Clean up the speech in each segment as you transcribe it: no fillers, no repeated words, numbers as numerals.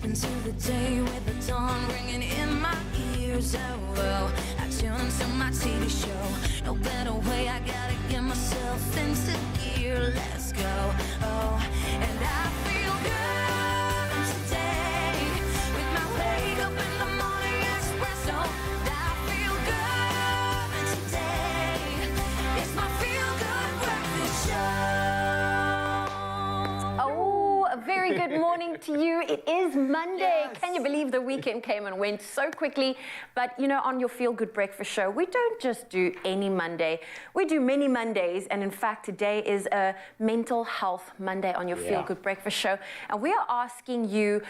into the day with the dawn ringing in my ears. Oh, well, I tune to my TV show. No better way, I gotta get myself into gear. Let's go. Oh, and I feel good today with my wake up in the morning Expresso. I feel good today. It's my feel good breakfast show. Oh, a very good morning to you. It is Monday. Yes. Can you believe the weekend came and went so quickly? But you know, on your Feel Good Breakfast show, we don't just do any Monday. We do many Mondays. And in fact, today is a mental health Monday on your Feel Good Breakfast show. And we are asking you,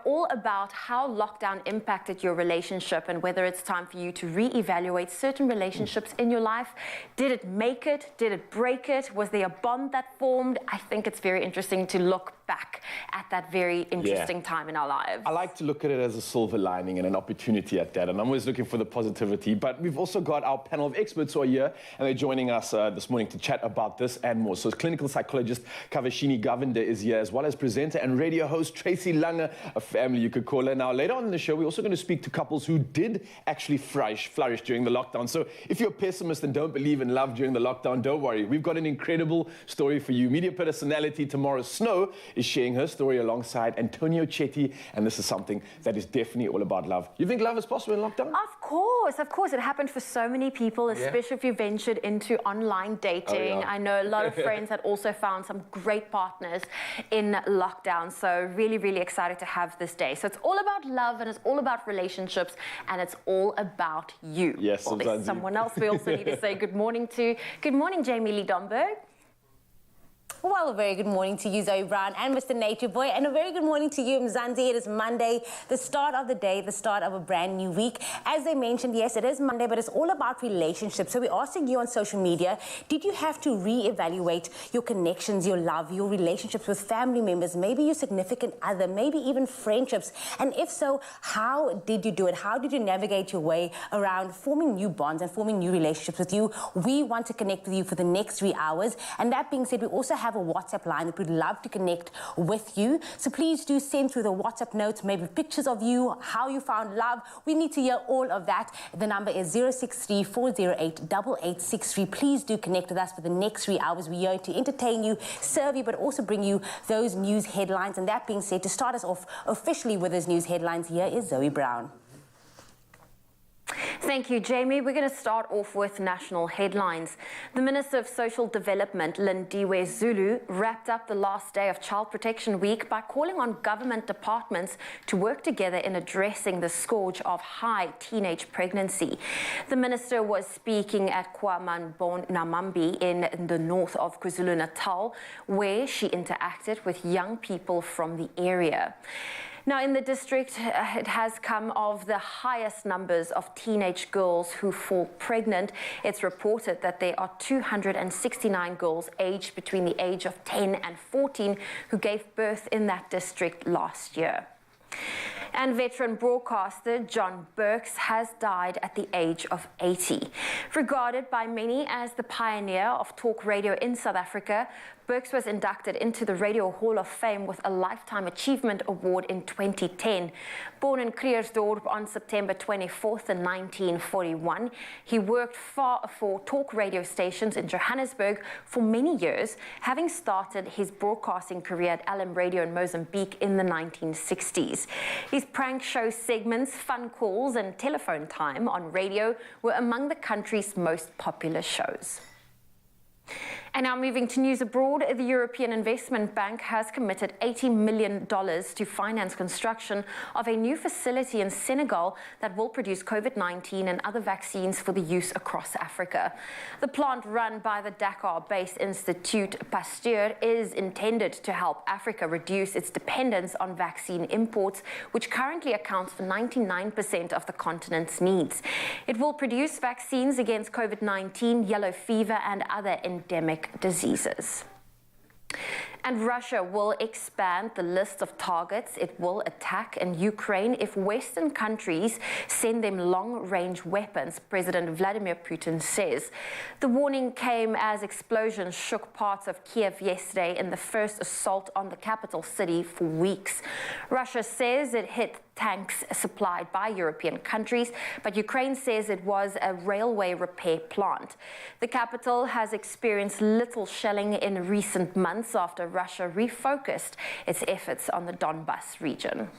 all about how lockdown impacted your relationship and whether it's time for you to reevaluate certain relationships in your life. Did it make it? Did it break it? Was there a bond that formed? I think it's very interesting to look back at that very interesting time in our lives. I like to look at it as a silver lining and an opportunity at that, and I'm always looking for the positivity. But we've also got our panel of experts who are here, and they're joining us this morning to chat about this and more. So clinical psychologist Kavashini Govender is here, as well as presenter and radio host Tracy Lange, a family you could call her. Now, later on in the show, we're also going to speak to couples who did actually flourish during the lockdown. So if you're a pessimist and don't believe in love during the lockdown, don't worry. We've got an incredible story for you. Media personality Tamara Snow is sharing her story alongside Antonio Chetty, and this is something that is definitely all about love. You think love is possible in lockdown? Of course. It happened for so many people, especially if you ventured into online dating. I know a lot of friends had also found some great partners in lockdown. So really, really excited to have this day. So it's all about love and it's all about relationships and it's all about you. Yes, well, there's someone else we also need to say good morning to. Good morning, Jamie Lee Domberg. Well, a very good morning to you, Zoe Brown and Mr. Nature Boy, and a very good morning to you, Mzansi. It is Monday, the start of the day, the start of a brand new week. As they mentioned, yes, it is Monday, but it's all about relationships. So we're asking you on social media, did you have to reevaluate your connections, your love, your relationships with family members, maybe your significant other, maybe even friendships? And if so, how did you do it? How did you navigate your way around forming new bonds and forming new relationships with you? We want to connect with you for the next 3 hours. And that being said, we also have a WhatsApp line that we'd love to connect with you. So please do send through the WhatsApp notes, maybe pictures of you, how you found love. We need to hear all of that. The number is 063-408-8863. Please do connect with us for the next 3 hours. We're here to entertain you, serve you, but also bring you those news headlines. And that being said, to start us off officially with those news headlines, here is Zoe Brown. Thank you, Jamie. We're going to start off with national headlines. The Minister of Social Development, Lindiwe Zulu, wrapped up the last day of Child Protection Week by calling on government departments to work together in addressing the scourge of high teenage pregnancy. The minister was speaking at KwaManbonamambi in the north of KwaZulu-Natal, where she interacted with young people from the area. Now, in the district, it has come of the highest numbers of teenage girls who fall pregnant. It's reported that there are 269 girls aged between the age of 10 and 14 who gave birth in that district last year. And veteran broadcaster John Burks has died at the age of 80. Regarded by many as the pioneer of talk radio in South Africa, Burks was inducted into the Radio Hall of Fame with a Lifetime Achievement Award in 2010. Born in Kreersdorp on September 24th in 1941, he worked for talk radio stations in Johannesburg for many years, having started his broadcasting career at LM Radio in Mozambique in the 1960s. His prank show segments, fun calls, and telephone time on radio were among the country's most popular shows. And now moving to news abroad, the European Investment Bank has committed $80 million to finance construction of a new facility in Senegal that will produce COVID-19 and other vaccines for the use across Africa. The plant, run by the Dakar-based Institute Pasteur, is intended to help Africa reduce its dependence on vaccine imports, which currently accounts for 99% of the continent's needs. It will produce vaccines against COVID-19, yellow fever, and other endemic diseases. And Russia will expand the list of targets it will attack in Ukraine if Western countries send them long-range weapons, President Vladimir Putin says. The warning came as explosions shook parts of Kiev yesterday in the first assault on the capital city for weeks. Russia says it hit tanks supplied by European countries, but Ukraine says it was a railway repair plant. The capital has experienced little shelling in recent months after Russia refocused its efforts on the Donbas region.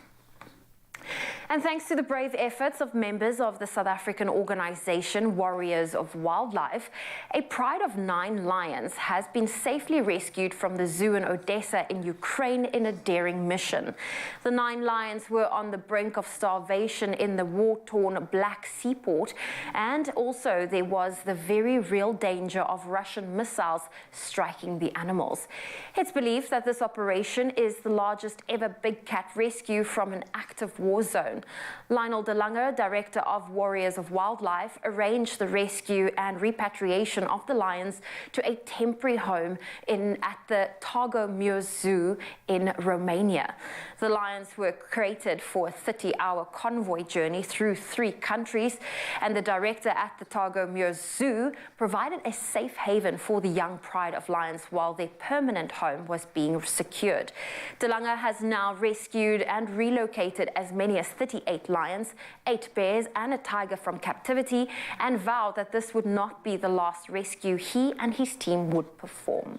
And thanks to the brave efforts of members of the South African organization Warriors of Wildlife, a pride of 9 lions has been safely rescued from the zoo in Odessa in Ukraine in a daring mission. The 9 lions were on the brink of starvation in the war-torn Black Sea port, and also there was the very real danger of Russian missiles striking the animals. It's believed that this operation is the largest ever big cat rescue from an active war zone. Lionel De Lange, director of Warriors of Wildlife, arranged the rescue and repatriation of the lions to a temporary home at the Targo Muir Zoo in Romania. The lions were created for a 30-hour convoy journey through 3 countries, and the director at the Targo Muir Zoo provided a safe haven for the young pride of lions while their permanent home was being secured. De Lange has now rescued and relocated as many as 38 lions, 8 bears and a tiger from captivity, and vowed that this would not be the last rescue he and his team would perform.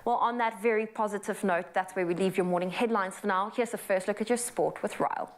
Well, on that very positive note, that's where we leave your morning headlines for now. Here's a first look at your sport with Ryle.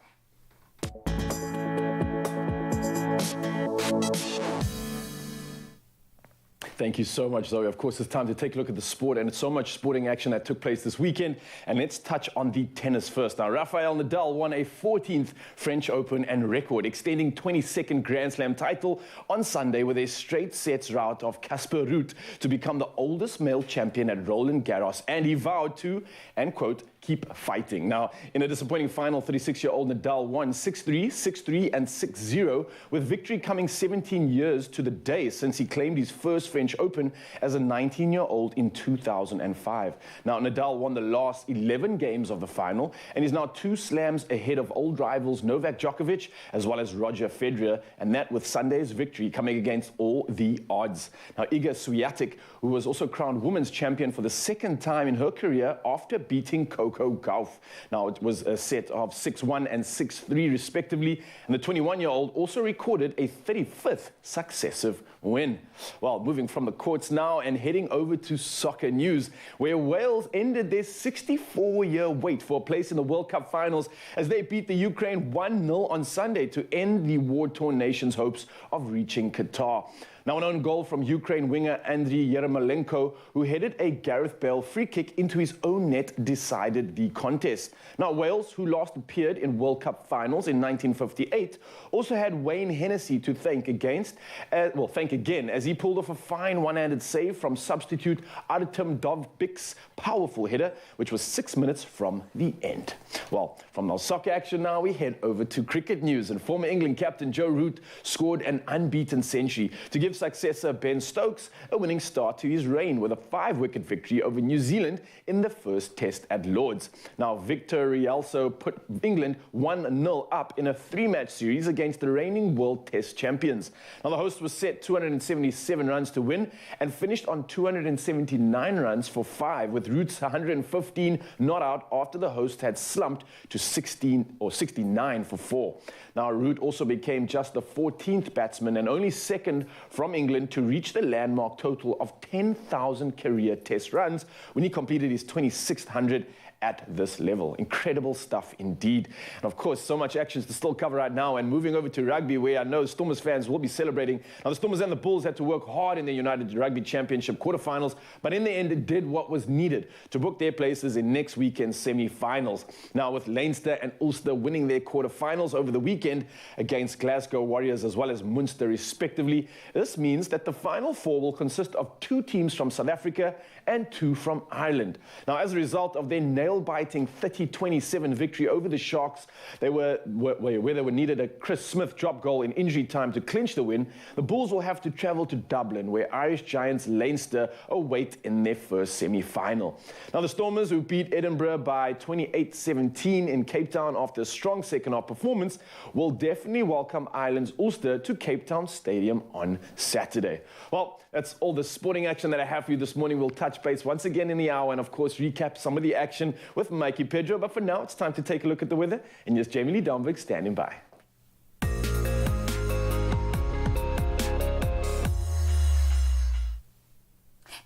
Thank you so much, Zoe. Of course, it's time to take a look at the sport, and it's so much sporting action that took place this weekend. And let's touch on the tennis first. Now, Rafael Nadal won a 14th French Open and record, extending 22nd Grand Slam title on Sunday with a straight sets rout of Casper Ruud to become the oldest male champion at Roland Garros. And he vowed to, and quote, keep fighting. Now, in a disappointing final, 36-year-old Nadal won 6-3, 6-3, and 6-0, with victory coming 17 years to the day since he claimed his first French Open as a 19-year-old in 2005. Now, Nadal won the last 11 games of the final and is now 2 slams ahead of old rivals Novak Djokovic as well as Roger Federer, and that with Sunday's victory coming against all the odds. Now, Iga Swiatek, who was also crowned women's champion for the 2nd time in her career after beating Coco Gauff. Now, it was a set of 6-1 and 6-3 respectively, and the 21-year-old also recorded a 35th successive win. Well, moving from the courts now and heading over to soccer news, where Wales ended their 64-year wait for a place in the World Cup finals as they beat the Ukraine 1-0 on Sunday to end the war-torn nation's hopes of reaching Qatar. Now, an own goal from Ukraine winger Andriy Yermolenko, who headed a Gareth Bale free kick into his own net, decided the contest. Now, Wales, who last appeared in World Cup finals in 1958, also had Wayne Hennessy to thank again, as he pulled off a fine one-handed save from substitute Artem Dovbik's powerful header, which was 6 minutes from the end. Well, from our soccer action now, we head over to cricket news, and former England captain Joe Root scored an unbeaten century to give successor Ben Stokes a winning start to his reign with a 5-wicket victory over New Zealand in the first test at Lord's. Now, Victor Rialso put England 1-0 up in a 3-match series against the reigning World Test champions. Now, the host was set 277 runs to win and finished on 279 runs for 5, with Root's 115 not out after the host had slumped to 69 for 4. Now, Root also became just the 14th batsman and only second from England to reach the landmark total of 10,000 career test runs when he completed his 26th 100 at this level. Incredible stuff indeed. And of course, so much action to still cover right now. And moving over to rugby, where I know Stormers fans will be celebrating. Now, the Stormers and the Bulls had to work hard in the United Rugby Championship quarterfinals, but in the end, it did what was needed to book their places in next weekend's semi-finals. Now, with Leinster and Ulster winning their quarterfinals over the weekend against Glasgow Warriors as well as Munster respectively, this means that the final 4 will consist of 2 teams from South Africa and 2 from Ireland. Now, as a result of their nail nail-biting 30-27 victory over the Sharks. Where they were needed a Chris Smith drop goal in injury time to clinch the win. The Bulls will have to travel to Dublin, where Irish giants Leinster await in their first semi-final. Now, the Stormers, who beat Edinburgh by 28-17 in Cape Town after a strong second-half performance, will definitely welcome Ireland's Ulster to Cape Town Stadium on Saturday. Well, that's all the sporting action that I have for you this morning. We'll touch base once again in the hour and, of course, recap some of the action with Mikey Pedro. But for now, it's time to take a look at the weather. And here's Jamie Lee Domvig standing by.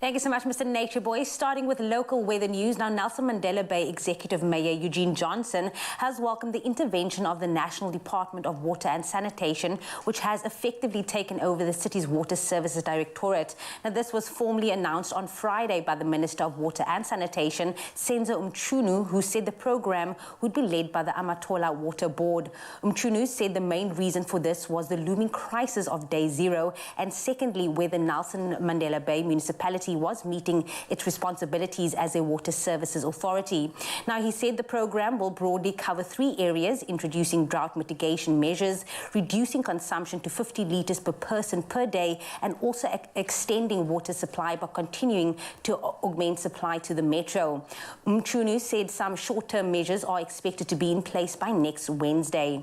Thank you so much, Mr. Nature Boy. Starting with local weather news. Now, Nelson Mandela Bay Executive Mayor Eugene Johnson has welcomed the intervention of the National Department of Water and Sanitation, which has effectively taken over the city's Water Services Directorate. Now, this was formally announced on Friday by the Minister of Water and Sanitation, Senzo Mchunu, who said the program would be led by the Amatola Water Board. Mchunu said the main reason for this was the looming crisis of Day Zero, and secondly, where the Nelson Mandela Bay Municipality was meeting its responsibilities as a water services authority. Now, he said the program will broadly cover 3 areas: introducing drought mitigation measures, reducing consumption to 50 litres per person per day, and also extending water supply by continuing to augment supply to the metro. Mchunu said some short-term measures are expected to be in place by next Wednesday.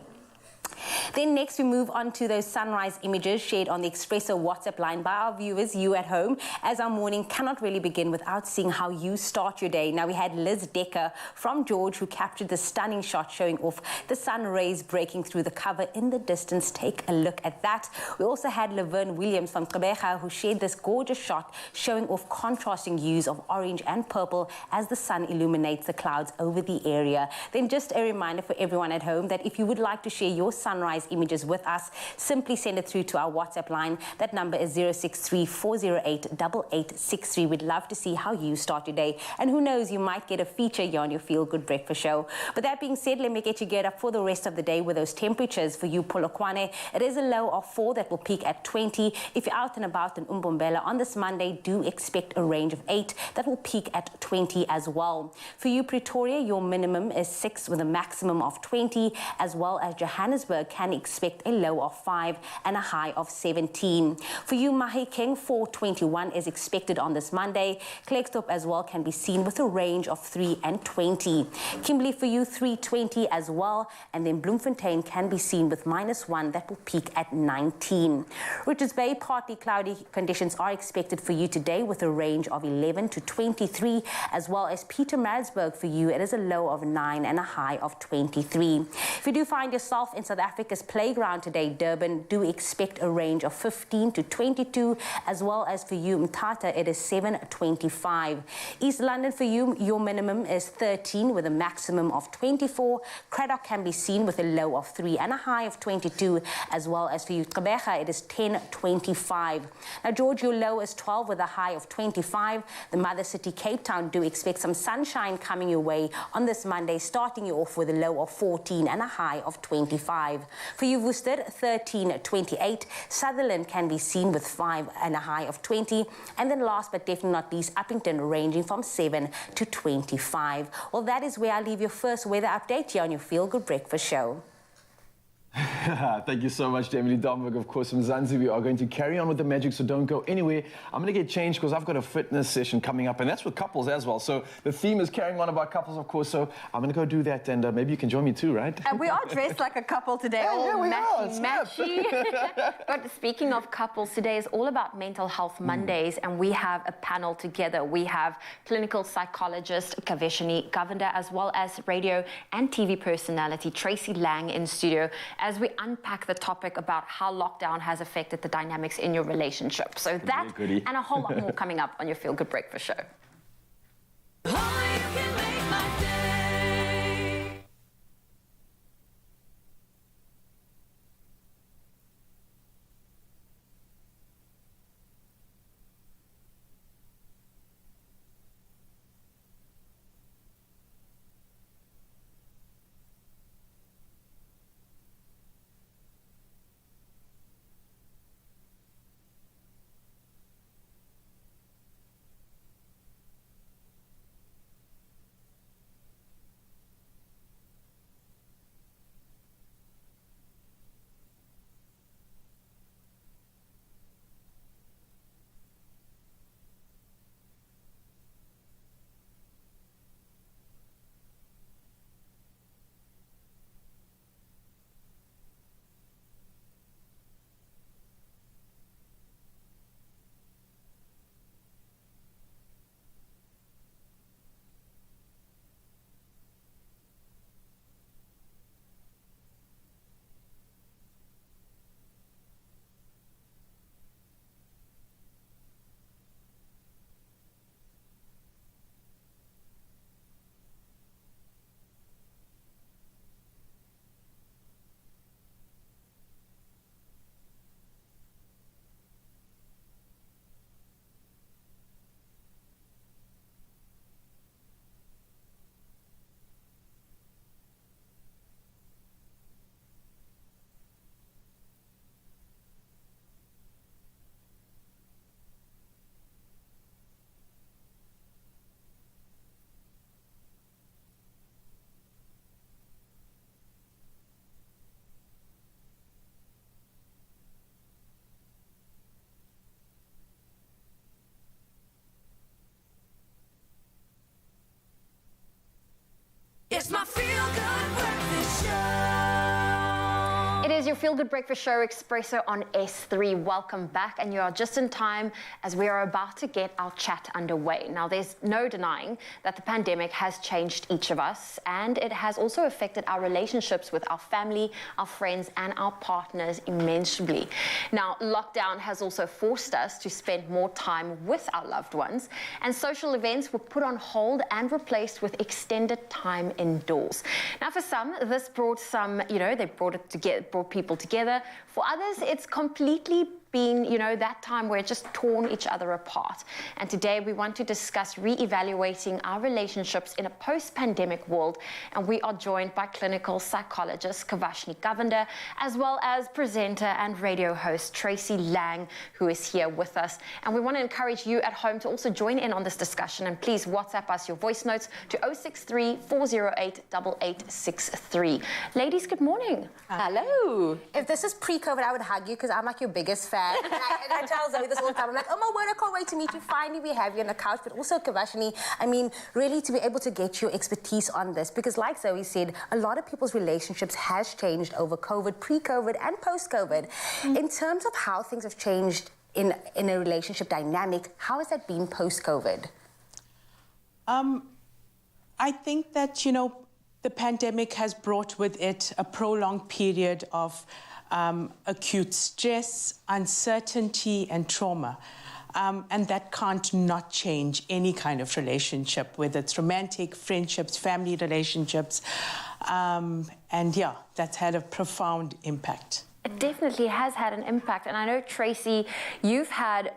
Then next we move on to those sunrise images shared on the Expresso WhatsApp line by our viewers, you at home, as our morning cannot really begin without seeing how you start your day. Now, we had Liz Decker from George who captured the stunning shot showing off the sun rays breaking through the cover in the distance. Take a look at that. We also had Laverne Williams from Gqeberha who shared this gorgeous shot showing off contrasting hues of orange and purple as the sun illuminates the clouds over the area. Then just a reminder for everyone at home that if you would like to share your sunrise images with us, simply send it through to our WhatsApp line. That number is 063-408-8863. We'd love to see how you start your day, and who knows, you might get a feature here on your Feel Good Breakfast Show. But that being said, let me get you geared up for the rest of the day with those temperatures for you, Polokwane. It is a low of 4 that will peak at 20. If you're out and about in Umbombela on this Monday, do expect a range of 8 that will peak at 20 as well. For you, Pretoria, your minimum is 6 with a maximum of 20, as well as Johannesburg can expect a low of 5 and a high of 17. For you, Mahikeng, 421 is expected on this Monday. Klerksdorp as well can be seen with a range of 3 and 20. Kimberley for you, 320 as well. And then Bloemfontein can be seen with -1 that will peak at 19. Richards Bay, partly cloudy conditions are expected for you today with a range of 11 to 23, as well as Pietermaritzburg for you. It is a low of 9 and a high of 23. If you do find yourself in South Africa's playground today, Durban, do expect a range of 15 to 22, as well as for you, Mthatha, it is 7-25. East London for you, your minimum is 13 with a maximum of 24. Craddock can be seen with a low of 3 and a high of 22, as well as for you, Gqeberha, it is 10-25. Now, George, your low is 12 with a high of 25. The mother city, Cape Town, do expect some sunshine coming your way on this Monday, starting you off with a low of 14 and a high of 25. For you, Worcester, 13-28. Sutherland can be seen with 5 and a high of 20. And then last but definitely not least, Uppington ranging from 7 to 25. Well, that is where I leave your first weather update here on your Feel Good Breakfast Show. Thank you so much, Jamie Lee Domvig. Of course, from Zanzibar, we are going to carry on with the magic, so don't go anywhere. I'm going to get changed because I've got a fitness session coming up, and that's with couples as well. So the theme is carrying on about couples, of course, so I'm going to go do that, and maybe you can join me too, right? And we are dressed like a couple today, all matchy. But speaking of couples, today is all about Mental Health Mondays, and we have a panel together. We have clinical psychologist Kaveshini Govender, as well as radio and TV personality Tracy Lang in studio, as we unpack the topic about how lockdown has affected the dynamics in your relationship. So that and a whole lot more coming up on your Feel Good Breakfast Show. your Feel Good Breakfast show, Expresso on S3. Welcome back, and you are just in time as we are about to get our chat underway. Now, there's no denying that the pandemic has changed each of us, and it has also affected our relationships with our family, our friends, and our partners immensely. Now, lockdown has also forced us to spend more time with our loved ones, and social events were put on hold and replaced with extended time indoors. Now, for some, this brought some, they brought people together. For others, it's completely been, that time where it just torn each other apart. And today we want to discuss re-evaluating our relationships in a post-pandemic world. And we are joined by clinical psychologist Kavashni Govender, as well as presenter and radio host Tracy Lang, who is here with us. And we want to encourage you at home to also join in on this discussion. And please WhatsApp us your voice notes to 063 408 8863. Ladies, good morning. Hello. If this is pre-COVID, I would hug you because I'm like your biggest fan. And I tell Zoe this all the time. I'm like, oh my word, I can't wait to meet you. Finally, we have you on the couch. But also, Kavashni, I mean, really to be able to get your expertise on this. Because like Zoe said, a lot of people's relationships has changed over COVID, pre-COVID and post-COVID. In terms of how things have changed in a relationship dynamic, how has that been post-COVID? I think that, the pandemic has brought with it a prolonged period of acute stress, uncertainty, and trauma. And that can't not change any kind of relationship, whether it's romantic, friendships, family relationships. And yeah, that's had a profound impact. It definitely has had an impact. And I know, Tracy, you've had,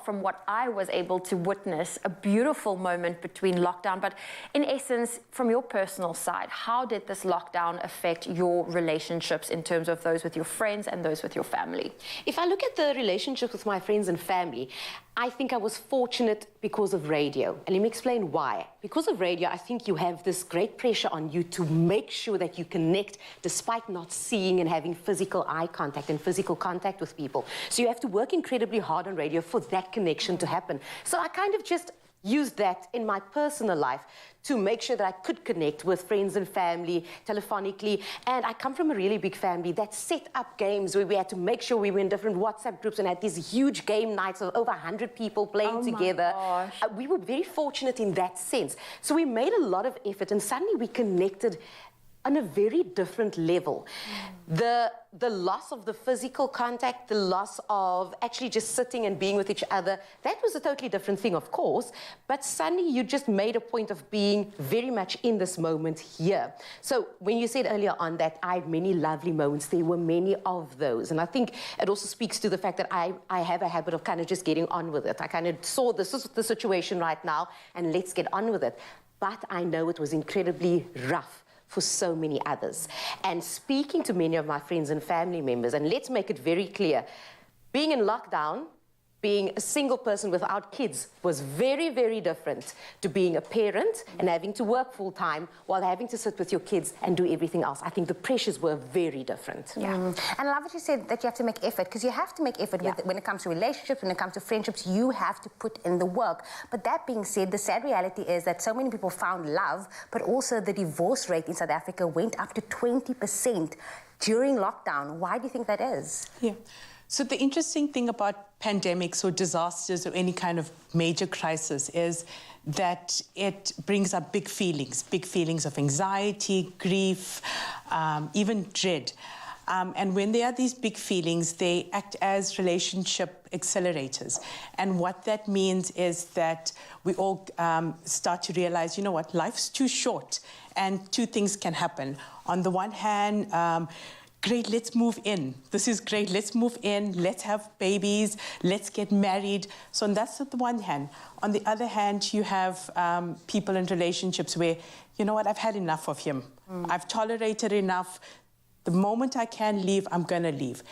from what I was able to witness, a beautiful moment between lockdown. But in essence, from your personal side, how did this lockdown affect your relationships in terms of those with your friends and those with your family? If I look at the relationship with my friends and family, I think I was fortunate because of radio. And let me explain why. Because of radio, I think you have this great pressure on you to make sure that you connect despite not seeing and having physical eye contact and physical contact with people. So you have to work incredibly hard on radio for that connection to happen. So I kind of just used that in my personal life to make sure that I could connect with friends and family telephonically. And I come from a really big family that set up games where we had to make sure we were in different WhatsApp groups and had these huge game nights of over 100 people playing together. We were very fortunate in that sense. So we made a lot of effort and suddenly we connected on a very different level. The loss of the physical contact, the loss of actually just sitting and being with each other, that was a totally different thing, of course, but suddenly you just made a point of being very much in this moment here. So when you said earlier on that I had many lovely moments, there were many of those. And I think it also speaks to the fact that I have a habit of kind of just getting on with it. I kind of saw this is the situation right now and let's get on with it. But I know it was incredibly rough for so many others. And speaking to many of my friends and family members, and let's make it very clear, being in lockdown, being a single person without kids was very, very different to being a parent and having to work full time while having to sit with your kids and do everything else. I think the pressures were very different. Yeah. And I love what you said, that you have to make effort, because you have to make effort when it comes to relationships, when it comes to friendships, you have to put in the work. But that being said, the sad reality is that so many people found love, but also the divorce rate in South Africa went up to 20% during lockdown. Why do you think that is? Yeah. So the interesting thing about pandemics or disasters or any kind of major crisis is that it brings up big feelings of anxiety, grief, even dread. And when there are these big feelings, they act as relationship accelerators. And what that means is that we all start to realize, life's too short and two things can happen. On the one hand, great, let's move in. This is great, let's move in, let's have babies, let's get married. So that's on the one hand. On the other hand, you have people in relationships where, I've had enough of him. I've tolerated enough. The moment I can leave, I'm gonna leave.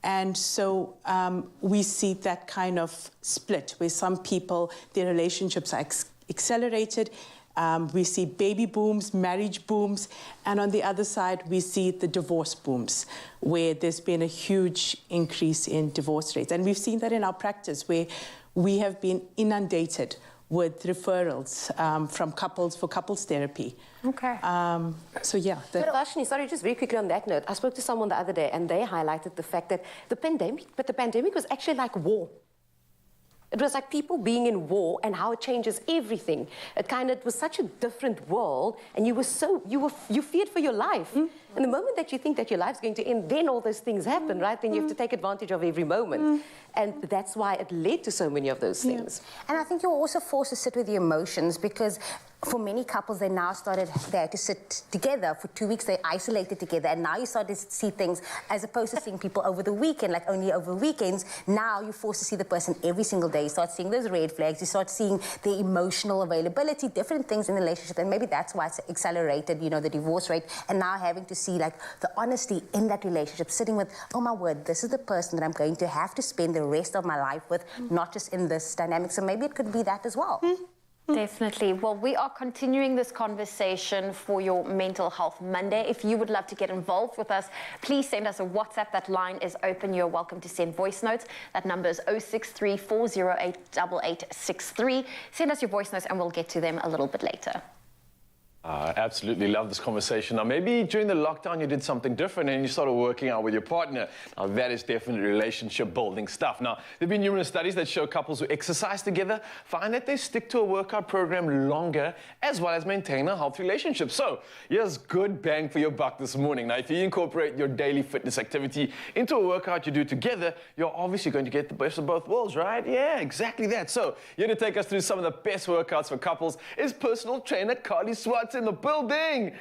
And so we see that kind of split where some people, their relationships are accelerated. We see baby booms, marriage booms, and on the other side, we see the divorce booms, where there's been a huge increase in divorce rates. And we've seen that in our practice, where we have been inundated with referrals from couples for couples therapy. Okay. So yeah. But Vashni, sorry, just very quickly on that note, I spoke to someone the other day and they highlighted the fact that the pandemic was actually like war. It was like people being in war and how it changes everything. It was such a different world, and you feared for your life. And the moment that you think that your life's going to end, then all those things happen, right? Then you have to take advantage of every moment. And that's why it led to so many of those things. And I think you're also forced to sit with your emotions, because for many couples, they had to sit together for 2 weeks. They isolated together, and now you start to see things as opposed to seeing people over the weekend, like only over weekends. Now you're forced to see the person every single day. You start seeing those red flags. You start seeing their emotional availability, different things in the relationship, and maybe that's why it's accelerated, the divorce rate. And now having to see like the honesty in that relationship, sitting with, oh my word, this is the person that I'm going to have to spend the rest of my life with, not just in this dynamic. So maybe it could be that as well. Definitely. Well, we are continuing this conversation for your Mental Health Monday. If you would love to get involved with us, please send us a WhatsApp. That line is open. You're welcome to send voice notes. That number is 063 408 8863. Send us your voice notes and we'll get to them a little bit later. I absolutely love this conversation. Now, maybe during the lockdown you did something different and you started working out with your partner. Now, that is definitely relationship building stuff. Now, there have been numerous studies that show couples who exercise together find that they stick to a workout program longer, as well as maintain a healthy relationship. So, here's good bang for your buck this morning. Now, if you incorporate your daily fitness activity into a workout you do together, you're obviously going to get the best of both worlds, right? Yeah, exactly that. So, here to take us through some of the best workouts for couples is personal trainer Carly Swartz in the building.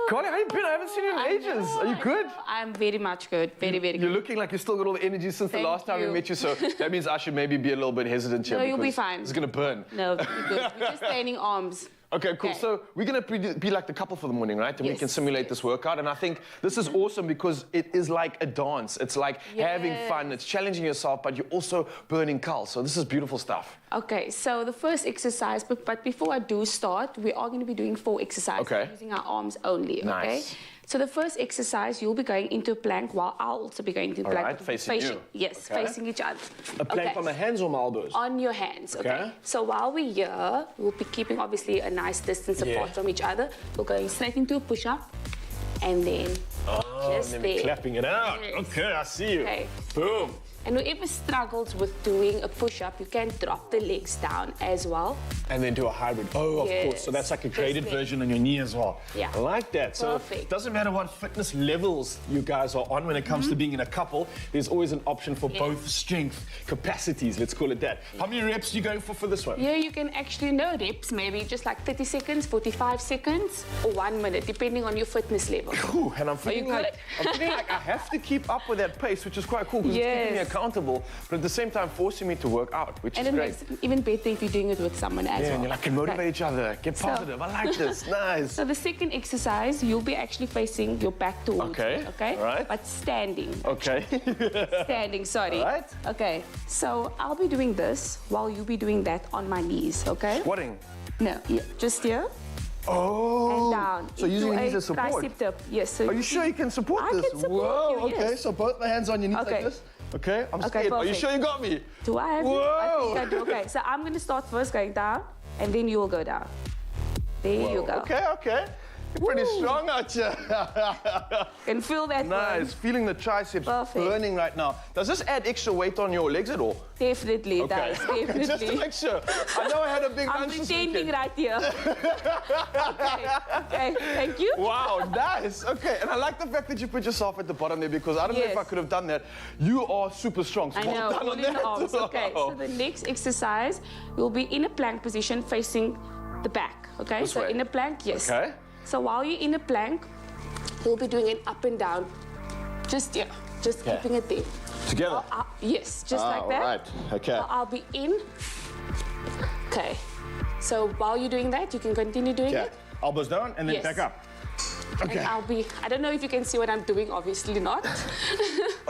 Carly, how you been? I haven't seen you in ages. Are you good? I'm very much good. Very, very good. You're looking like you still got all the energy since the last time we met you, so that means I should maybe be a little bit hesitant here. No, you'll be fine. It's going to burn. No, you're good. We're just training arms. Okay, cool. Okay. So we're going to be like the couple for the morning, right? And we can simulate this workout. And I think this is awesome because it is like a dance. It's like having fun. It's challenging yourself, but you're also burning cal. So this is beautiful stuff. Okay, so the first exercise, but before I do start, we are going to be doing 4 exercises using our arms only, okay? Nice. So the first exercise, you'll be going into a plank while I'll also be going into a plank. All right, facing you. Yes, Okay. facing each other. A plank on my hands or my elbows? On your hands, okay? So while we're here, we'll be keeping obviously a nice distance apart from each other. We're going straight into a push-up and then just and then there. clapping it out. Yes. Okay, I see you. Okay. Boom. And whoever struggles with doing a push-up, you can drop the legs down as well. And then do a hybrid. Oh, of course. So that's like a graded version on your knee as well. Yeah. I like that. Perfect. So it doesn't matter what fitness levels you guys are on when it comes to being in a couple. There's always an option for both strength capacities, let's call it that. How many reps are you going for this one? Yeah, you can actually no reps, maybe just like 30 seconds, 45 seconds, or 1 minute, depending on your fitness level. Ooh, and I'm feeling good? like I have to keep up with that pace, which is quite cool because it's keeping me accountable, but at the same time forcing me to work out, which is great. And it makes it even better if you're doing it with someone as well. And you're like, can motivate each other, get positive. I like this. Nice. So the second exercise, you'll be actually facing your back towards me, okay? All right. But standing. Okay. Standing, sorry. All right. Okay, so I'll be doing this while you'll be doing that on my knees, okay? Squatting. No, just here. Oh. And down. So using your knees a as support. tricep dip. Yes. So Are you sure you can support I this? can support Whoa, you, okay. yes. So both my hands on your knees like this. Okay, I'm scared. Are you perfect. sure you got me? Do I have Whoa. I think I do. Okay, so I'm going to start first going down, and then you will go down. There you go. Okay. You're pretty strong, aren't you? Can feel that Nice. Feeling the triceps Perfect. burning right now. Does this add extra weight on your legs at all? burn. Definitely it does. Definitely. Just to make sure. I know I had a big I'm lunch this pretending weekend. right here. Okay, thank you. Wow, nice. Okay, and I like the fact that you put yourself at the bottom there because I don't know if I could have done that. You are super strong. So I well know, done on holding the that. arms. Okay, so the next exercise, you'll be in a plank position facing the back. Okay, This so way. in a plank, yes. Okay. So while you're in a plank, you'll be doing an up and down. Just here, just keeping it there. Together. Yes, just like that. All right. Okay. I'll be in. Okay. So while you're doing that, you can continue doing Okay. it. Elbows down and then Yes. back up. Okay. And I don't know if you can see what I'm doing, obviously not.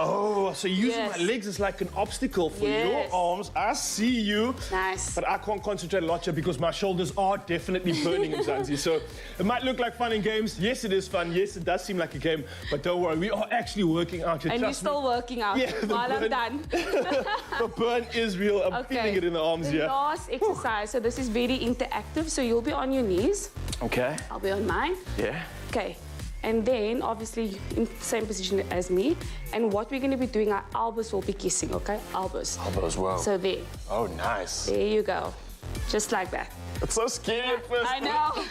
Oh, so using Yes. my legs is like an obstacle for Yes. your arms. I see you. Nice. But I can't concentrate a lot here because my shoulders are definitely burning, Mzansi. So it might look like fun and games. Yes, it is fun. Yes, it does seem like a game. But don't worry, we are actually working out here. And you're Trust me. still working out Yeah, the while I'm burn- done. The burn is real. I'm feeling it in the arms The here. last exercise, so this is very interactive. So you'll be on your knees. Okay. I'll be on mine. Yeah. Okay. And then, obviously, in the same position as me. And what we're going to be doing, our elbows will be kissing, okay? Elbows. Elbows, wow. So there. Oh, nice. There you go. Just like that. It's so scary at first. I know.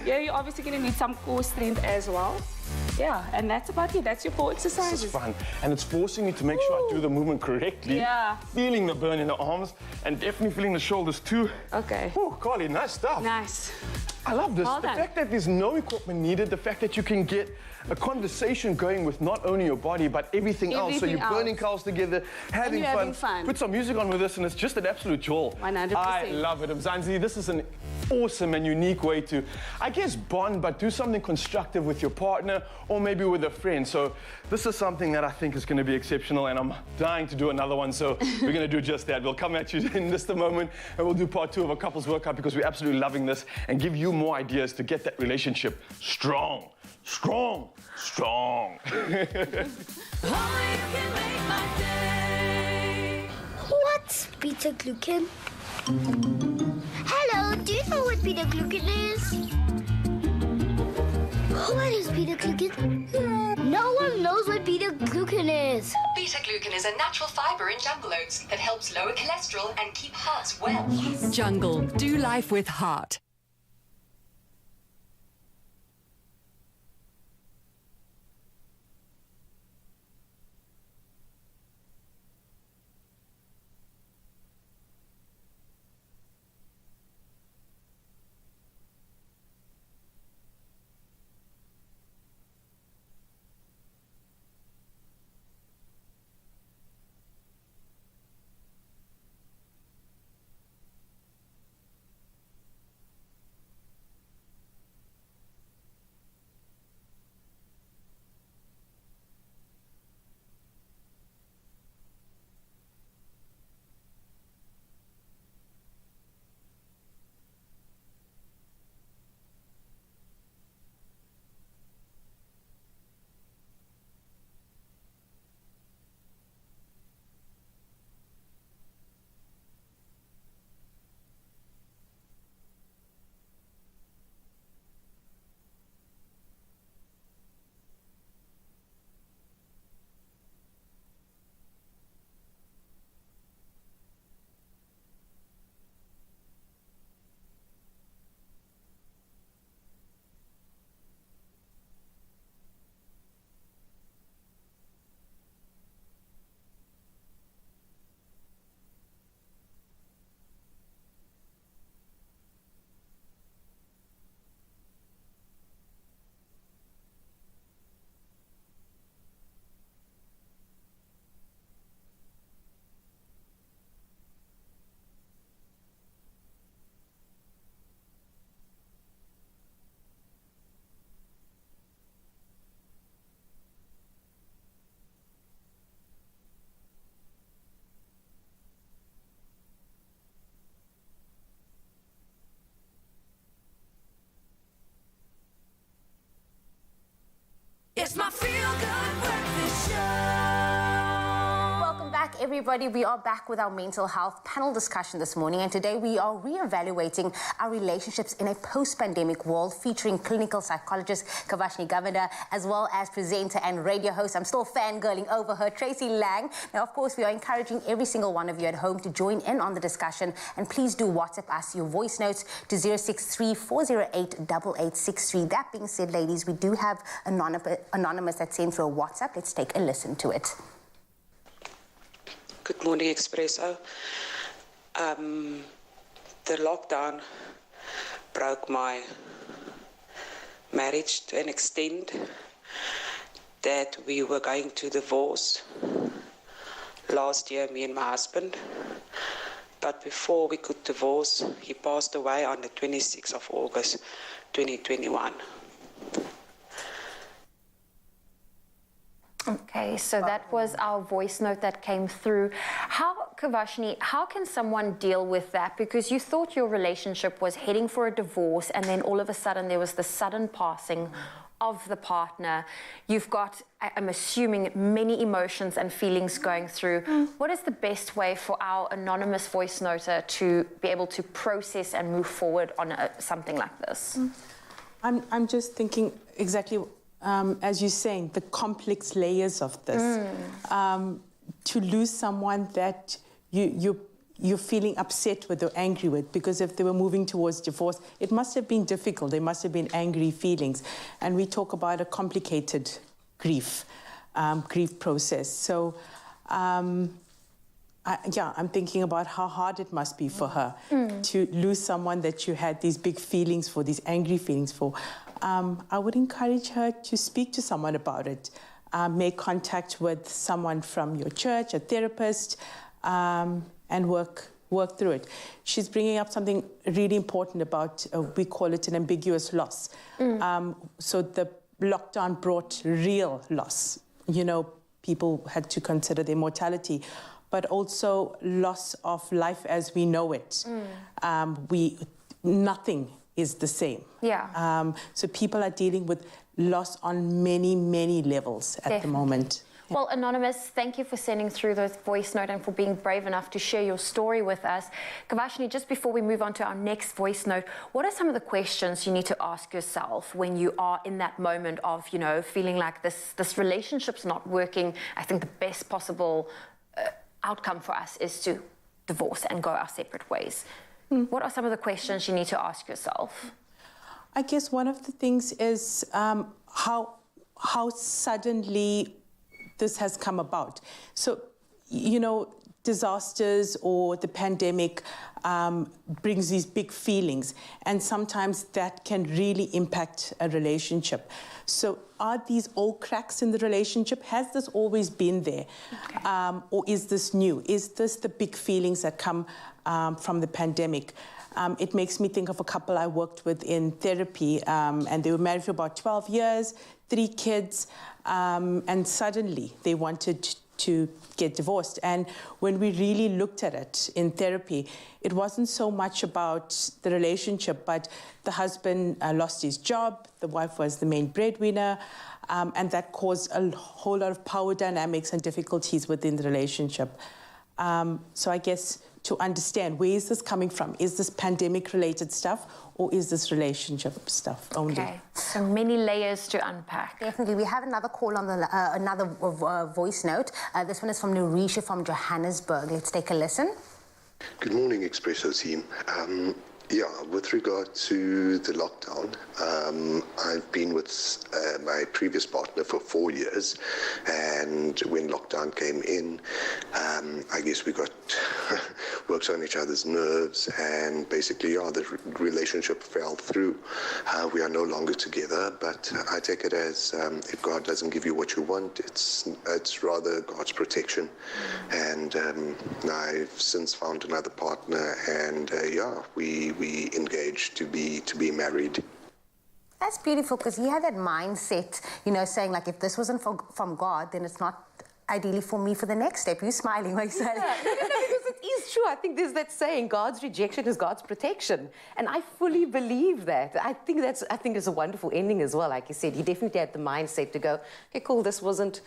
Yeah, you're obviously going to need some core strength as well. Yeah, and that's about it. That's your core This exercises. is fun. And it's forcing me to make sure I do the movement correctly. Yeah. Feeling the burn in the arms and definitely feeling the shoulders too. Okay. Oh, Carly, nice stuff. Nice. I love this. Well The done. fact that there's no equipment needed, the fact that you can get a conversation going with not only your body, but everything else. So Everything you're burning else. cows together, having you're having fun. Put some music on with us, and it's just an absolute joy. 100%. I love it. Mzansi, this is an awesome and unique way to, I guess, bond, but do something constructive with your partner or maybe with a friend. So this is something that I think is going to be exceptional, and I'm dying to do another one. So we're going to do just that. We'll come at you in just a moment, and we'll do part 2 of a couples workout because we're absolutely loving this and give you more ideas to get that relationship strong. Strong, strong. Only you can make my day. What's beta glucan? Hello, do you know what beta glucan is? What is beta glucan? No one knows what beta glucan is. Beta-glucan is a natural fiber in jungle oats that helps lower cholesterol and keep hearts well. Jungle. Do life with heart. It's my feel-good breakfast show. Welcome back, everybody. We are back with our mental health panel discussion this morning, and today we are re-evaluating our relationships in a post-pandemic world, featuring clinical psychologist Kavashni Govender, as well as presenter and radio host, I'm still fangirling over her, Tracy Lang. Now, of course, we are encouraging every single one of you at home to join in on the discussion, and please do WhatsApp us your voice notes to 063-408-8863. That being said, ladies, we do have anonymous that sent through a WhatsApp. Let's take a listen to it. Good morning, Expresso. The lockdown broke my marriage to an extent that we were going to divorce last year, me and my husband. But before we could divorce, he passed away on the 26th of August, 2021. Okay, so that was our voice note that came through. Kavashni, how can someone deal with that? Because you thought your relationship was heading for a divorce, and then all of a sudden there was the sudden passing of the partner. You've got, I'm assuming, many emotions and feelings going through. What is the best way for our anonymous voice noter to be able to process and move forward on something like this? I'm just thinking exactly as you're saying, the complex layers of this. To lose someone that you're feeling upset with or angry with, because if they were moving towards divorce, it must have been difficult. There must have been angry feelings. And we talk about a complicated grief process. So, I'm thinking about how hard it must be for her to lose someone that you had these big feelings for, these angry feelings for. I would encourage her to speak to someone about it. Make contact with someone from your church, a therapist, and work through it. She's bringing up something really important about, we call it an ambiguous loss. So the lockdown brought real loss. You know, people had to consider their mortality, but also loss of life as we know it. Nothing is the same. So people are dealing with loss on many, many levels at the moment. Well, Anonymous, thank you for sending through those voice note and for being brave enough to share your story with us. Kavashni, just before we move on to our next voice note, what are some of the questions you need to ask yourself when you are in that moment of, you know, feeling like this relationship's not working? I think the best possible outcome for us is to divorce and go our separate ways. What are some of the questions you need to ask yourself? I guess one of the things is how suddenly this has come about. So, you know, disasters or the pandemic brings these big feelings, and sometimes that can really impact a relationship. So are these old cracks in the relationship? Has this always been there? Or is this new? Is this the big feelings that come from the pandemic? It makes me think of a couple I worked with in therapy, and they were married for about 12 years, 3 kids, and suddenly they wanted to get divorced. And when we really looked at it in therapy, it wasn't so much about the relationship, but the husband lost his job, the wife was the main breadwinner, and that caused a whole lot of power dynamics and difficulties within the relationship. So I guess to understand, where is this coming from? Is this pandemic-related stuff, or is this relationship stuff only? Okay, so many layers to unpack. Definitely. We have another call on the another voice note. This one is from Nurisha from Johannesburg. Let's take a listen. Good morning, Expresso team. With regard to the lockdown, I've been with my previous partner for 4 years, and when lockdown came in, I guess we got worked on each other's nerves, and basically, the relationship fell through. We are no longer together, but I take it as if God doesn't give you what you want, it's rather God's protection. And I've since found another partner, and we engaged to be married. That's beautiful, because you had that mindset, you know, saying like, if this wasn't from God, then it's not ideally for me for the next step. You're smiling, what are you saying? Because it is true. I think there's that saying, God's rejection is God's protection. And I fully believe that. I think it's a wonderful ending as well. Like you said, he definitely had the mindset to go, okay, cool, this wasn't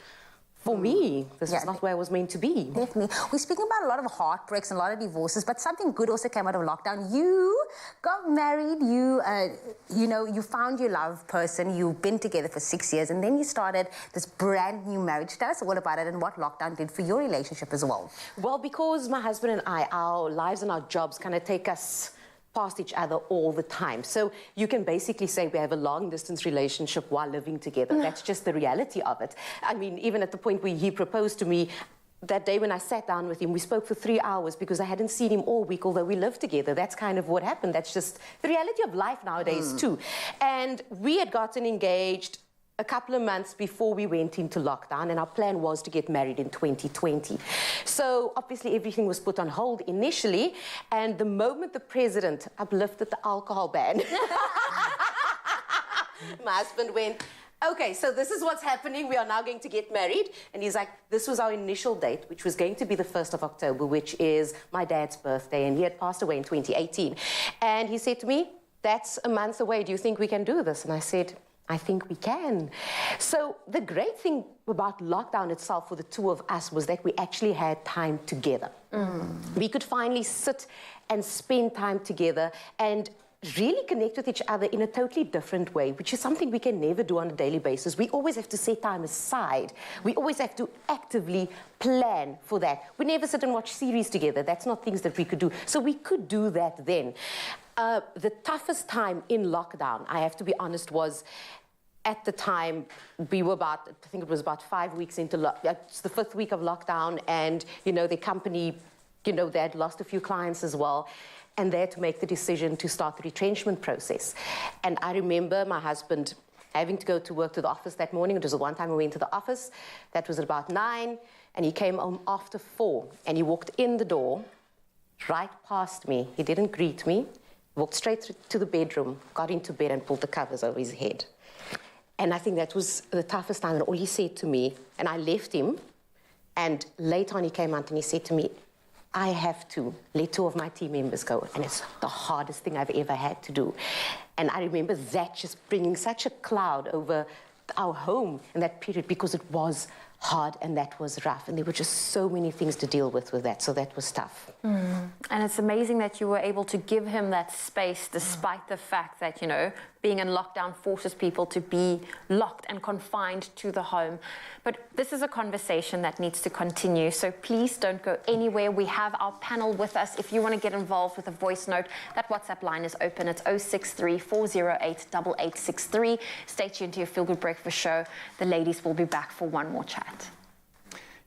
for me. This is not where I was meant to be. Definitely. We're speaking about a lot of heartbreaks and a lot of divorces, but something good also came out of lockdown. You got married, you found your love person, you've been together for 6 years, and then you started this brand new marriage. Tell us all about it and what lockdown did for your relationship as well. Well, because my husband and I, our lives and our jobs kind of take us past each other all the time. So you can basically say we have a long-distance relationship while living together. That's just the reality of it. I mean, even at the point where he proposed to me, that day when I sat down with him, we spoke for 3 hours because I hadn't seen him all week, although we lived together. That's kind of what happened. That's just the reality of life nowadays too. And we had gotten engaged a couple of months before we went into lockdown, and our plan was to get married in 2020. So obviously everything was put on hold initially, and the moment the president uplifted the alcohol ban, my husband went, okay, so this is what's happening. We are now going to get married. And he's like, this was our initial date, which was going to be the 1st of October, which is my dad's birthday. And he had passed away in 2018. And he said to me, that's a month away. Do you think we can do this? And I said, I think we can. So the great thing about lockdown itself for the two of us was that we actually had time together. We could finally sit and spend time together and really connect with each other in a totally different way, which is something we can never do on a daily basis. We always have to set time aside. We always have to actively plan for that. We never sit and watch series together. That's not things that we could do. So we could do that then. The toughest time in lockdown, I have to be honest, was at the time, we were about, I think it was about 5 weeks into it's the 5th week of lockdown, and, you know, the company, you know, they had lost a few clients as well, and they had to make the decision to start the retrenchment process. And I remember my husband having to go to work to the office that morning. It was the one time we went to the office. That was at about 9, and he came home after 4, and he walked in the door, right past me. He didn't greet me, walked straight to the bedroom, got into bed and pulled the covers over his head. And I think that was the toughest time. And all he said to me, and I left him, and later on he came out and he said to me, I have to let 2 of my team members go. And it's the hardest thing I've ever had to do. And I remember that just bringing such a cloud over our home in that period, because it was hard and that was rough. And there were just so many things to deal with that. So that was tough. And it's amazing that you were able to give him that space despite the fact that, you know, being in lockdown forces people to be locked and confined to the home. But this is a conversation that needs to continue, so please don't go anywhere. We have our panel with us. If you want to get involved with a voice note, that WhatsApp line is open. It's 063 408 8863. Stay tuned to your Feel Good Breakfast show. The ladies will be back for one more chat.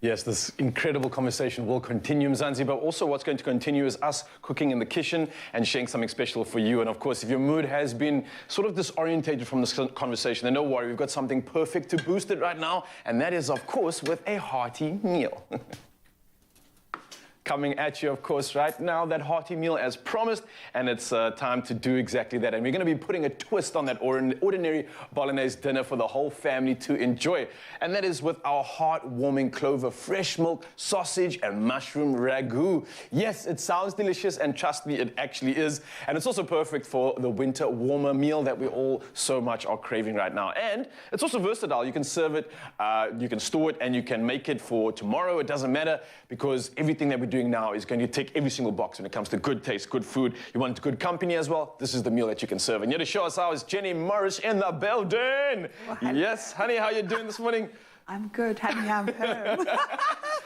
Yes, this incredible conversation will continue, Mzansi, but also what's going to continue is us cooking in the kitchen and sharing something special for you. And of course, if your mood has been sort of disorientated from this conversation, then don't worry, we've got something perfect to boost it right now. And that is, of course, with a hearty meal. Coming at you, of course, right now, that hearty meal as promised, and it's time to do exactly that. And we're going to be putting a twist on that ordinary bolognese dinner for the whole family to enjoy. And that is with our heart-warming clover fresh milk, sausage, and mushroom ragu. Yes, it sounds delicious, and trust me, it actually is. And it's also perfect for the winter warmer meal that we all so much are craving right now. And it's also versatile. You can serve it, you can store it, and you can make it for tomorrow. It doesn't matter, because everything that we doing now is going to tick every single box when it comes to good taste, good food. You want good company as well? This is the meal that you can serve. And here to show us how is Jenny Morris in the building. Well, yes, honey, how you doing this morning? I'm good, honey, I'm home.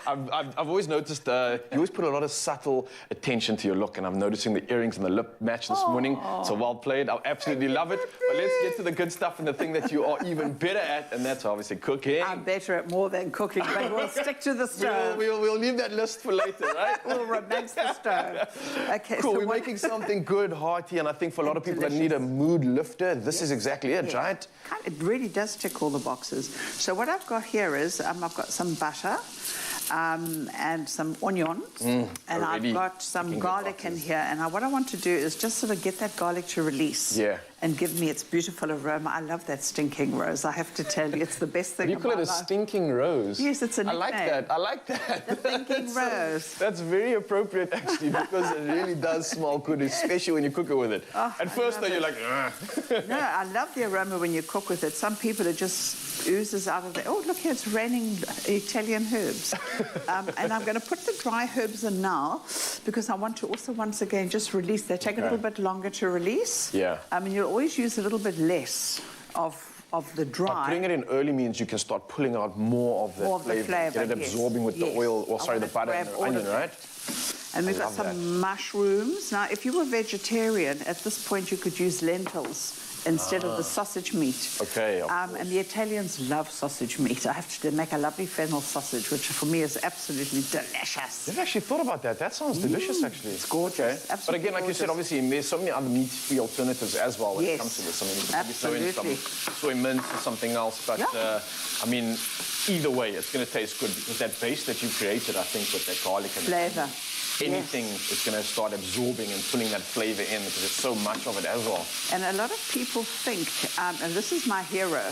I've always noticed you always put a lot of subtle attention to your look, and I'm noticing the earrings and the lip match this morning. So well played. I absolutely love it. But let's get to the good stuff and the thing that you are even better at, and that's obviously cooking. I'm better at more than cooking, but we'll stick to the stove. We'll leave that list for later, right? We'll romance the stove. Okay, cool, so we're making something good, hearty, and I think for a lot of people that need a mood lifter, this is exactly it, right? It really does tick all the boxes. So what I've got here is, I've got some butter, and some onions, and I've got some garlic in here. And what I want to do is just sort of get that garlic to release and give me its beautiful aroma. I love that stinking rose, I have to tell you. It's the best thing. You call it a stinking rose? Yes, it's a nickname. I like that. The stinking rose. That's very appropriate, actually, because it really does smell good, especially when you cook it with it. Oh, At first, though, you're like, No, I love the aroma when you cook with it. Some people, it just oozes out of there. Oh, look here, it's raining Italian herbs. And I'm going to put the dry herbs in now, because I want to also, once again, just release. They take a little bit longer to release. Yeah. And you'll always use a little bit less of the dry. But putting it in early means you can start pulling out more of the flavor. Get it absorbing with the oil, or sorry, the butter and the onion, right? And we've got some mushrooms. Now, if you were vegetarian, at this point you could use lentils instead of the sausage meat. Okay, and the Italians love sausage meat. I have to make a lovely fennel sausage, which for me is absolutely delicious. You've actually thought about that. That sounds delicious, actually. It's gorgeous. Okay. But again, like you said, obviously, there's so many other meat-free alternatives as well when it comes to this. I mean, you could maybe throw in some soy mint or something else. But, I mean, either way, it's going to taste good, because that base that you created, I think, with that garlic and flavor. Anything is going to start absorbing and pulling that flavor in, because there's so much of it as well. And a lot of people think, and this is my hero,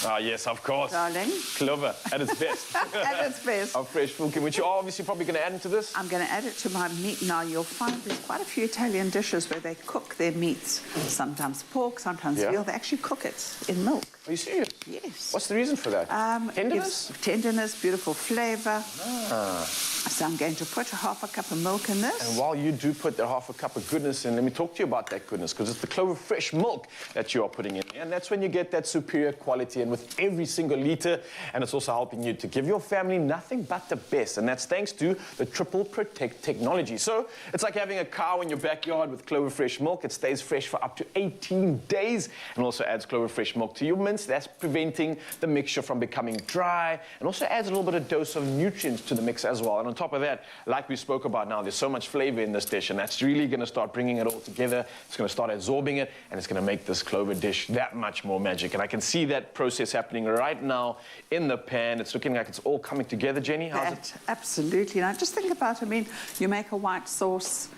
Ah, yes, of course. Darling. Clover, at its best. At its best. Our fresh fulkin, which you're obviously probably going to add into this. I'm going to add it to my meat now. You'll find there's quite a few Italian dishes where they cook their meats. Sometimes pork, sometimes veal. They actually cook it in milk. Are you serious? Yes. What's the reason for that? Tenderness? Tenderness, beautiful flavour. Ah. So I'm going to put half a cup of milk in this. And while you do put the half a cup of goodness in, let me talk to you about that goodness, because it's the Clover fresh milk that you are putting in. And that's when you get that superior quality, and with every single litre, and it's also helping you to give your family nothing but the best. And that's thanks to the Triple Protect technology. So it's like having a cow in your backyard with Clover fresh milk. It stays fresh for up to 18 days and also adds Clover fresh milk to your mince. That's preventing the mixture from becoming dry, and also adds a little bit of dose of nutrients to the mix as well. And on top of that, like we spoke about now, there's so much flavor in this dish, and that's really going to start bringing it all together. It's going to start absorbing it, and it's going to make this Clover dish that much more magic. And I can see that process happening right now in the pan. It's looking like it's all coming together. Jenny, how's it? Absolutely. Now just think about, I mean, you make a white sauce,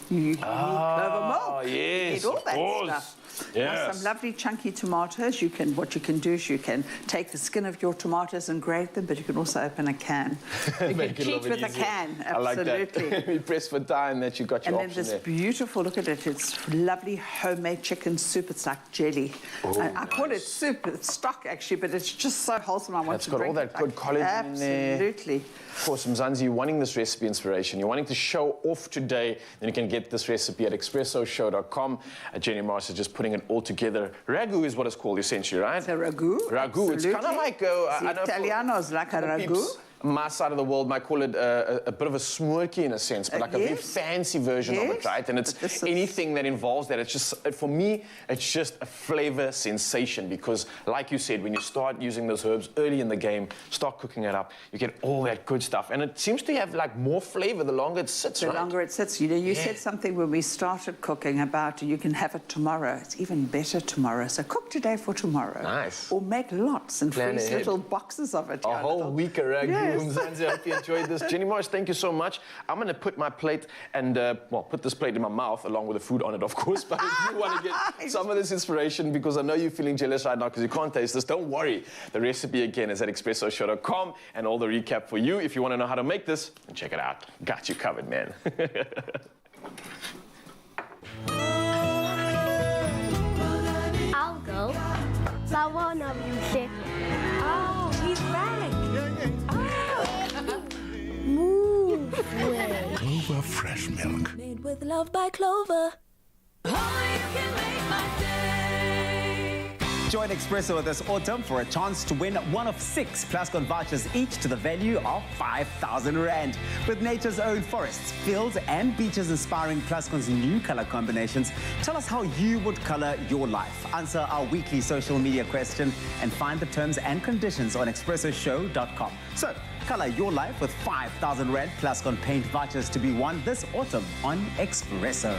you need Clover milk. Yes, you need all that stuff. Yes. Now, some lovely chunky tomatoes. What you can do is you can take the skin of your tomatoes and grate them, but you can also open a can. You can cheat with a can. Absolutely. I like that. We press for time that you got your option there. And then this beautiful, look at it, it's lovely homemade chicken soup. It's like jelly. I call it soup. It's stock actually, but it's just so wholesome. I want to drink it. It's got all that good collagen in there. Absolutely. Of course, Mzansi, you're wanting this recipe inspiration. You're wanting to show off today. Then you can get this recipe at expressoshow.com. Jenny Morris is just putting it all together. Ragu is what it's called, essentially, right? It's a ragu. Ragu. Absolutely. It's kind of like a... Italianos like a ragu. My side of the world might call it a bit of a smokey in a sense, but like a very fancy version of it, right? And it's anything that involves that. It's just, for me, it's just a flavor sensation, because like you said, when you start using those herbs early in the game, start cooking it up, you get all that good stuff. And it seems to have like more flavor the longer it sits, right? The longer it sits. You know, you said something when we started cooking about you can have it tomorrow. It's even better tomorrow. So cook today for tomorrow. Nice. Or make lots and freeze little boxes of it. A whole week of ragu. Mzansi, I hope you enjoyed this. Jenny Morris, thank you so much. I'm going to put my plate and, put this plate in my mouth along with the food on it, of course. But if you want to get some of this inspiration, because I know you're feeling jealous right now because you can't taste this, don't worry. The recipe, again, is at expressoshow.com, and all the recap for you. If you want to know how to make this, then check it out. Got you covered, man. I'll go. But one of you say, oh, he's back. Move way. Clover fresh milk. Made with love by Clover. Oh, you can make my day. Join Expresso this autumn for a chance to win one of 6 Plascon vouchers, each to the value of 5,000 Rand. With nature's own forests, fields and beaches inspiring Plascon's new color combinations, tell us how you would color your life. Answer our weekly social media question and find the terms and conditions on expressoshow.com. So, color your life with 5,000 Rand Plascon paint vouchers to be won this autumn on Expresso.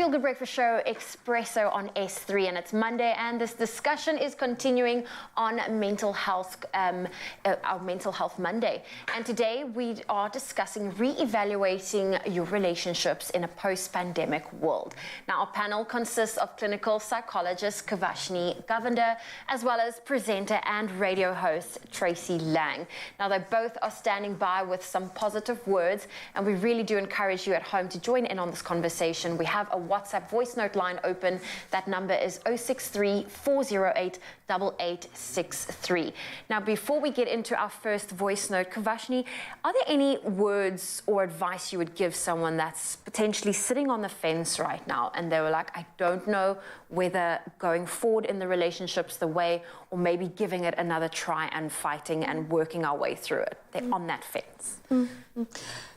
Feel Good Breakfast Show, Expresso on S3, and it's Monday, and this discussion is continuing on mental health, our Mental Health Monday. And today we are discussing re-evaluating your relationships in a post-pandemic world. Now, our panel consists of clinical psychologist Kavashni Govender, as well as presenter and radio host Tracy Lang. Now, they both are standing by with some positive words, and we really do encourage you at home to join in on this conversation. We have a WhatsApp voice note line open. That number is 063 408 8863. Now, before we get into our first voice note, Kavashni, are there any words or advice you would give someone that's potentially sitting on the fence right now and they were like, I don't know whether going forward in the relationship's the way, or maybe giving it another try and fighting and working our way through it? They're on that fence.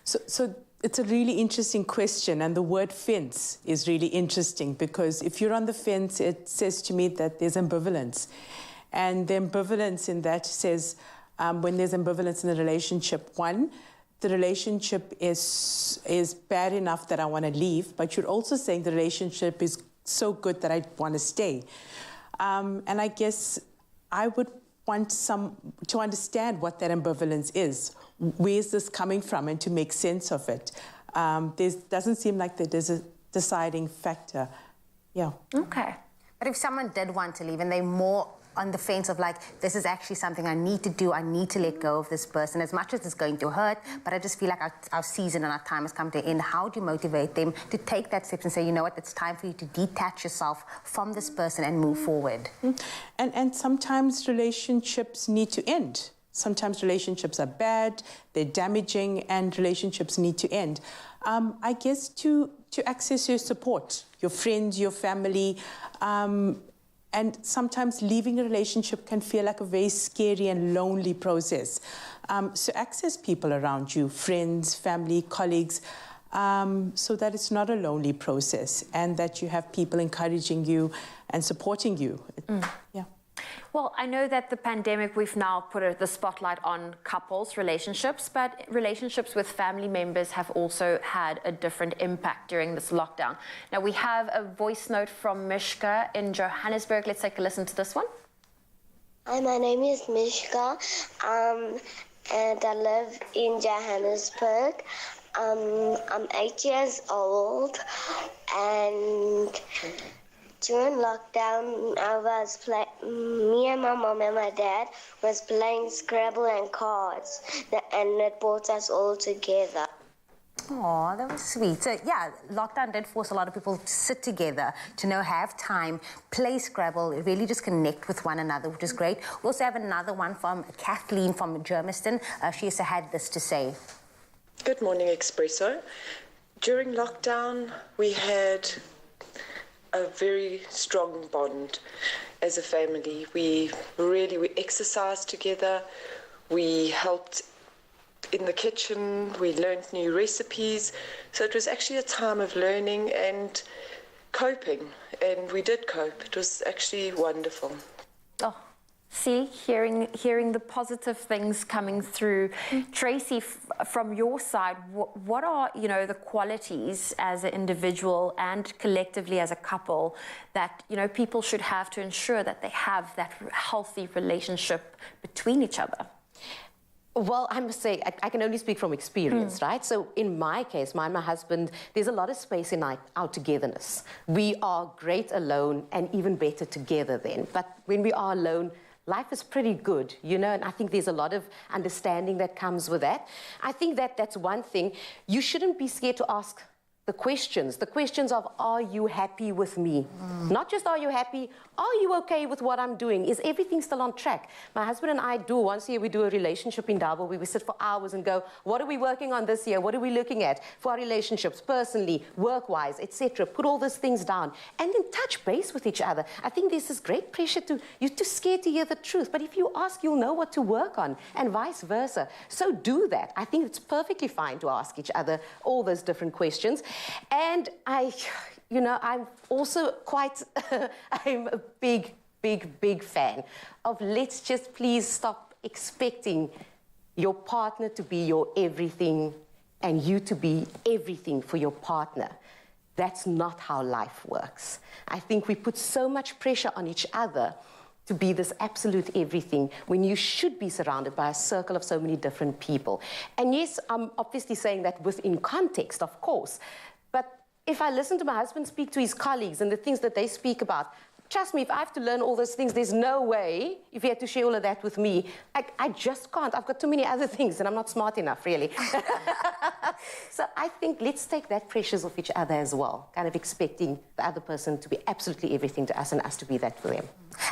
So it's a really interesting question, and the word fence is really interesting because if you're on the fence, it says to me that there's ambivalence. And the ambivalence in that says when there's ambivalence in the relationship, one, the relationship is bad enough that I want to leave, but you're also saying the relationship is so good that I want to stay. And I guess I would want to understand what that ambivalence is. Where is this coming from, and to make sense of it. Doesn't seem like there's a deciding factor. Yeah. Okay. But if someone did want to leave and they're more on the fence of like, this is actually something I need to do, I need to let go of this person, as much as it's going to hurt, but I just feel like our season and our time has come to an end. How do you motivate them to take that step and say, you know what, it's time for you to detach yourself from this person and move forward? And sometimes relationships need to end. Sometimes relationships are bad, they're damaging, and relationships need to end. I guess to access your support, your friends, your family, and sometimes leaving a relationship can feel like a very scary and lonely process. So access people around you, friends, family, colleagues, so that it's not a lonely process and that you have people encouraging you and supporting you. Yeah. Well, I know that the pandemic, we've now put the spotlight on couples' relationships, but relationships with family members have also had a different impact during this lockdown. Now, we have a voice note from Mishka in Johannesburg. Let's take a listen to this one. Hi, my name is Mishka, and I live in Johannesburg. I'm 8 years old, and during lockdown, me and my mom and my dad was playing Scrabble and cards, and it brought us all together. Oh, that was sweet. So, yeah, lockdown did force a lot of people to sit together, to have time, play Scrabble, really just connect with one another, which is great. We also have another one from Kathleen from Germiston. She also had this to say. Good morning, Expresso. During lockdown, we had a very strong bond as a family. We exercised together, we helped in the kitchen, we learned new recipes. So it was actually a time of learning and coping, and we did cope. It was actually wonderful. Oh, see, hearing the positive things coming through. Tracy, from your side, what are, the qualities as an individual and collectively as a couple that, people should have to ensure that they have that healthy relationship between each other? Well, I must say, I can only speak from experience, right? So in my case, my husband, there's a lot of space in our togetherness. We are great alone and even better together then. But when we are alone, life is pretty good, and I think there's a lot of understanding that comes with that. I think that's one thing. You shouldn't be scared to ask the questions of, are you happy with me? Not just, are you happy? Are you okay with what I'm doing? Is everything still on track? My husband and I once a year, we do a relationship in Durban where we sit for hours and go, what are we working on this year? What are we looking at for our relationships, personally, work-wise, etc. Put all those things down and then touch base with each other. I think there's this great pressure you're too scared to hear the truth. But if you ask, you'll know what to work on, and vice versa. So do that. I think it's perfectly fine to ask each other all those different questions. And I'm also I'm a big fan of let's just please stop expecting your partner to be your everything and you to be everything for your partner. that's not how life works. I think we put so much pressure on each other to be this absolute everything when you should be surrounded by a circle of so many different people. And yes, I'm obviously saying that within context, of course, but if I listen to my husband speak to his colleagues and the things that they speak about, trust me, if I have to learn all those things, there's no way, if he had to share all of that with me, I just can't. I've got too many other things and I'm not smart enough, really. So I think let's take that pressures off each other as well, kind of expecting the other person to be absolutely everything to us and us to be that for them.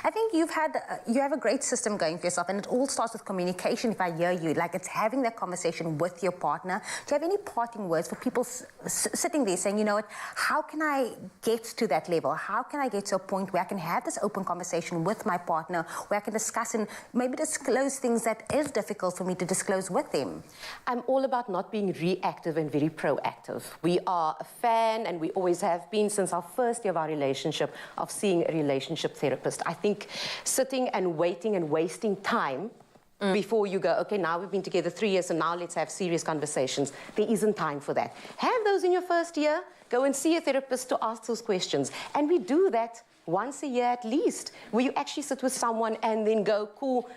I think you have a great system going for yourself, and it all starts with communication, if I hear you. Like, it's having that conversation with your partner. Do you have any parting words for people sitting there saying, you know what, how can I get to that level? How can I get to a point where I can have this open conversation with my partner, where I can discuss and maybe disclose things that is difficult for me to disclose with them? I'm all about not being reactive and very proactive. We are a fan, and we always have been since our first year of our relationship, of seeing a relationship therapist. I think sitting and waiting and wasting time before you go, okay, now we've been together 3 years, and now let's have serious conversations. There isn't time for that. Have those in your first year. Go and see a therapist to ask those questions. And we do that once a year at least, where you actually sit with someone and then go, cool,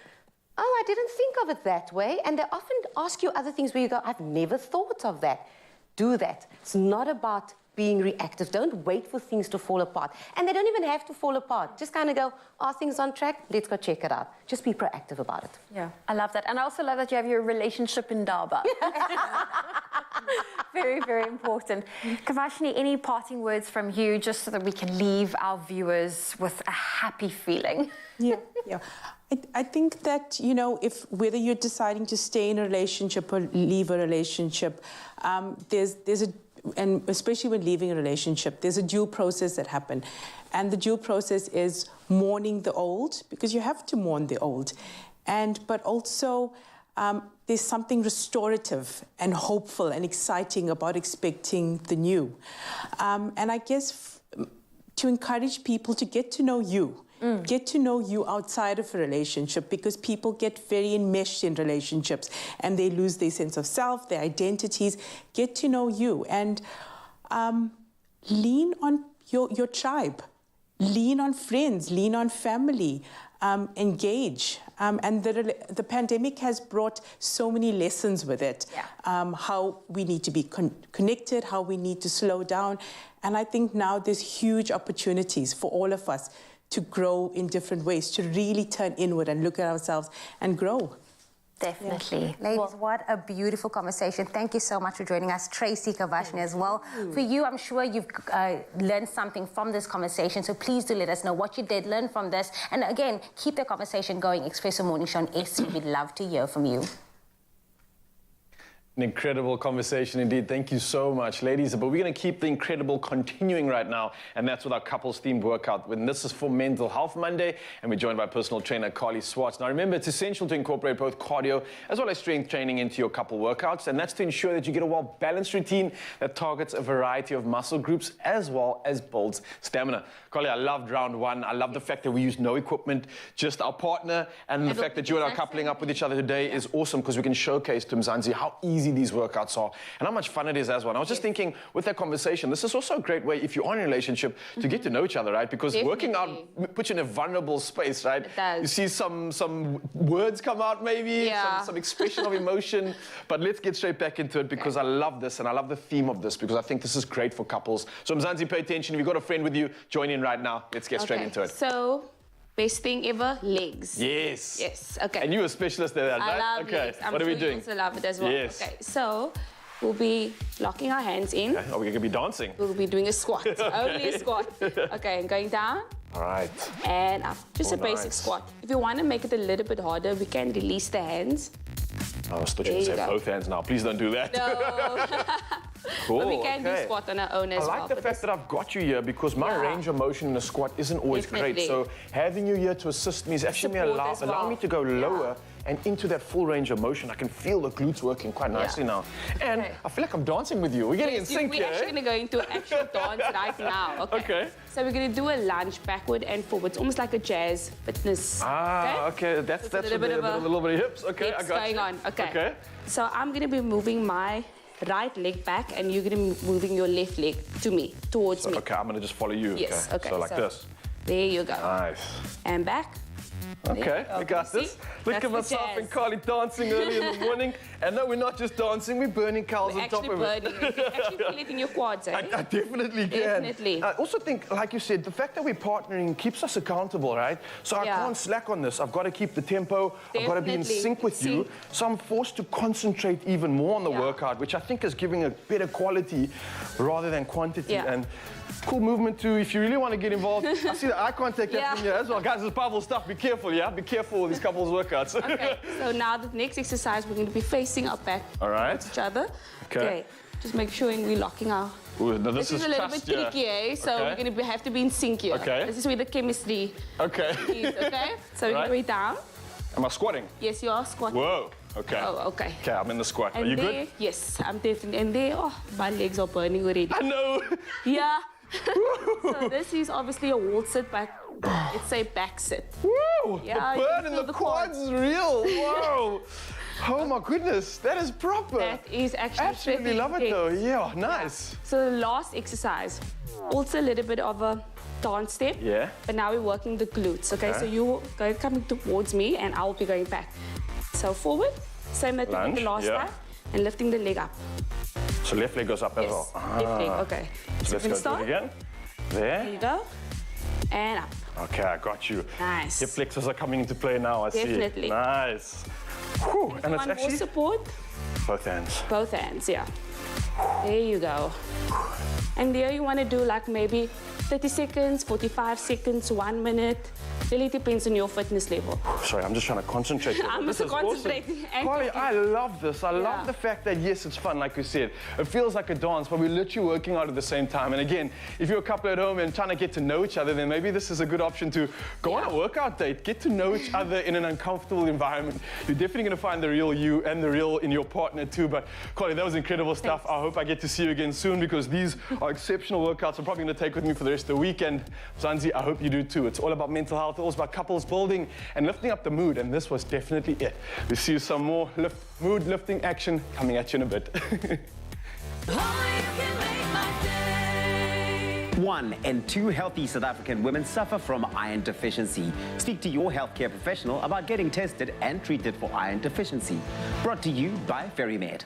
oh, I didn't think of it that way. And they often ask you other things where you go, I've never thought of that. Do that. It's not about being reactive. Don't wait for things to fall apart. And they don't even have to fall apart. Just kind of go, are things on track? Let's go check it out. Just be proactive about it. Yeah, I love that. And I also love that you have your relationship in Daba. Very, very important. Kavashni, any parting words from you, just so that we can leave our viewers with a happy feeling? Yeah. I think that, you know, whether you're deciding to stay in a relationship or leave a relationship, and especially when leaving a relationship, there's a due process that happens. And the due process is mourning the old, because you have to mourn the old. But also, there's something restorative and hopeful and exciting about expecting the new. And I guess to encourage people to get to know you. Get to know you outside of a relationship, because people get very enmeshed in relationships and they lose their sense of self, their identities. Get to know you and lean on your tribe. Lean on friends, lean on family, engage. And the pandemic has brought so many lessons with it. How we need to be connected, how we need to slow down. And I think now there's huge opportunities for all of us to grow in different ways, to really turn inward and look at ourselves and grow. Definitely. Yeah. Ladies, what a beautiful conversation. Thank you so much for joining us. Tracy, Kavashni as well. For you, I'm sure you've learned something from this conversation, so please do let us know what you did learn from this. And again, keep the conversation going. Expresso Morning Show on SC. We'd love to hear from you. An incredible conversation indeed. Thank you so much, ladies. But we're going to keep the incredible continuing right now, and that's with our couples-themed workout. And this is for Mental Health Monday, and we're joined by personal trainer Carly Swartz. Now, remember, it's essential to incorporate both cardio as well as strength training into your couple workouts, and that's to ensure that you get a well-balanced routine that targets a variety of muscle groups as well as builds stamina. Carly, I loved round one. I love the fact that we used no equipment, just our partner, and the fact that you and I are coupling up with each other today is awesome, because we can showcase to Mzansi how easy these workouts are and how much fun it is as well. And I was just thinking, with that conversation, this is also a great way, if you're in a relationship, to get to know each other, right? Because working out puts you in a vulnerable space, right? It does. You see some words come out, maybe, some expression of emotion. But let's get straight back into it, because I love this and I love the theme of this, because I think this is great for couples. So Mzansi, pay attention. If you've got a friend with you, join in right now. Let's get straight into it. So, best thing ever, legs. Yes. Yes, okay. And you're a specialist at that, right? I love legs. What are we doing? You also love it as well. Yes. Okay, so we'll be locking our hands in. Okay. Oh, we're going to be dancing. We'll be doing a squat. Only a squat. Okay, and going down. All right. And up. Just a basic squat. If you want to make it a little bit harder, we can release the hands. I was going to say both hands now. Please don't do that. No. Cool. But we can do squat on our own as well. I like the fact that I've got you here, because my range of motion in a squat isn't always great. So having you here to assist me is actually allow me to go lower and into that full range of motion. I can feel the glutes working quite nicely now. And I feel like I'm dancing with you. We're getting in sync here. We're actually going to go into an actual dance right now. Okay. So we're going to do a lunge backward and forward. It's almost like a jazz fitness. Okay. That's a little bit of hips. Okay, hips I got going you. on. Okay. So I'm going to be moving my right leg back, and you're going to be moving your left leg to me, towards me. Okay, I'm going to just follow you. Yes, okay. So like this. There you go. Nice. And back. Okay, we got this. Look at myself and Carly dancing early in the morning. And no, we're not just dancing, we're burning cows on top of it. You can actually feel it in your quads, eh? I definitely can. Definitely. I also think, like you said, the fact that we're partnering keeps us accountable, right? So I can't slack on this. I've got to keep the tempo. I've got to be in sync with you. So I'm forced to concentrate even more on the workout, which I think is giving a better quality rather than quantity. And cool movement too, if you really want to get involved. I see the eye contact from you as well. Guys, this is powerful stuff. Be careful, yeah? Be careful with these couples workouts. Okay, so now the next exercise, we're going to be facing our back towards each other. Okay. Just make sure we're locking our... Ooh, no, this is a little bit tricky, eh? So we're going to have to be in sync here. Okay. This is where the chemistry is, okay? So we're going to be down. Am I squatting? Yes, you are squatting. Whoa. Okay. Oh, okay. Okay, I'm in the squat. And are you there, good? Yes, I'm definitely. And there, oh, my legs are burning already. I know. Yeah. So this is obviously a wall sit, but it's a back sit. Woo! Yeah, the burn in the quads is real. Whoa. Oh my goodness, that is proper. That is actually absolutely love it though. Yeah, nice. Yeah. So the last exercise, also a little bit of a dance step. Yeah. But now we're working the glutes. Okay. So you're coming towards me, and I will be going back. So forward, same as the last time, and lifting the leg up. So left leg goes up as well. Left leg. Okay. So let's go do it again. There. There you go. And up. Okay, I got you. Nice. Hip flexors are coming into play now, I see. Definitely. Nice. Whew. And it's actually... more support. Both hands. Both hands, yeah. There you go. And there you want to do like maybe 30 seconds, 45 seconds, 1 minute. Really depends on your fitness level. Sorry, I'm just trying to concentrate. I'm just concentrating. Awesome. Carly, I love this. I love the fact that, yes, it's fun, like you said. It feels like a dance, but we're literally working out at the same time. And again, if you're a couple at home and trying to get to know each other, then maybe this is a good option to go on a workout date, get to know each other in an uncomfortable environment. You're definitely going to find the real you and the real in your partner too. But Carly, that was incredible stuff. I hope I get to see you again soon, because these are exceptional workouts I'm probably going to take with me for the rest of the weekend. Zanzi, I hope you do too. It's all about mental health. It's about couples building and lifting up the mood, and this was definitely it. We'll see you some more mood lifting action coming at you in a bit. 1 in 2 healthy South African women suffer from iron deficiency. Speak to your healthcare professional about getting tested and treated for iron deficiency. Brought to you by FerryMed.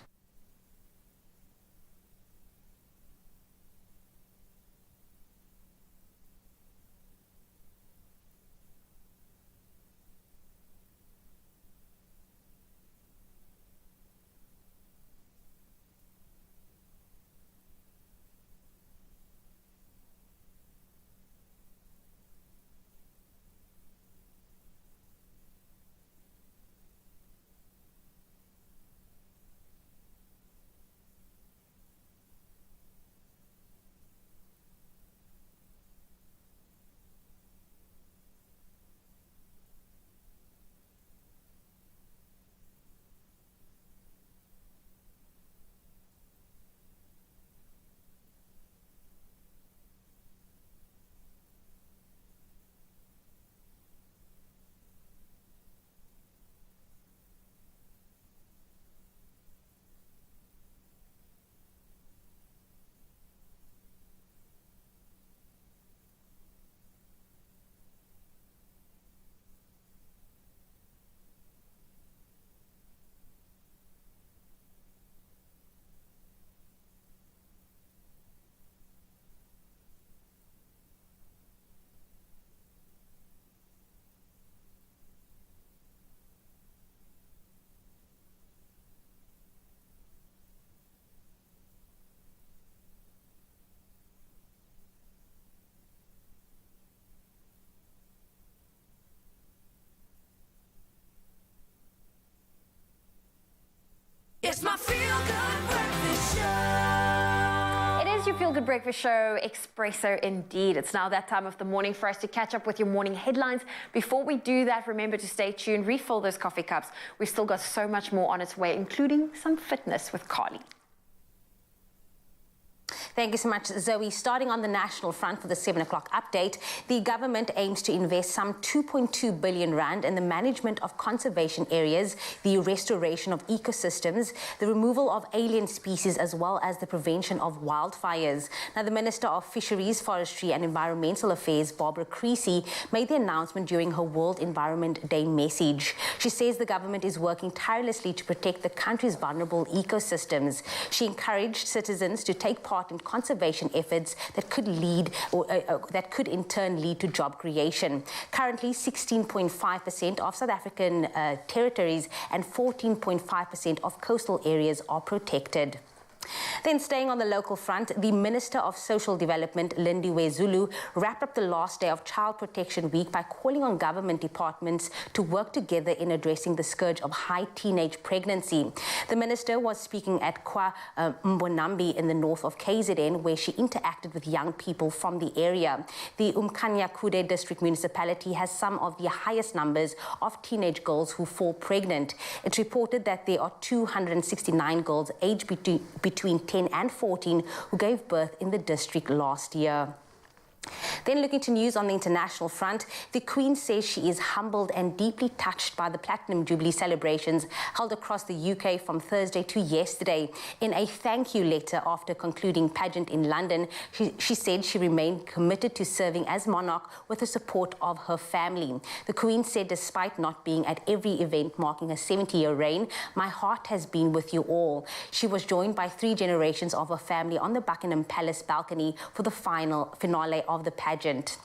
It's my feel-good breakfast show. It is your feel-good breakfast show, Expresso indeed. It's now that time of the morning for us to catch up with your morning headlines. Before we do that, remember to stay tuned, refill those coffee cups. We've still got so much more on its way, including some fitness with Carly. Thank you so much, Zoe. Starting on the national front for the 7 o'clock update, the government aims to invest some 2.2 billion rand in the management of conservation areas, the restoration of ecosystems, the removal of alien species, as well as the prevention of wildfires. Now, the Minister of Fisheries, Forestry and Environmental Affairs, Barbara Creasy, made the announcement during her World Environment Day message. She says the government is working tirelessly to protect the country's vulnerable ecosystems. She encouraged citizens to take part in conservation efforts that could that could in turn lead to job creation. Currently, 16.5% of South African territories and 14.5% of coastal areas are protected. Then, staying on the local front, the Minister of Social Development, Lindiwe Zulu, wrapped up the last day of Child Protection Week by calling on government departments to work together in addressing the scourge of high teenage pregnancy. The minister was speaking at Kwa Mbonambi in the north of KZN, where she interacted with young people from the area. The Umkhanyakude district municipality has some of the highest numbers of teenage girls who fall pregnant. It's reported that there are 269 girls aged between 10 and 14 who gave birth in the district last year. Then, looking to news on the international front, the Queen says she is humbled and deeply touched by the Platinum Jubilee celebrations held across the UK from Thursday to yesterday. In a thank you letter after concluding pageant in London, she said she remained committed to serving as monarch with the support of her family. The Queen said, despite not being at every event marking her 70-year reign, my heart has been with you all. She was joined by 3 generations of her family on the Buckingham Palace balcony for the finale of the pageant.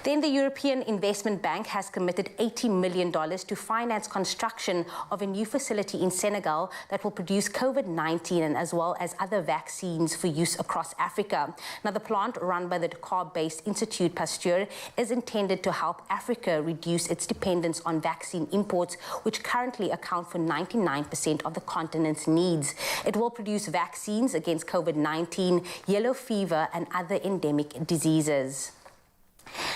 Then the European Investment Bank has committed $80 million to finance construction of a new facility in Senegal that will produce COVID-19 and as well as other vaccines for use across Africa. Now, the plant, run by the Dakar-based Institut Pasteur, is intended to help Africa reduce its dependence on vaccine imports, which currently account for 99% of the continent's needs. It will produce vaccines against COVID-19, yellow fever, and other endemic diseases.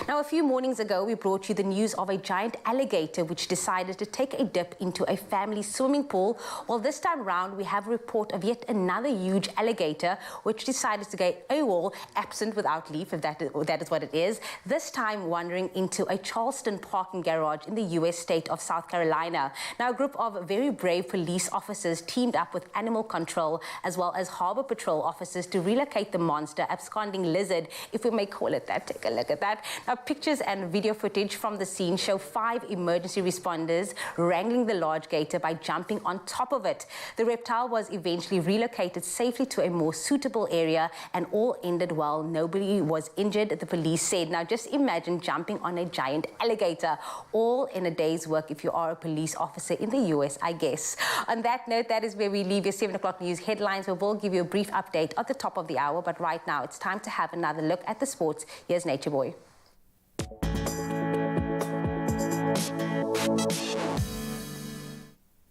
Now, a few mornings ago, we brought you the news of a giant alligator which decided to take a dip into a family swimming pool. Well, this time round, we have a report of yet another huge alligator which decided to go AWOL, absent without leave, if that is what it is, this time wandering into a Charleston parking garage in the U.S. state of South Carolina. Now, a group of very brave police officers teamed up with Animal Control as well as Harbor Patrol officers to relocate the monster absconding lizard, if we may call it that. Take a look at that. Now, pictures and video footage from the scene show 5 emergency responders wrangling the large gator by jumping on top of it. The reptile was eventually relocated safely to a more suitable area and all ended well. Nobody was injured, the police said. Now, just imagine jumping on a giant alligator, all in a day's work if you are a police officer in the US, I guess. On that note, that is where we leave your 7 o'clock news headlines. We will give you a brief update at the top of the hour, but right now it's time to have another look at the sports. Here's Nature Boy.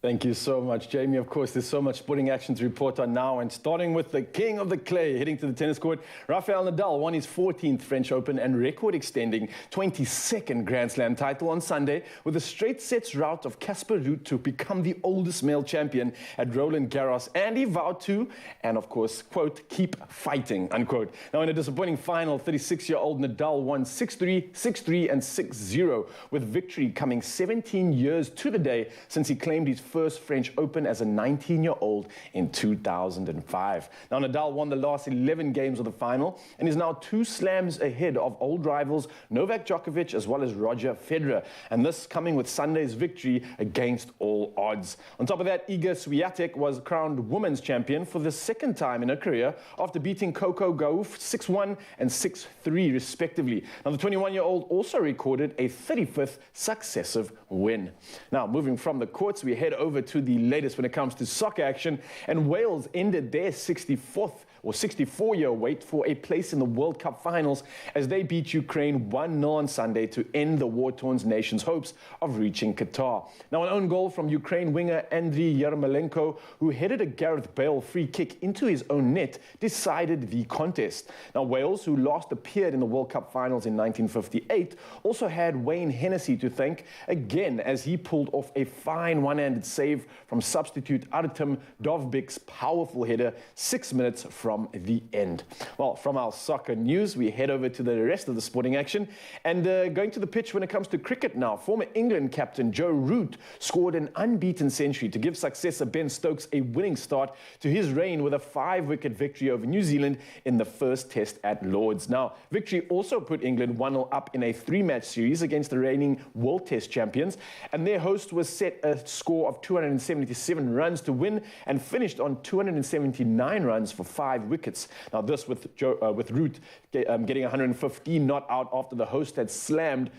Thank you so much, Jamie. Of course, there's so much sporting action to report on now. And starting with the king of the clay, heading to the tennis court, Rafael Nadal won his 14th French Open and record-extending 22nd Grand Slam title on Sunday with a straight sets rout of Casper Ruud to become the oldest male champion at Roland Garros. And he vowed to, and of course, quote, keep fighting, unquote. Now, in a disappointing final, 36-year-old Nadal won 6-3, 6-3, and 6-0, with victory coming 17 years to the day since he claimed his first French Open as a 19-year-old in 2005. Now, Nadal won the last 11 games of the final and is now 2 slams ahead of old rivals Novak Djokovic as well as Roger Federer. And this coming with Sunday's victory against all odds. On top of that, Iga Swiatek was crowned women's champion for the 2nd time in her career after beating Coco Gauff 6-1 and 6-3 respectively. Now, the 21-year-old also recorded a 35th successive win. Now, moving from the courts, we head over to the latest when it comes to soccer action, and Wales ended their 64-year wait for a place in the World Cup finals as they beat Ukraine 1-0 on Sunday to end the war-torn nation's hopes of reaching Qatar. Now, an own goal from Ukraine winger Andriy Yarmolenko, who headed a Gareth Bale free kick into his own net, decided the contest. Now, Wales, who last appeared in the World Cup finals in 1958, also had Wayne Hennessy to thank again as he pulled off a fine one-handed save from substitute Artem Dovbik's powerful header 6 minutes from from the end. Well, from our soccer news, we head over to the rest of the sporting action. And going to the pitch when it comes to cricket now, former England captain Joe Root scored an unbeaten century to give successor Ben Stokes a winning start to his reign with a 5-wicket victory over New Zealand in the first test at Lord's. Now, victory also put England 1-0 up in a 3-match series against the reigning World Test champions, and their host was set a score of 277 runs to win and finished on 279 runs for 5 wickets. Now, this with Root getting 115 not out after the host had slumped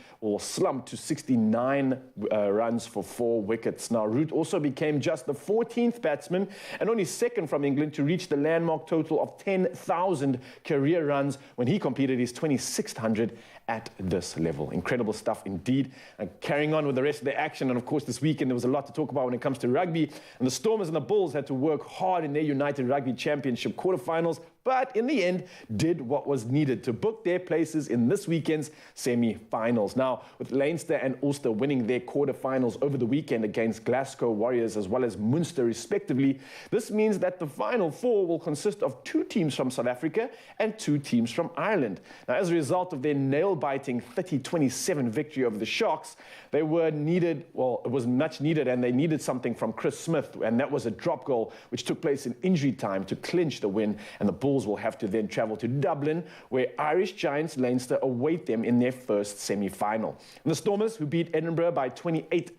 to 69 runs for 4 wickets. Now, Root also became just the 14th batsman and only second from England to reach the landmark total of 10,000 career runs when he completed his 2600 at this level. Incredible stuff indeed. And carrying on with the rest of the action, and of course this weekend there was a lot to talk about when it comes to rugby, and the Stormers and the Bulls had to work hard in their United Rugby Championship quarterfinals, but in the end did what was needed to book their places in this weekend's semi-finals. Now, with Leinster and Ulster winning their quarterfinals over the weekend against Glasgow Warriors as well as Munster respectively, this means that the final 4 will consist of 2 teams from South Africa and 2 teams from Ireland. Now, as a result of their nail-biting 30-27 victory over the Sharks, they were needed, well, it was much needed, and they needed something from Chris Smith, and that was a drop goal which took place in injury time to clinch the win, and the Bulls will have to then travel to Dublin, where Irish giants Leinster await them in their first semi-final. And the Stormers, who beat Edinburgh by 28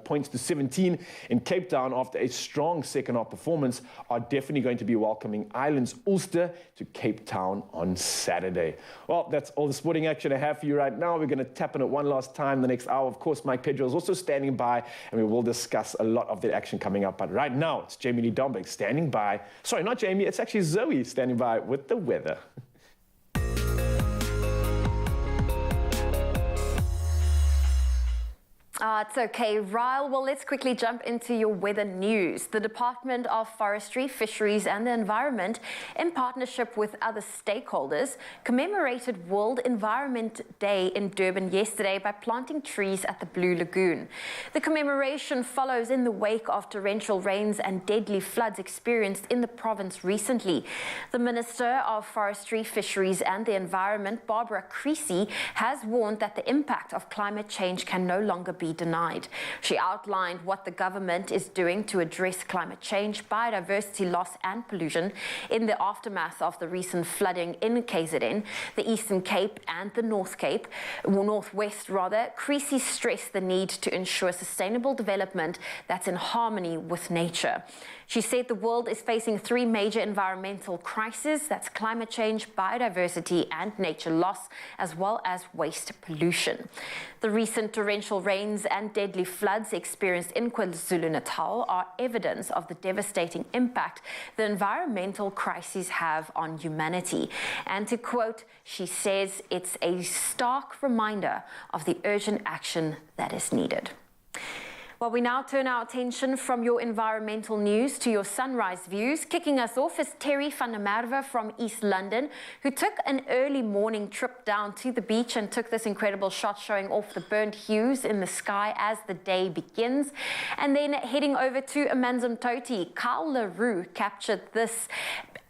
points to 17 in Cape Town after a strong second-half performance, are definitely going to be welcoming Ireland's Ulster to Cape Town on Saturday. Well, that's all the sporting action I have for you right now. We're going to tap on it one last time the next hour. Of course, Mike Pedro is also standing by, and we will discuss a lot of that action coming up. But right now, it's Jamie Lee Dombeck standing by. Sorry, not Jamie, it's actually Zoe standing by with the weather. It's okay, Ryle. Well, let's quickly jump into your weather news. The Department of Forestry, Fisheries and the Environment, in partnership with other stakeholders, commemorated World Environment Day in Durban yesterday by planting trees at the Blue Lagoon. The commemoration follows in the wake of torrential rains and deadly floods experienced in the province recently. The Minister of Forestry, Fisheries and the Environment, Barbara Creasy, has warned that the impact of climate change can no longer be denied. She outlined what the government is doing to address climate change, biodiversity loss and pollution in the aftermath of the recent flooding in KZN, the Eastern Cape and the Northwest. Creasy stressed the need to ensure sustainable development that's in harmony with nature. She said the world is facing 3 major environmental crises, that's climate change, biodiversity and nature loss, as well as waste pollution. The recent torrential rains and deadly floods experienced in KwaZulu-Natal are evidence of the devastating impact the environmental crises have on humanity. And to quote, she says, it's a stark reminder of the urgent action that is needed. Well, we now turn our attention from your environmental news to your sunrise views. Kicking us off is Terry van der Merwe from East London, who took an early morning trip down to the beach and took this incredible shot showing off the burnt hues in the sky as the day begins. And then heading over to Amanzimtoti, Kyle LaRue captured this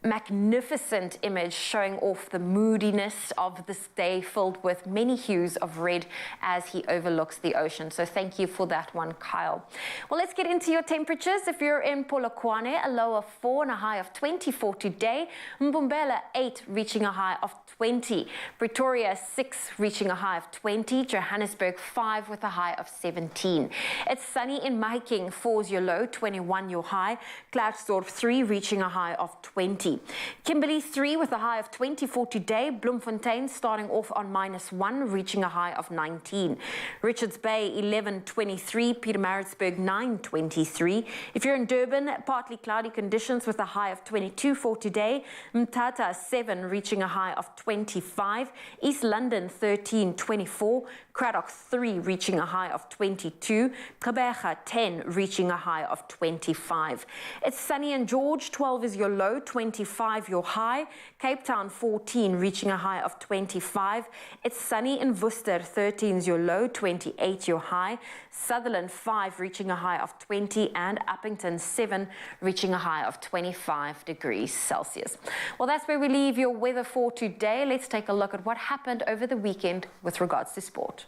magnificent image showing off the moodiness of this day filled with many hues of red as he overlooks the ocean. So thank you for that one, Kyle. Well, let's get into your temperatures. If you're in Polokwane, a low of 4 and a high of 24 today. Mbombela 8 reaching a high of 20. Pretoria 6 reaching a high of 20. Johannesburg 5 with a high of 17. It's sunny in Mahikeng, 4 is your low, 21 your high. Klerksdorp 3 reaching a high of 20. Kimberley 3 with a high of 24 today. Bloemfontein starting off on -1, reaching a high of 19. Richards Bay 11-23. Pietermaritzburg 9-23. If you're in Durban, partly cloudy conditions with a high of 22 for today. Mthatha 7 reaching a high of 25. East London 13-24. Cradock 3 reaching a high of 22. Gqeberha 10 reaching a high of 25. It's sunny in George, 12 is your low, 20 25 your high. Cape Town 14 reaching a high of 25. It's sunny in Worcester, 13 is your low, 28 your high. Sutherland 5 reaching a high of 20 and Uppington 7 reaching a high of 25 degrees Celsius. Well, that's where we leave your weather for today. Let's take a look at what happened over the weekend with regards to sport.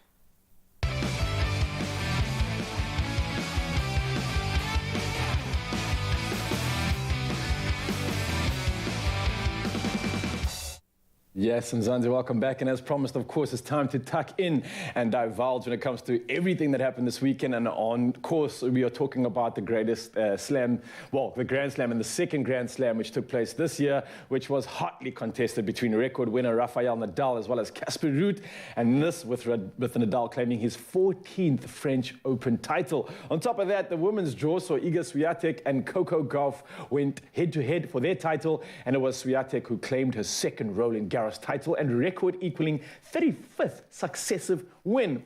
Yes, Mzansi, welcome back. And as promised, of course, it's time to tuck in and divulge when it comes to everything that happened this weekend. And on course, we are talking about the greatest slam, well, the Grand Slam and the second Grand Slam, which took place this year, which was hotly contested between record winner Rafael Nadal as well as Casper Ruud. And this with Nadal claiming his 14th French Open title. On top of that, the women's draw saw Iga Swiatek and Coco Gauff went head-to-head for their title. And it was Swiatek who claimed her second Roland Garros title and record equaling 35th successive win.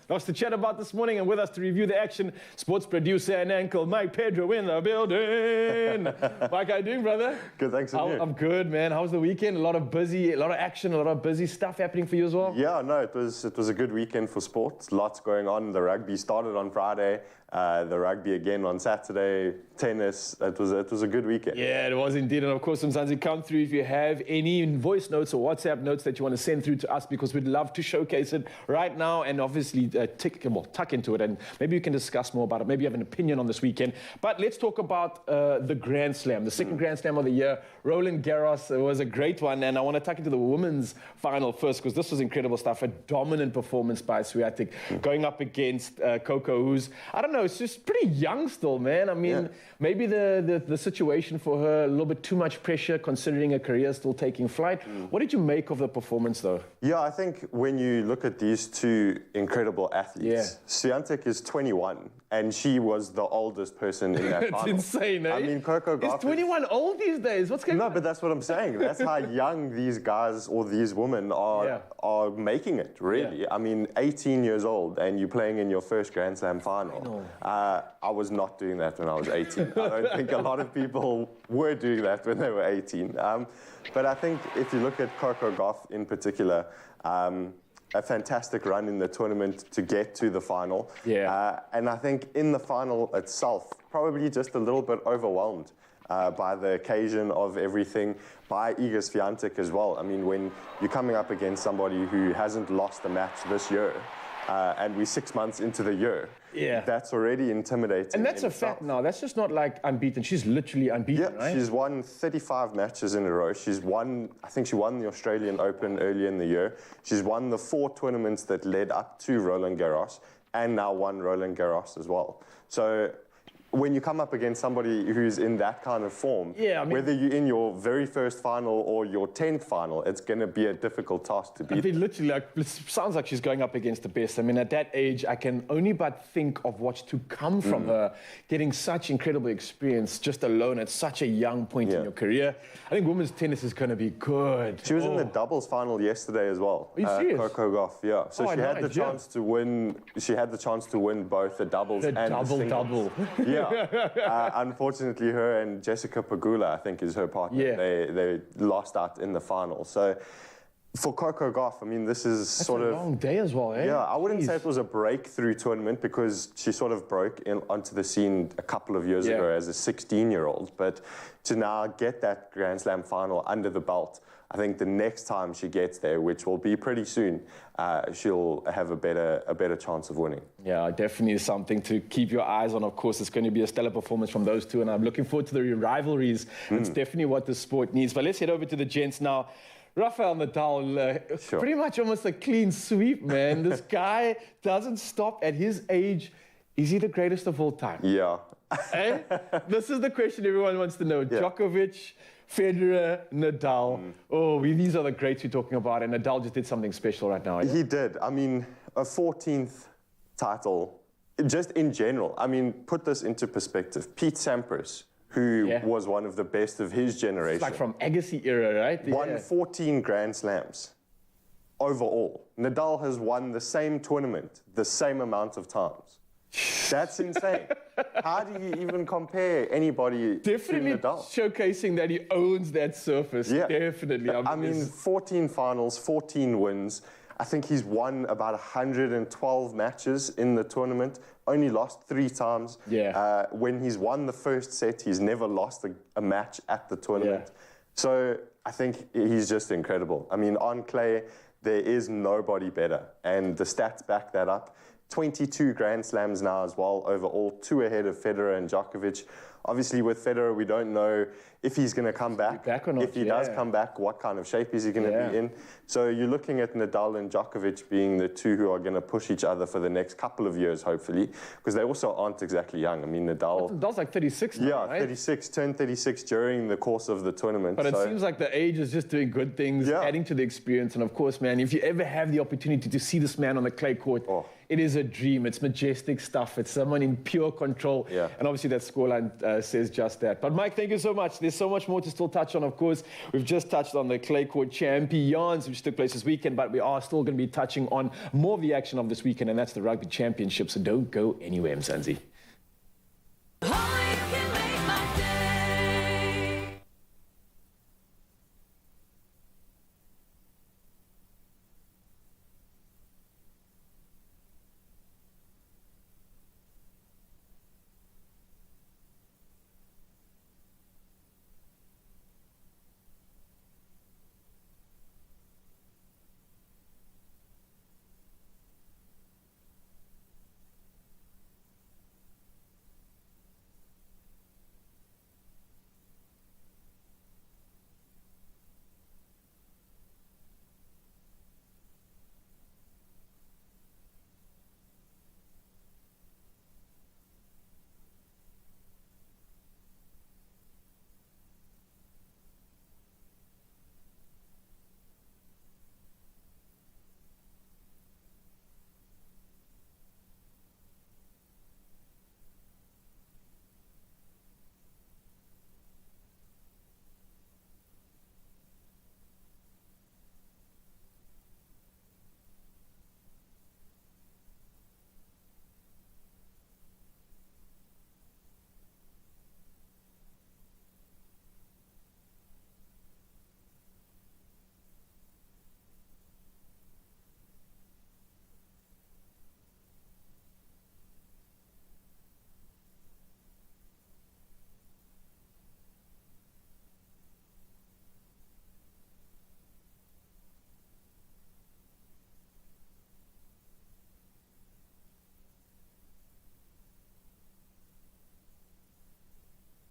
Lots to chat about this morning, and with us to review the action, sports producer and uncle Mike Pedro in the building. Mike, how you doing, brother? Good, thanks. And you? I'm good, man. How was the weekend? A lot of action, a lot of busy stuff happening for you as well? Yeah, no, it was a good weekend for sports. Lots going on. The rugby started on Friday. The rugby again on Saturday, tennis. It was a good weekend. Yeah, it was indeed. And of course, sometimes come through if you have any voice notes or WhatsApp notes that you want to send through to us, because we'd love to showcase it right now and obviously tuck into it. And maybe you can discuss more about it. Maybe you have an opinion on this weekend. But let's talk about the Grand Slam, the second Grand Slam of the year. Roland Garros was a great one. And I want to tuck into the women's final first, because this was incredible stuff. A dominant performance by Swiatek going up against Coco, who's, I don't know, it's just pretty young still, man. I mean, maybe the situation for her, a little bit too much pressure considering her career still taking flight. What did you make of the performance, though? Yeah, I think when you look at these two incredible athletes, Swiatek is 21, and she was the oldest person in that final. It's insane, eh? I mean, Coco Gauff is 21 old these days? What's going on? No, but that's what I'm saying. That's how young these guys or these women are making it, really. I mean, 18 years old, and you're playing in your first Grand Slam final. I was not doing that when I was 18. I don't think a lot of people were doing that when they were 18. But I think if you look at Coco Gauff in particular, a fantastic run in the tournament to get to the final. And I think in the final itself, probably just a little bit overwhelmed by the occasion of everything, by Iga Swiatek as well. I mean, when you're coming up against somebody who hasn't lost a match this year, and we're 6 months into the year, that's already intimidating. And that's a fact now. That's just not like unbeaten. She's literally unbeaten, right? She's won 35 matches in a row. I think she won the Australian Open earlier in the year. She's won the 4 tournaments that led up to Roland Garros, and now won Roland Garros as well. So when you come up against somebody who's in that kind of form, whether you're in your very first final or your 10th final, it's going to be a difficult task to beat. I mean, literally, it sounds like she's going up against the best. I mean, at that age, I can only but think of what's to come from her, getting such incredible experience just alone at such a young point in your career. I think women's tennis is going to be good. She was in the doubles final yesterday as well. Are you serious? Coco Gauff, So she had the chance to win. She had the chance to win both the doubles and the singles. Double. Unfortunately, her and Jessica Pegula, I think, is her partner. They lost out in the final. So for Coco Gauff, I mean, this is That's a long day as well, eh? Yeah, I wouldn't say it was a breakthrough tournament, because she sort of broke onto the scene a couple of years ago as a 16-year-old. But to now get that Grand Slam final under the belt, I think the next time she gets there, which will be pretty soon, she'll have a better chance of winning. Yeah, definitely something to keep your eyes on. Of course, it's going to be a stellar performance from those two, and I'm looking forward to the rivalries. It's definitely what the sport needs. But let's head over to the gents now. Rafael Nadal, pretty much almost a clean sweep, man. This guy doesn't stop at his age. Is he the greatest of all time? Yeah. This is the question everyone wants to know. Djokovic, Federer, Nadal. These are the greats we're talking about, and Nadal just did something special right now. He did. I mean, a 14th title, just in general. I mean, put this into perspective. Pete Sampras, who was one of the best of his generation. It's like from Agassi era, right? Won 14 Grand Slams overall. Nadal has won the same tournament the same amount of times. That's insane. How do you even compare anybody Definitely to Nadal? showcasing that he owns that surface. Yeah. Definitely. I mean, 14 finals, 14 wins. I think he's won about 112 matches in the tournament, only lost 3 times. Yeah. When he's won the first set, he's never lost a match at the tournament. Yeah. So I think he's just incredible. I mean, on clay, there is nobody better. And the stats back that up. 22 Grand Slams now as well, overall, 2 ahead of Federer and Djokovic. Obviously, with Federer, we don't know if he's going to come back. Or not, if he does come back, what kind of shape is he going to be in? So you're looking at Nadal and Djokovic being the 2 who are going to push each other for the next couple of years, hopefully, because they also aren't exactly young. I mean, Nadal's like 36 now, yeah, right? 36, turned 36 during the course of the tournament. But it seems like the age is just doing good things, adding to the experience. And of course, man, if you ever have the opportunity to see this man on the clay court, it is a dream. It's majestic stuff. It's someone in pure control. Yeah. And obviously that scoreline says just that. But Mike, thank you so much. There's so much more to still touch on. Of course, we've just touched on the clay court champions, which took place this weekend, but we are still going to be touching on more of the action of this weekend, and that's the Rugby Championship. So don't go anywhere, Mzansi.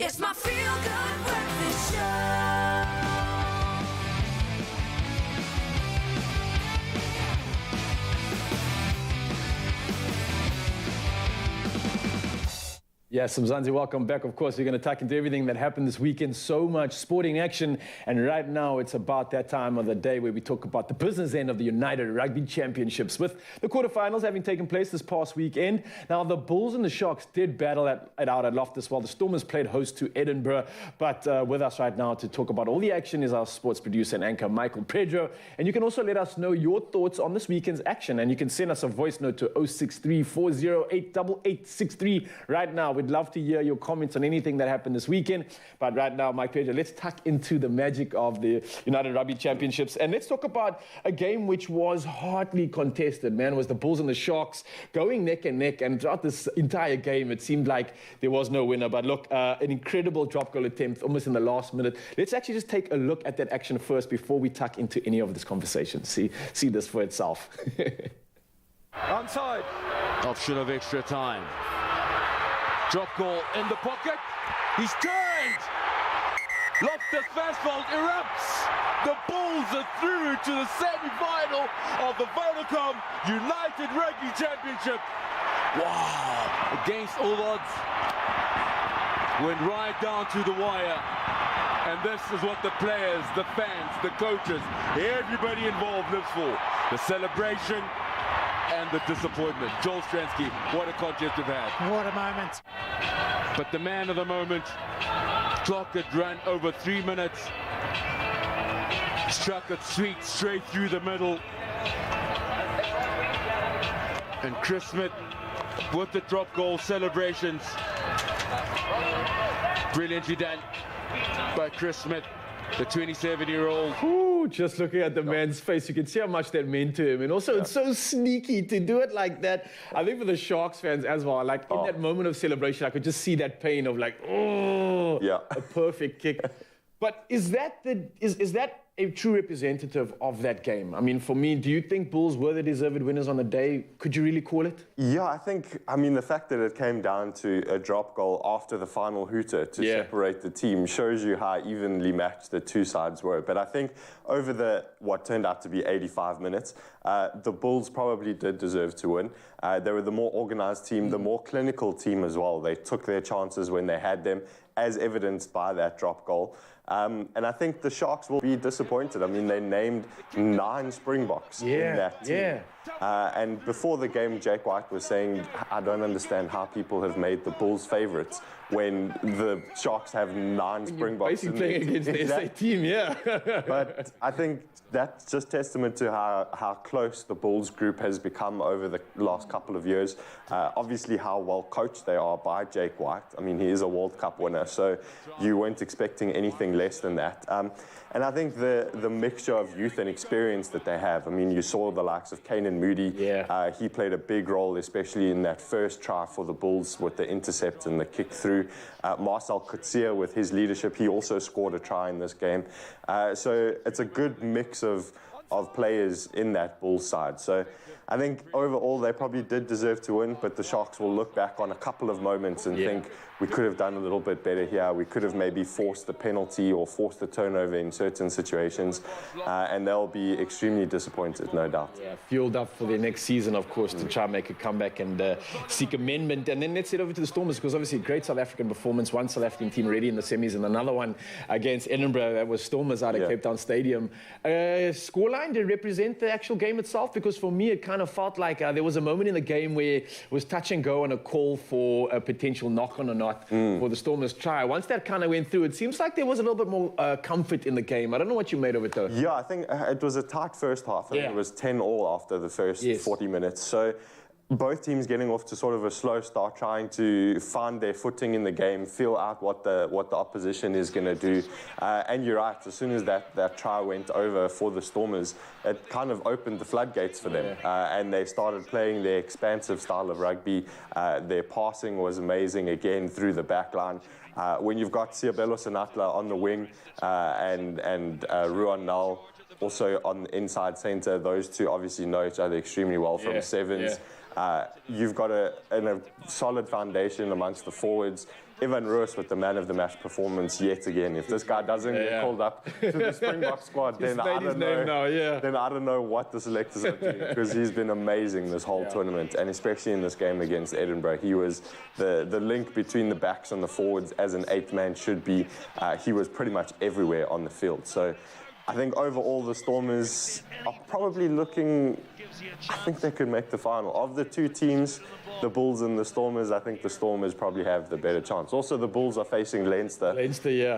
It's my feel-good breakfast show. Yes, Mzansi, welcome back. Of course, we're going to tuck into everything that happened this weekend. So much sporting action. And right now, it's about that time of the day where we talk about the business end of the United Rugby Championships, with the quarterfinals having taken place this past weekend. Now, the Bulls and the Sharks did battle it out at Loftus while the Stormers played host to Edinburgh. But with us right now to talk about all the action is our sports producer and anchor, Michael Pedro. And you can also let us know your thoughts on this weekend's action. And you can send us a voice note to 063 408 8863 right now. We'd love to hear your comments on anything that happened this weekend. But right now, Mike Pedro, let's tuck into the magic of the United Rugby Championships. And let's talk about a game which was hardly contested, man. It was the Bulls and the Sharks going neck and neck. And throughout this entire game, it seemed like there was no winner. But look, an incredible drop goal attempt almost in the last minute. Let's actually just take a look at that action first before we tuck into any of this conversation. See this for itself. Onside. Option of extra time. Drop goal in the pocket. He's turned. Loftus Versfeld erupts. The Bulls are through to the semi-final of the Vodacom United Rugby Championship. Wow. Against all odds. Went right down to the wire. And this is what the players, the fans, the coaches, everybody involved lives for. The celebration and the disappointment. Joel Stransky, what a contest we've had. What a moment. But the man of the moment, clock had run over 3 minutes, struck it sweet straight through the middle. And Chris Smith with the drop goal celebrations. Brilliantly done by Chris Smith, the 27-year-old. Ooh, just looking at the man's face, you can see how much that meant to him. And also, it's so sneaky to do it like that. I think for the Sharks fans as well, like in that moment of celebration, I could just see that pain of like, oh, a perfect kick. But is that a true representative of that game? I mean, for me, do you think Bulls were the deserved winners on the day? Could you really call it? Yeah, I mean, the fact that it came down to a drop goal after the final hooter to separate the team shows you how evenly matched the two sides were. But I think over what turned out to be 85 minutes, the Bulls probably did deserve to win. They were the more organized team, the more clinical team as well. They took their chances when they had them, as evidenced by that drop goal. And I think the Sharks will be disappointed. I mean, they named 9 Springboks in that team. And before the game, Jake White was saying, I don't understand how people have made the Bulls favourites when the Sharks have 9 Springboks. Basically playing against the SA team, But I think that's just testament to how close the Bulls group has become over the last couple of years. Obviously, how well coached they are by Jake White. I mean, he is a World Cup winner, so you weren't expecting anything less than that. And I think the mixture of youth and experience that they have, I mean, you saw the likes of Kanan Moody. He played a big role, especially in that first try for the Bulls with the intercept and the kick through. Marcel Coetzee, with his leadership, he also scored a try in this game. So it's a good mix of players in that Bulls side. So I think overall they probably did deserve to win, but the Sharks will look back on a couple of moments and think we could have done a little bit better here. We could have maybe forced the penalty or forced the turnover in certain situations, and they'll be extremely disappointed, no doubt. Fueled up for the next season, of course, to try and make a comeback and seek amendment. And then let's head over to the Stormers, because obviously great South African performance, one South African team already in the semis and another one against Edinburgh. That was Stormers out of Cape Town Stadium. Scoreline, did it represent the actual game itself? Because for me, it kind of felt like there was a moment in the game where it was touch and go on a call for a potential knock-on or not for the Stormers try. Once that kind of went through, it seems like there was a little bit more comfort in the game. I don't know what you made of it, though. Yeah, I think it was a tight first half. I think it was 10-all after the first 40 minutes. So both teams getting off to sort of a slow start, trying to find their footing in the game, feel out what the opposition is going to do. And you're right, as soon as that try went over for the Stormers, it kind of opened the floodgates for them. And they started playing their expansive style of rugby. Their passing was amazing again through the back line. When you've got Siabelo Senatla on the wing and Ruan Nal also on the inside centre, those two obviously know each other extremely well from sevens. You've got a solid foundation amongst the forwards. Evan Roos with the man of the match performance yet again. If this guy doesn't get called up to the Springbok squad, then I don't know what the selectors are doing, because he's been amazing this whole tournament, and especially in this game against Edinburgh. He was the link between the backs and the forwards, as an 8th man should be. He was pretty much everywhere on the field. So I think overall the Stormers are probably looking, I think they could make the final. Of the two teams, the Bulls and the Stormers, I think the Stormers probably have the better chance. Also, the Bulls are facing Leinster,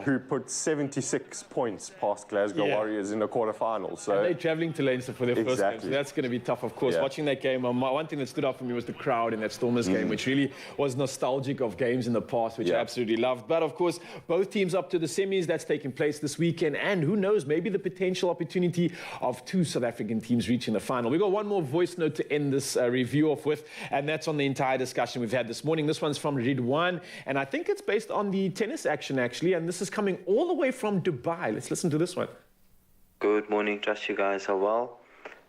who put 76 points past Glasgow Warriors in the quarterfinals. So and they're travelling to Leinster for their first game, so that's going to be tough, of course. Watching that game, one thing that stood out for me was the crowd in that Stormers game, which really was nostalgic of games in the past, which I absolutely loved. But, of course, both teams up to the semis. That's taking place this weekend. And who knows, maybe the potential opportunity of 2 South African teams reaching the final. We've got one more voice note to end this review off with, and that's on the entire discussion we've had this morning. This one's from Ridwan, and I think it's based on the tennis action, actually, and this is coming all the way from Dubai. Let's listen to this one. Good morning. Trust you guys are well.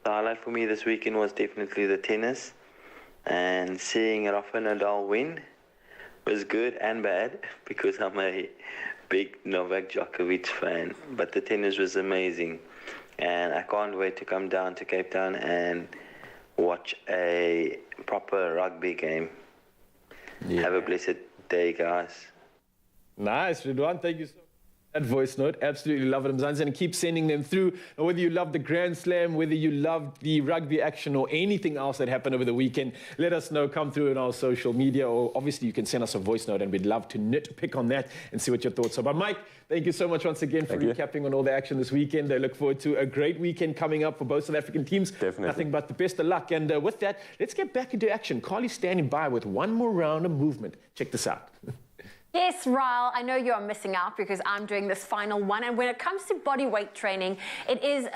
The highlight for me this weekend was definitely the tennis, and seeing Rafa Nadal win was good and bad, because I'm a big Novak Djokovic fan, but the tennis was amazing, and I can't wait to come down to Cape Town and watch a proper rugby game. Have a blessed day, guys. Nice, Ridwan. Thank you so much. That voice note, absolutely love it, Mzansi, and keep sending them through. Now, whether you love the Grand Slam, whether you love the rugby action or anything else that happened over the weekend, let us know. Come through in our social media, or obviously you can send us a voice note, and we'd love to nitpick on that and see what your thoughts are. But Mike, thank you so much once again for recapping on all the action this weekend. I look forward to a great weekend coming up for both South African teams. Definitely. Nothing but the best of luck. And with that, let's get back into action. Carly's standing by with one more round of movement. Check this out. Yes, Ryle, I know you are missing out because I'm doing this final one. And when it comes to body weight training, it is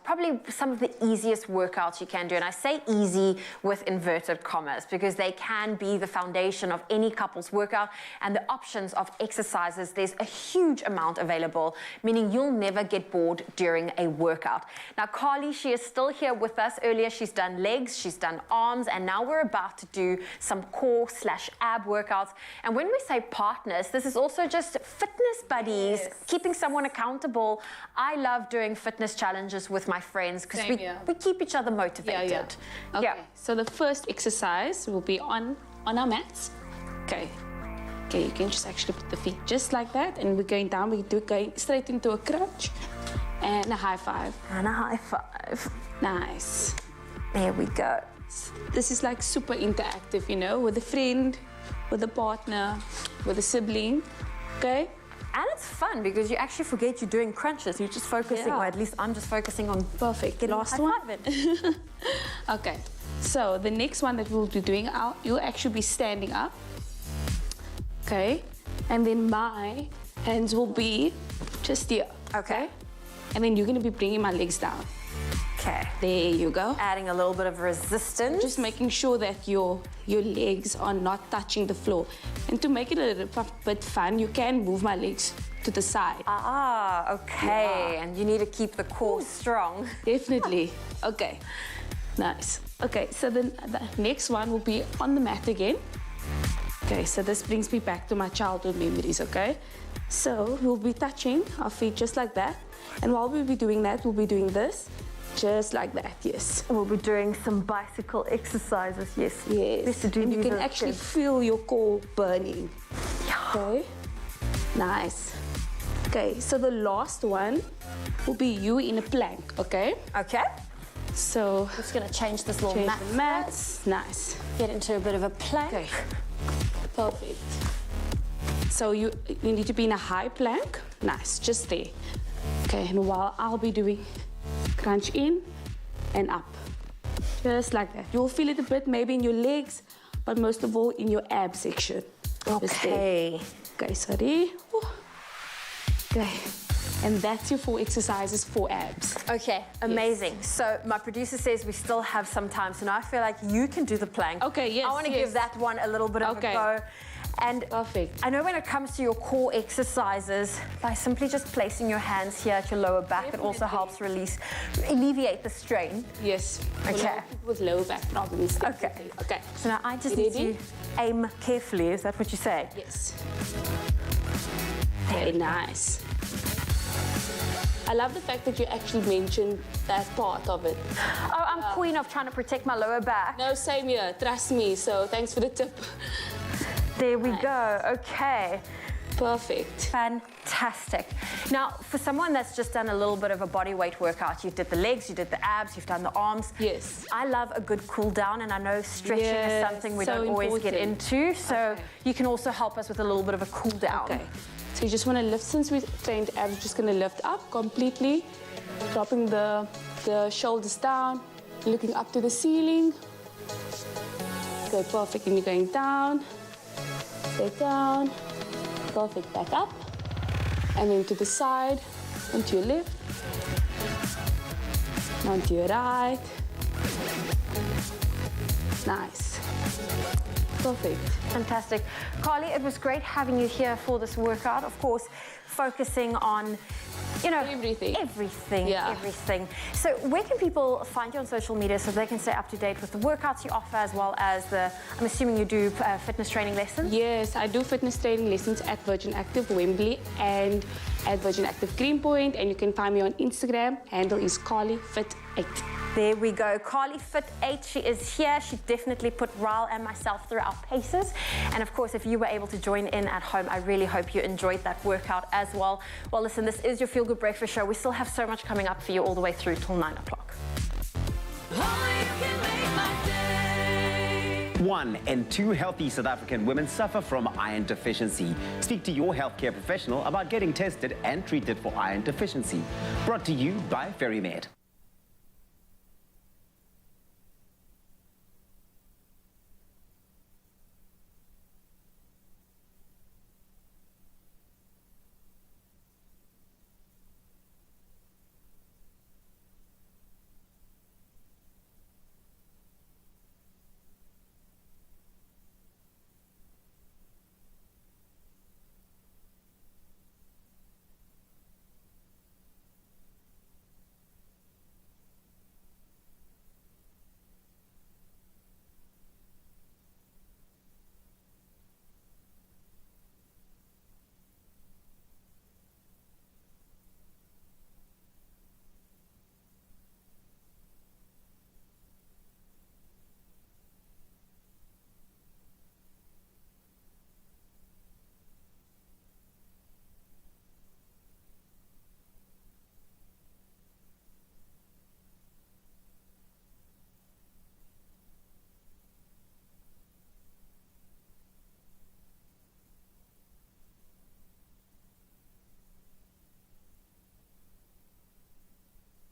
probably some of the easiest workouts you can do. And I say easy with inverted commas because they can be the foundation of any couple's workout, and the options of exercises, there's a huge amount available, meaning you'll never get bored during a workout. Now, Carly, she is still here with us. Earlier, she's done legs, she's done arms, and now we're about to do some core/ab workouts. And when we say partners, this is also just fitness buddies, keeping someone accountable. I love doing fitness challenges with my friends because we keep each other motivated. Okay, so the first exercise will be on our mats. Okay, you can just actually put the feet just like that, and we're going down. We're going straight into a crunch and a high five. And a high five. Nice. There we go. This is like super interactive, you know, with a friend, with a partner, with a sibling. Okay. And it's fun because you actually forget you're doing crunches. You're just focusing, or at least I'm just focusing on last one. Okay, so the next one that we'll be doing, you'll actually be standing up. Okay, and then my hands will be just here. Okay. And then you're going to be bringing my legs down. Okay. There you go. Adding a little bit of resistance. Just making sure that your legs are not touching the floor. And to make it a little bit fun, you can move my legs to the side. Ah, okay. And you need to keep the core strong. Definitely. Okay. Nice. Okay, so then the next one will be on the mat again. Okay, so this brings me back to my childhood memories, okay? So we'll be touching our feet just like that. And while we'll be doing that, we'll be doing this. Just like that, yes. We'll be doing some bicycle exercises, yes. Yes. And you can actually feel your core burning. Okay. Nice. Okay, so the last one will be you in a plank, okay? Okay. So I'm just going to change this little mat. Mats. Nice. Get into a bit of a plank. Okay. Perfect. So you need to be in a high plank. Nice, just there. Okay, and while I'll be doing crunch in and up. Just like that. You'll feel it a bit maybe in your legs, but most of all in your ab section. Okay. Okay, sorry. Okay. And that's your 4 exercises for abs. Okay, amazing. Yes. So my producer says we still have some time, so now I feel like you can do the plank. Okay, yes. I want to give that one a little bit of a go. And perfect. I know when it comes to your core exercises, by simply just placing your hands here at your lower back, it also helps alleviate the strain. Yes. Okay. With lower back problems. Okay. Okay. So now I just need to aim carefully. Is that what you say? Yes. Very nice. I love the fact that you actually mentioned that part of it. Oh, I'm queen of trying to protect my lower back. No, same here. Trust me. So thanks for the tip. There we go. Okay. Perfect. Fantastic. Now, for someone that's just done a little bit of a body weight workout, you did the legs, you did the abs, you've done the arms. Yes. I love a good cool down, and I know stretching is something we don't always get into. So you can also help us with a little bit of a cool down. Okay. So you just want to lift, since we trained abs, just going to lift up completely, dropping the shoulders down, looking up to the ceiling. Okay, perfect. And you're going down. Stay down, perfect, back up, and then to the side, and to your left, and to your right. Nice. Perfect. Fantastic. Carly, it was great having you here for this workout. Of course, focusing on, you know, everything. So where can people find you on social media so they can stay up to date with the workouts you offer, as well as I'm assuming you do fitness training lessons? Yes, I do fitness training lessons at Virgin Active Wembley, and at Virgin Active Greenpoint, and you can find me on Instagram. Handle is CarlyFit8. There we go, CarlyFit8. She is here. She definitely put Raul and myself through our paces. And of course, if you were able to join in at home, I really hope you enjoyed that workout as well. Well, listen, this is your Feel Good Breakfast Show. We still have so much coming up for you all the way through till 9 o'clock. 1 in 2 healthy South African women suffer from iron deficiency. Speak to your healthcare professional about getting tested and treated for iron deficiency. Brought to you by FerryMed.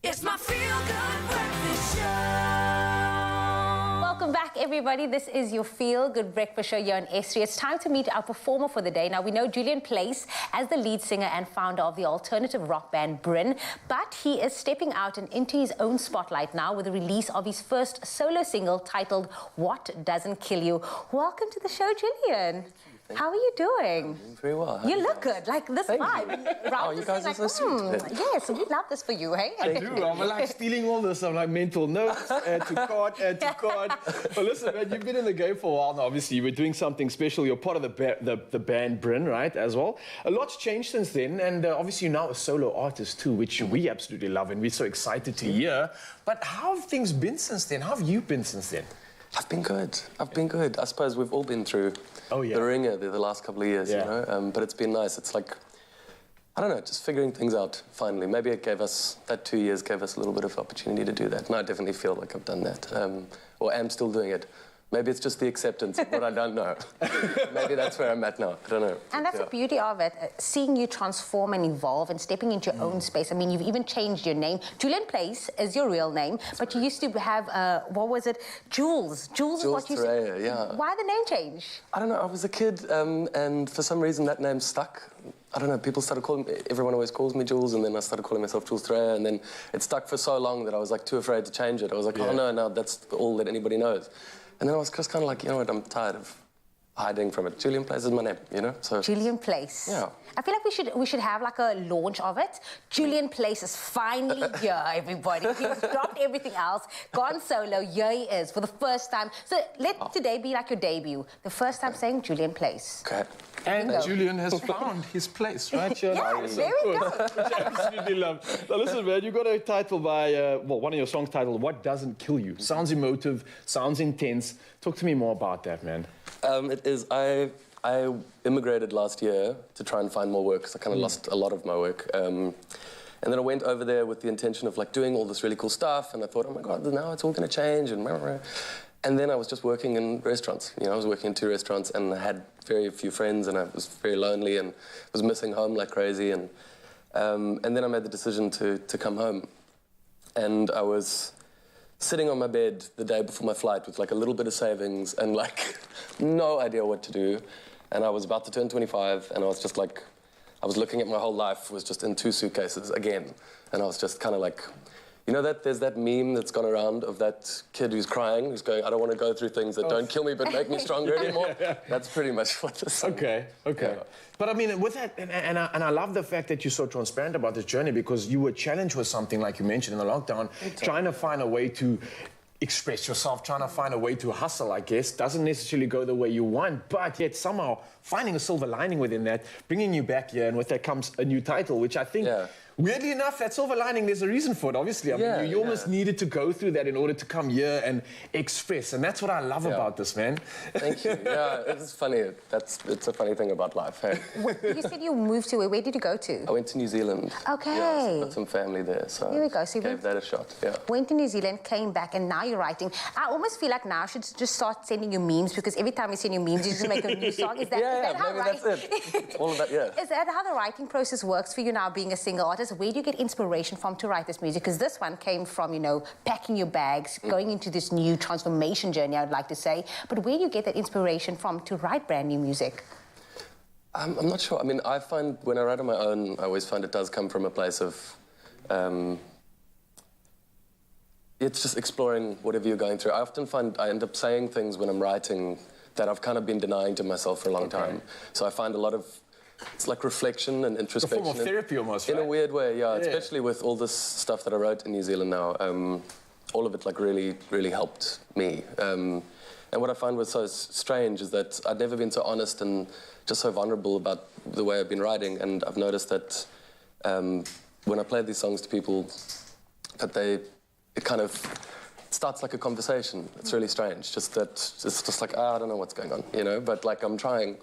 It's my Feel Good Breakfast Show. Welcome back, everybody. This is your Feel Good Breakfast Show here on S3. It's time to meet our performer for the day. Now, we know Julian Place as the lead singer and founder of the alternative rock band Bryn, but he is stepping out and into his own spotlight now with the release of his first solo single titled What Doesn't Kill You. Welcome to the show, Julian. How are you doing? Very well. You look good, like this vibe. Oh, you guys are so sweet. Yes, we love this for you, hey? I do. I'm like stealing all this. I'm like mental notes, add to cart, add to cart. But listen, man, you've been in the game for a while now. Obviously, you were doing something special. You're part of the band Bryn, right, as well. A lot's changed since then, and obviously you're now a solo artist too, which we absolutely love, and we're so excited to hear. But how have things been since then? How have you been since then? I've been good. I suppose we've all been through the ringer the last couple of years, you know. But it's been nice. It's like, I don't know, just figuring things out finally. Maybe it gave us, that 2 years gave us a little bit of opportunity to do that. And I definitely feel like I've done that, or am still doing it. Maybe it's just the acceptance of what I don't know. Maybe that's where I'm at now. I don't know. And that's the beauty of it, seeing you transform and evolve and stepping into your own space. I mean, you've even changed your name. Julian Place is your real name, but you used to have, what was it? Jules. Jules is what you said. Yeah. Why the name change? I don't know. I was a kid, and for some reason that name stuck. I don't know, people started calling me, everyone always calls me Jules, and then I started calling myself Jules Threya, and then it stuck for so long that I was like too afraid to change it. I was like, oh no, that's all that anybody knows. And then I was just kind of like, you know what, I'm tired of hiding from it. Julian Place is my name, you know? So Julian Place. Yeah. I feel like we should have like a launch of it. Julian Place is finally here, everybody. He's dropped everything else, gone solo. Here he is for the first time. So let today be like your debut. The first time saying Julian Place. Okay. And Julian has found his place, right? Yeah, there we go. Absolutely love. Now listen, man, you got a title by, one of your songs titled, What Doesn't Kill You. Sounds emotive, sounds intense. Talk to me more about that, man. It is, I immigrated last year to try and find more work, because I kind of lost a lot of my work. And then I went over there with the intention of like doing all this really cool stuff, and I thought, oh my God, now it's all going to change, and then I was just working in restaurants. You know, I was working in 2 restaurants, and I had very few friends, and I was very lonely, and was missing home like crazy. And then I made the decision to come home, and I was sitting on my bed the day before my flight with like a little bit of savings and like no idea what to do. And I was about to turn 25, and I was just like, I was looking at my whole life was just in 2 suitcases again, and I was just kind of like. You know that there's that meme that's gone around of that kid who's crying, who's going, I don't want to go through things that don't kill me but make me stronger anymore? That's pretty much what this is. Okay. Yeah. But I mean, with that, and I love the fact that you're so transparent about this journey, because you were challenged with something, like you mentioned, in the lockdown, trying to find a way to express yourself, trying to find a way to hustle, I guess, doesn't necessarily go the way you want, but yet somehow finding a silver lining within that, bringing you back here, and with that comes a new title, which I think, weirdly enough, that silver lining, there's a reason for it, obviously. I mean, you almost needed to go through that in order to come here and express, and that's what I love about this, man. Thank you. Yeah, it's funny. It's a funny thing about life, hey? You said you moved to where did you go to? I went to New Zealand. Okay. Yeah, so I've got some family there, so here we go. So you gave that a shot, yeah. Went to New Zealand, came back, and now you're writing. I almost feel like now I should just start sending you memes, because every time you send you memes, you just make a new song. Is that how maybe that's it. It's all of that, yeah. Is that how the writing process works for you now, being a single artist? Where do you get inspiration from to write this music? Because this one came from, you know, packing your bags, going into this new transformation journey, I would like to say. But where do you get that inspiration from to write brand new music? I'm not sure. I mean, I find when I write on my own, I always find it does come from a place of... it's just exploring whatever you're going through. I often find I end up saying things when I'm writing that I've kind of been denying to myself for a long time. So I find a lot of... It's like reflection and introspection. It's a form of therapy almost, in right? a weird way, yeah. Especially with all this stuff that I wrote in New Zealand now. All of it like really, really helped me. And what I find was so strange is that I'd never been so honest and just so vulnerable about the way I've been writing. And I've noticed that when I play these songs to people, that it kind of starts like a conversation. It's really strange. Just that it's just like, I don't know what's going on, you know. But like I'm trying.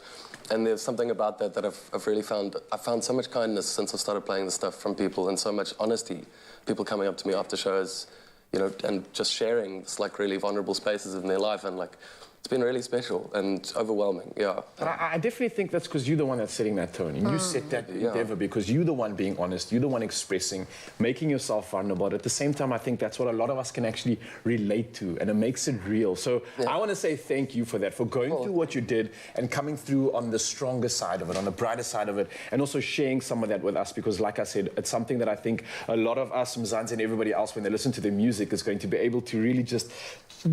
And there's something about that I've really found. I've found so much kindness since I started playing this stuff from people, and so much honesty. People coming up to me after shows, you know, and just sharing this like really vulnerable spaces in their life, and like it's been really special and overwhelming, yeah. But I definitely think that's because you're the one that's setting that tone. And you set that endeavor because you're the one being honest, you're the one expressing, making yourself vulnerable. At the same time, I think that's what a lot of us can actually relate to, and it makes it real. So I want to say thank you for that, for going through what you did and coming through on the stronger side of it, on the brighter side of it, and also sharing some of that with us, because like I said, it's something that I think a lot of us, Mzansi and everybody else, when they listen to their music, is going to be able to really just,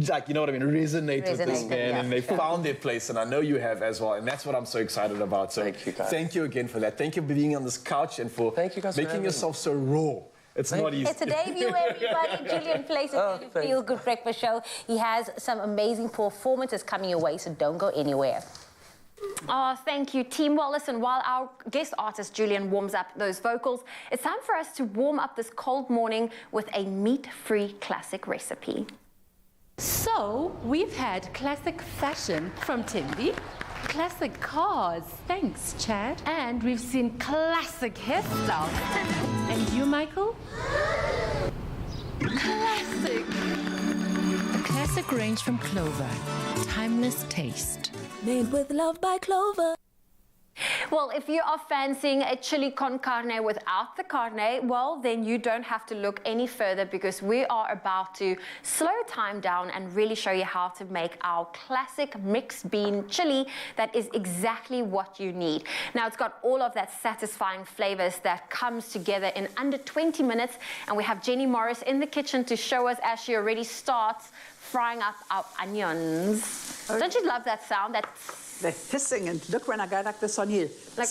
like, you know what I mean, resonate with this, man. And they found their place, and I know you have as well, and that's what I'm so excited about. So thank you again for that. Thank you for being on this couch and for making yourself so raw. It's not easy. It's a debut, everybody. Julian Place is the Feel Good Breakfast Show. He has some amazing performances coming your way, so don't go anywhere. Oh, thank you, team. Well, listen, while our guest artist Julian warms up those vocals, it's time for us to warm up this cold morning with a meat-free classic recipe. So, we've had classic fashion from Timby, classic cars, thanks Chad, and we've seen classic hairstyles. And you, Michael? Classic! A classic range from Clover. Timeless taste. Made with love by Clover. Well, if you are fancying a chili con carne without the carne, well, then you don't have to look any further, because we are about to slow time down and really show you how to make our classic mixed bean chili that is exactly what you need. Now, it's got all of that satisfying flavors that comes together in under 20 minutes, and we have Jenny Morris in the kitchen to show us as she already starts frying up our onions. Don't you love that sound? They're hissing, and look when I go like this on you. Like,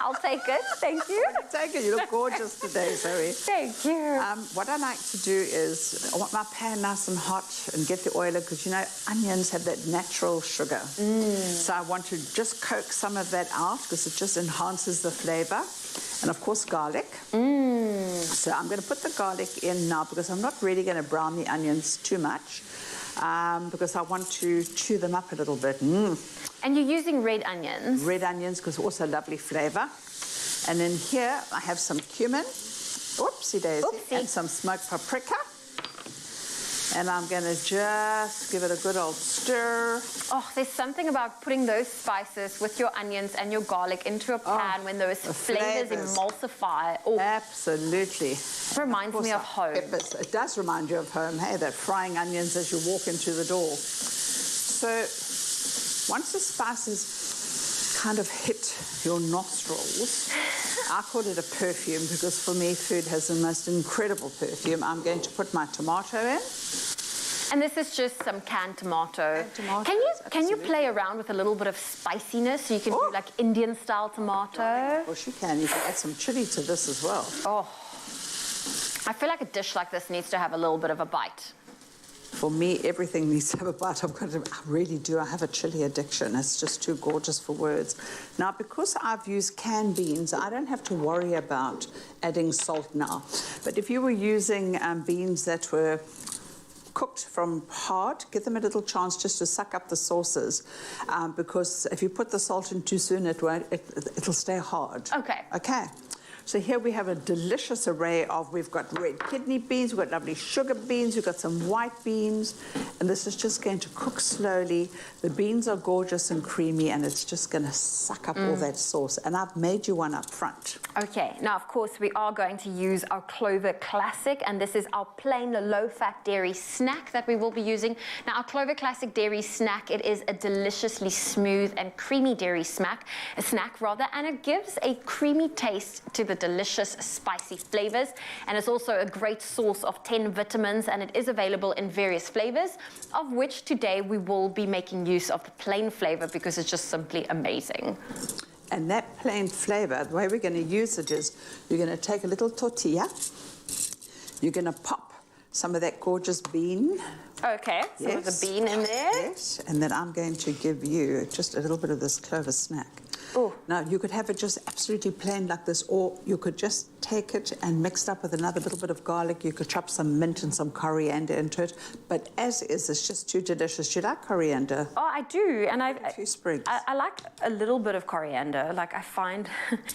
I'll take it, thank you. Take it, you look gorgeous today, Zoe. Thank you. What I like to do is, I want my pan nice and hot and get the oil in, because you know, onions have that natural sugar. So I want to just coax some of that out, because it just enhances the flavor. And of course, garlic. So I'm going to put the garlic in now, because I'm not really going to brown the onions too much. Because I want to chew them up a little bit. And you're using red onions? Red onions, because also lovely flavour. And then here I have some cumin, oopsie daisy, and some smoked paprika. And I'm going to just give it a good old stir. Oh, there's something about putting those spices with your onions and your garlic into a pan when those flavors emulsify. Oh. Absolutely. It reminds me of home. It does remind you of home, hey, that frying onions as you walk into the door. So once the spices kind of hit your nostrils, I call it a perfume, because for me, food has the most incredible perfume. I'm going to put my tomato in. And this is just some canned tomato. Can you play around with a little bit of spiciness? So you can do like Indian style tomato. Of course you can. You can add some chili to this as well. Oh, I feel like a dish like this needs to have a little bit of a bite. For me, everything needs to have a bite. I really do. I have a chili addiction. It's just too gorgeous for words. Now, because I've used canned beans, I don't have to worry about adding salt now. But if you were using beans that were cooked from hard, give them a little chance just to suck up the sauces, because if you put the salt in too soon, it'll stay hard. Okay. Okay. So here we have a delicious array of, we've got red kidney beans, we've got lovely sugar beans, we've got some white beans, and this is just going to cook slowly. The beans are gorgeous and creamy, and it's just going to suck up all that sauce. And I've made you one up front. Okay, now of course we are going to use our Clover Classic, and this is our plain low-fat dairy snack that we will be using. Now our Clover Classic dairy snack, it is a deliciously smooth and creamy dairy snack, and it gives a creamy taste to the delicious spicy flavors, and it's also a great source of 10 vitamins, and it is available in various flavors, of which today we will be making use of the plain flavor because it's just simply amazing. And that plain flavor, the way we're going to use it is, you're going to take a little tortilla, you're going to pop some of that gorgeous bean. Okay, some of the bean in there. Yes, and then I'm going to give you just a little bit of this Clover snack. Oh. Now, you could have it just absolutely plain like this, or you could just take it and mix it up with another little bit of garlic. You could chop some mint and some coriander into it. But as is, it's just too delicious. Do you like coriander? Oh, I do. And a few sprigs. I like a little bit of coriander. Like, I find,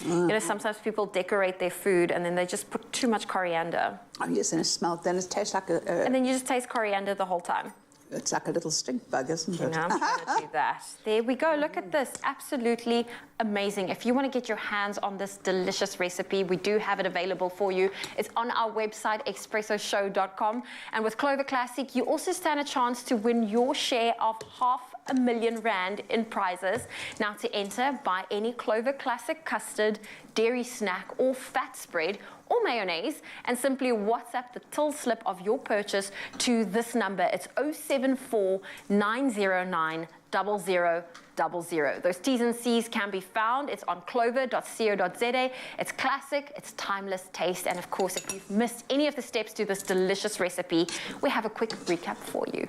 you know, sometimes people decorate their food and then they just put too much coriander. Oh, yes, and it smells. Then it tastes like and then you just taste coriander the whole time. It's like a little stink bug, isn't it? No, I'm trying to do that. There we go. Look at this. Absolutely amazing. If you want to get your hands on this delicious recipe, we do have it available for you. It's on our website, expressoshow.com. And with Clover Classic, you also stand a chance to win your share of R500,000 in prizes. Now, to enter, buy any Clover Classic custard, dairy snack, or fat spread, or mayonnaise, and simply WhatsApp the till slip of your purchase to this number. It's 074 909 0000. Those T's and C's can be found. It's on clover.co.za. It's classic, it's timeless taste, and of course, if you've missed any of the steps to this delicious recipe, we have a quick recap for you.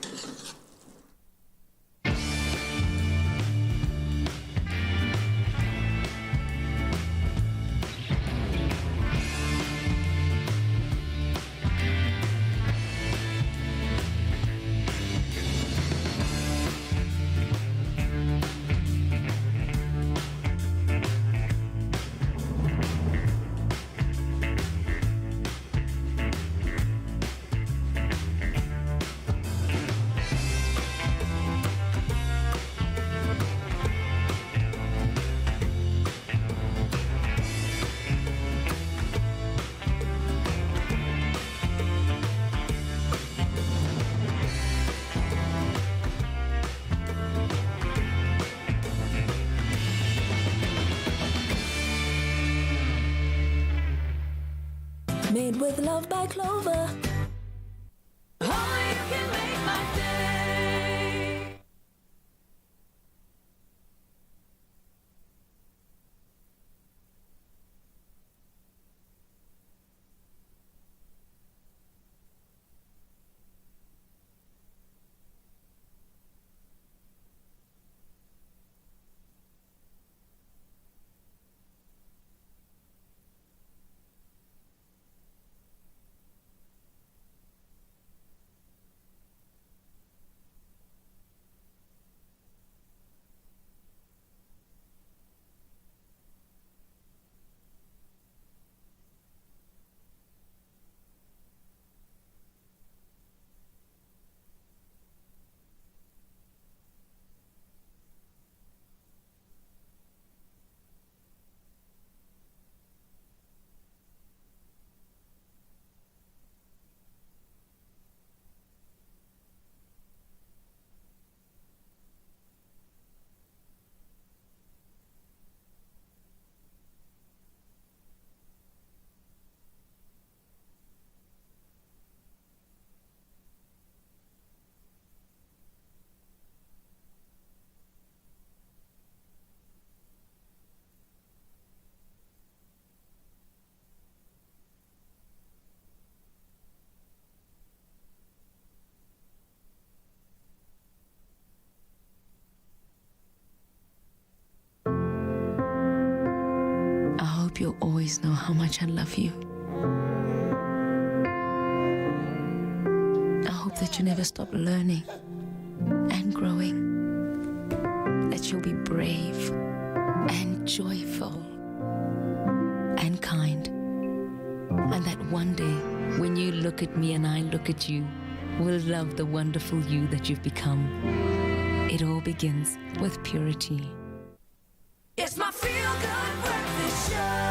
Made with love by Clover. Oh, you can make my day. hope you'll always know how much I love you. I hope that you never stop learning and growing. That you'll be brave and joyful and kind. And that one day, when you look at me and I look at you, we'll love the wonderful you that you've become. It all begins with purity. It's my feel-good breakfast show.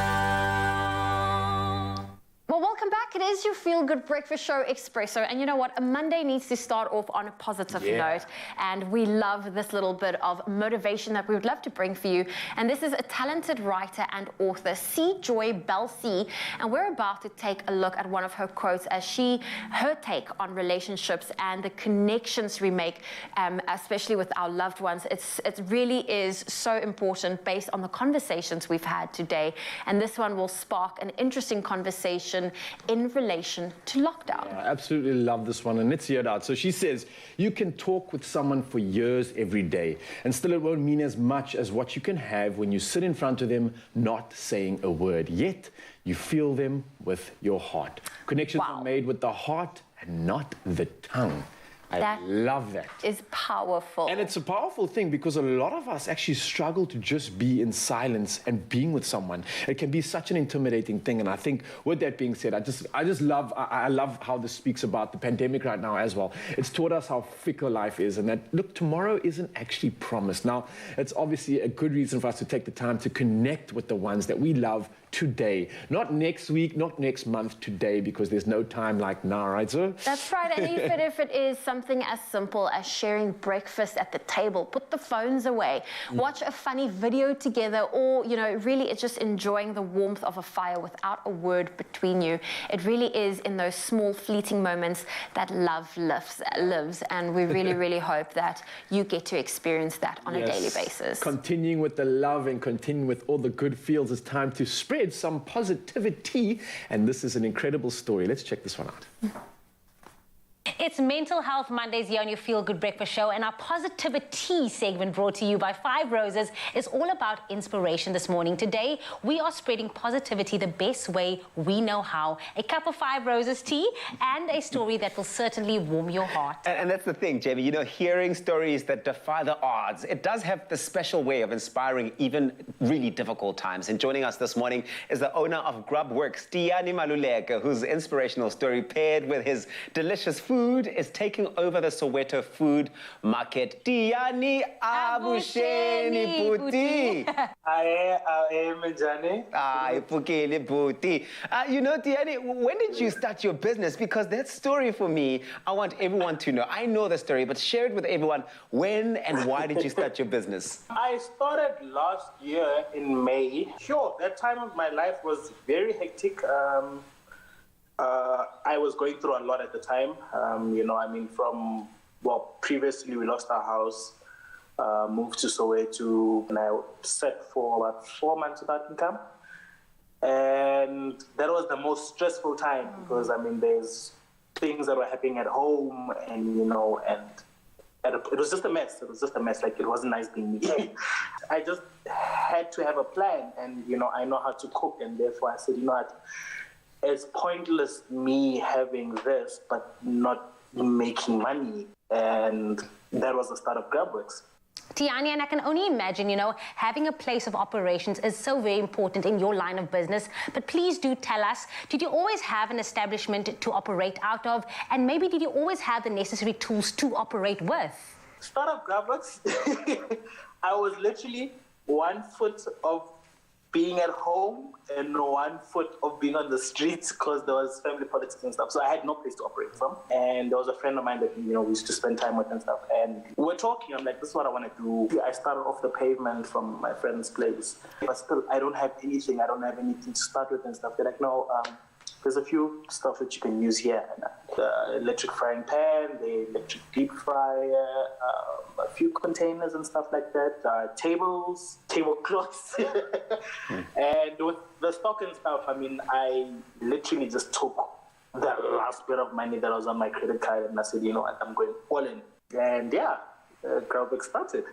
Well, welcome back. It is your feel-good breakfast show, Expresso. And you know what? A Monday needs to start off on a positive note. And we love this little bit of motivation that we would love to bring for you. And this is a talented writer and author, C. Joy Belsey. And we're about to take a look at one of her quotes as her take on relationships and the connections we make, especially with our loved ones. It really is so important based on the conversations we've had today. And this one will spark an interesting conversation in relation to lockdown. I absolutely love this one, and let's hear it out. So she says, you can talk with someone for years every day, and still it won't mean as much as what you can have when you sit in front of them not saying a word, yet you feel them with your heart. Connections are made with the heart and not the tongue. I love that. Is powerful. And it's a powerful thing because a lot of us actually struggle to just be in silence and being with someone. It can be such an intimidating thing. And I think with that being said, I love how this speaks about the pandemic right now as well. It's taught us how fickle life is and that, look, tomorrow isn't actually promised. Now, it's obviously a good reason for us to take the time to connect with the ones that we love today. Not next week, not next month, today, because there's no time like now, right, sir? That's right. And even if it is something as simple as sharing breakfast at the table, put the phones away, watch a funny video together, or, you know, really it's just enjoying the warmth of a fire without a word between you. It really is in those small fleeting moments that love lives. And we really, really hope that you get to experience that on a daily basis. Continuing with the love and continuing with all the good feels, it's time to spread some positivity, and this is an incredible story. Let's check this one out. It's Mental Health Mondays here on your Feel Good Breakfast Show, and our Positivity segment brought to you by 5 Roses is all about inspiration this morning. Today, we are spreading positivity the best way we know how. A cup of 5 Roses tea and a story that will certainly warm your heart. And that's the thing, Jamie, you know, hearing stories that defy the odds, it does have the special way of inspiring even really difficult times. And joining us this morning is the owner of Grubworks, Tiani Maluleka, whose inspirational story paired with his delicious food is taking over the Soweto food market. Tiani Abusheni Puti. You know, Tiani, when did you start your business? Because that story for me, I want everyone to know. I know the story, but share it with everyone. When and why did you start your business? I started last year in May. Sure, that time of my life was very hectic. I was going through a lot at the time. You know, I mean, previously we lost our house, moved to Soweto, and I sat for about 4 months without income. And that was the most stressful time because, I mean, there's things that were happening at home and, you know, and it was just a mess. It was just a mess. Like, it wasn't nice being me. I just had to have a plan and, you know, I know how to cook, and therefore I said, you know what, it's pointless me having this but not making money, and that was the start of Grubworks. Tiani, and I can only imagine, you know, having a place of operations is so very important in your line of business. But please do tell us, did you always have an establishment to operate out of? And maybe did you always have the necessary tools to operate with? Start of Grubworks, I was literally 1 foot of being at home and 1 foot of being on the streets because there was family politics and stuff. So I had no place to operate from. And there was a friend of mine that, you know, we used to spend time with and stuff. And we're talking, I'm like, this is what I want to do. I started off the pavement from my friend's place. But still, I don't have anything. I don't have anything to start with and stuff. They're like, no, there's a few stuff that you can use here. The electric frying pan, the electric deep fryer, a few containers and stuff like that, tables, tablecloths. And with the stock and stuff, I mean, I literally just took the last bit of money that was on my credit card and I said, you know what, I'm going all in. And yeah, Grubworks started.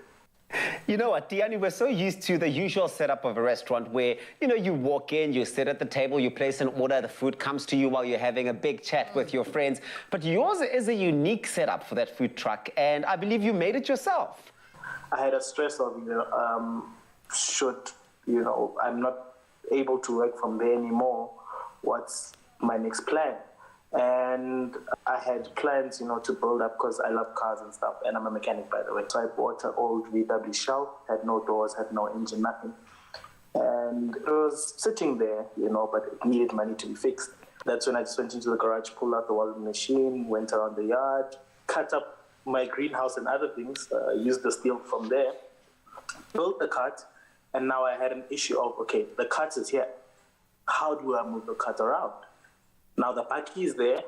You know what, Diani, we're so used to the usual setup of a restaurant where, you walk in, you sit at the table, you place an order, the food comes to you while you're having a big chat with your friends. But yours is a unique setup for that food truck, and I believe you made it yourself. I had a stress of, I'm not able to work from there anymore, what's my next plan? And I had plans, to build up because I love cars and stuff, and I'm a mechanic, by the way. So I bought an old VW Shell, had no doors, had no engine, nothing. And it was sitting there, but it needed money to be fixed. That's when I just went into the garage, pulled out the welding machine, went around the yard, cut up my greenhouse and other things, used the steel from there, built the cart, and now I had an issue of, okay, the cart is here. How do I move the cart around? Now the parky is there.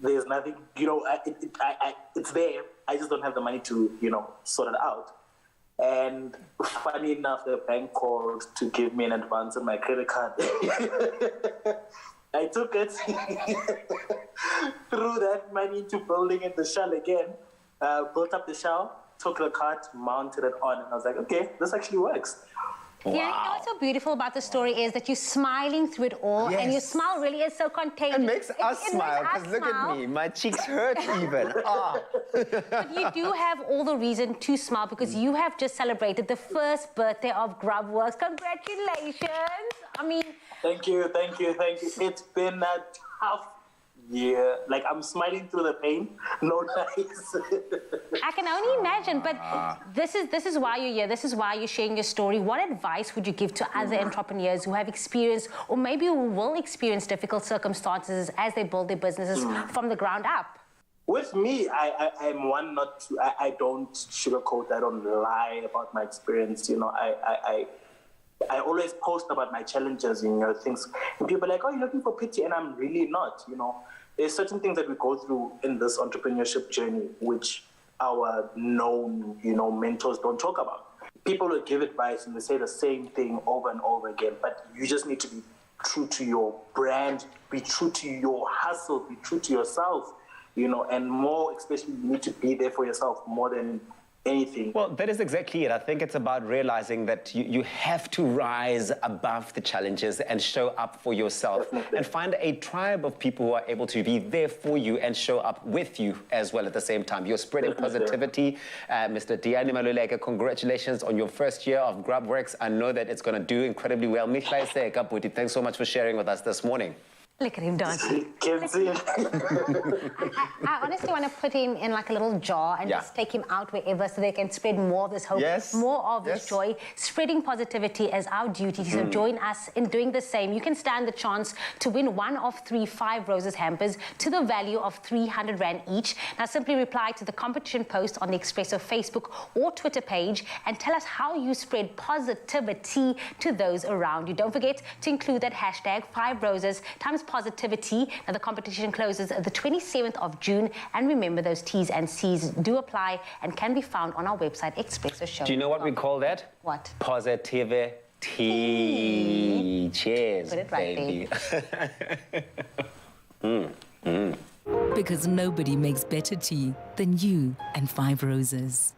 There's nothing, it's there. I just don't have the money to, sort it out. And funny enough, the bank called to give me an advance on my credit card. I took it, threw that money into building in the shell again, built up the shell, took the cart, mounted it on, and I was like, okay, this actually works. Wow. Yeah, you know what's so beautiful about the story is that you're smiling through it all, and your smile really is so contagious. It makes us smile, because look at me, my cheeks hurt even. But you do have all the reason to smile because you have just celebrated the first birthday of Grubworks. Congratulations! I mean... Thank you. It's been a tough year. Like, I'm smiling through the pain. No lies. I can only imagine, but this is why you're here. This is why you're sharing your story. What advice would you give to other entrepreneurs who have experienced, or maybe who will experience difficult circumstances as they build their businesses from the ground up? With me, I'm one not to... I don't sugarcoat. I don't lie about my experience. I always post about my challenges, things. And people are like, oh, you're looking for pity, and I'm really not, There's certain things that we go through in this entrepreneurship journey which our known, mentors don't talk about. People will give advice and they say the same thing over and over again, but you just need to be true to your brand, be true to your hustle, be true to yourself, and more especially you need to be there for yourself more than anything. Well, that is exactly it. I think it's about realizing that you have to rise above the challenges and show up for yourself. Definitely. And find a tribe of people who are able to be there for you and show up with you as well at the same time. You're spreading positivity. Mr. Diani Maluleka, congratulations on your first year of Grubworks. I know that it's going to do incredibly well. Thanks so much for sharing with us this morning. Look at him dancing. I honestly want to put him in like a little jar and just take him out wherever so they can spread more of this hope, more of this joy. Spreading positivity is our duty. So join us in doing the same. You can stand the chance to win one of 3 5 Roses hampers to the value of 300 Rand each. Now simply reply to the competition post on the Expresso Facebook or Twitter page and tell us how you spread positivity to those around you. Don't forget to include that hashtag 5 Roses times positivity. Now the competition closes the 27th of June, and remember those T's and C's do apply and can be found on our website Expresso Show. Do you know what we call that? What? Positivity. Cheers, put it right, baby. Because nobody makes better tea than you and 5 Roses.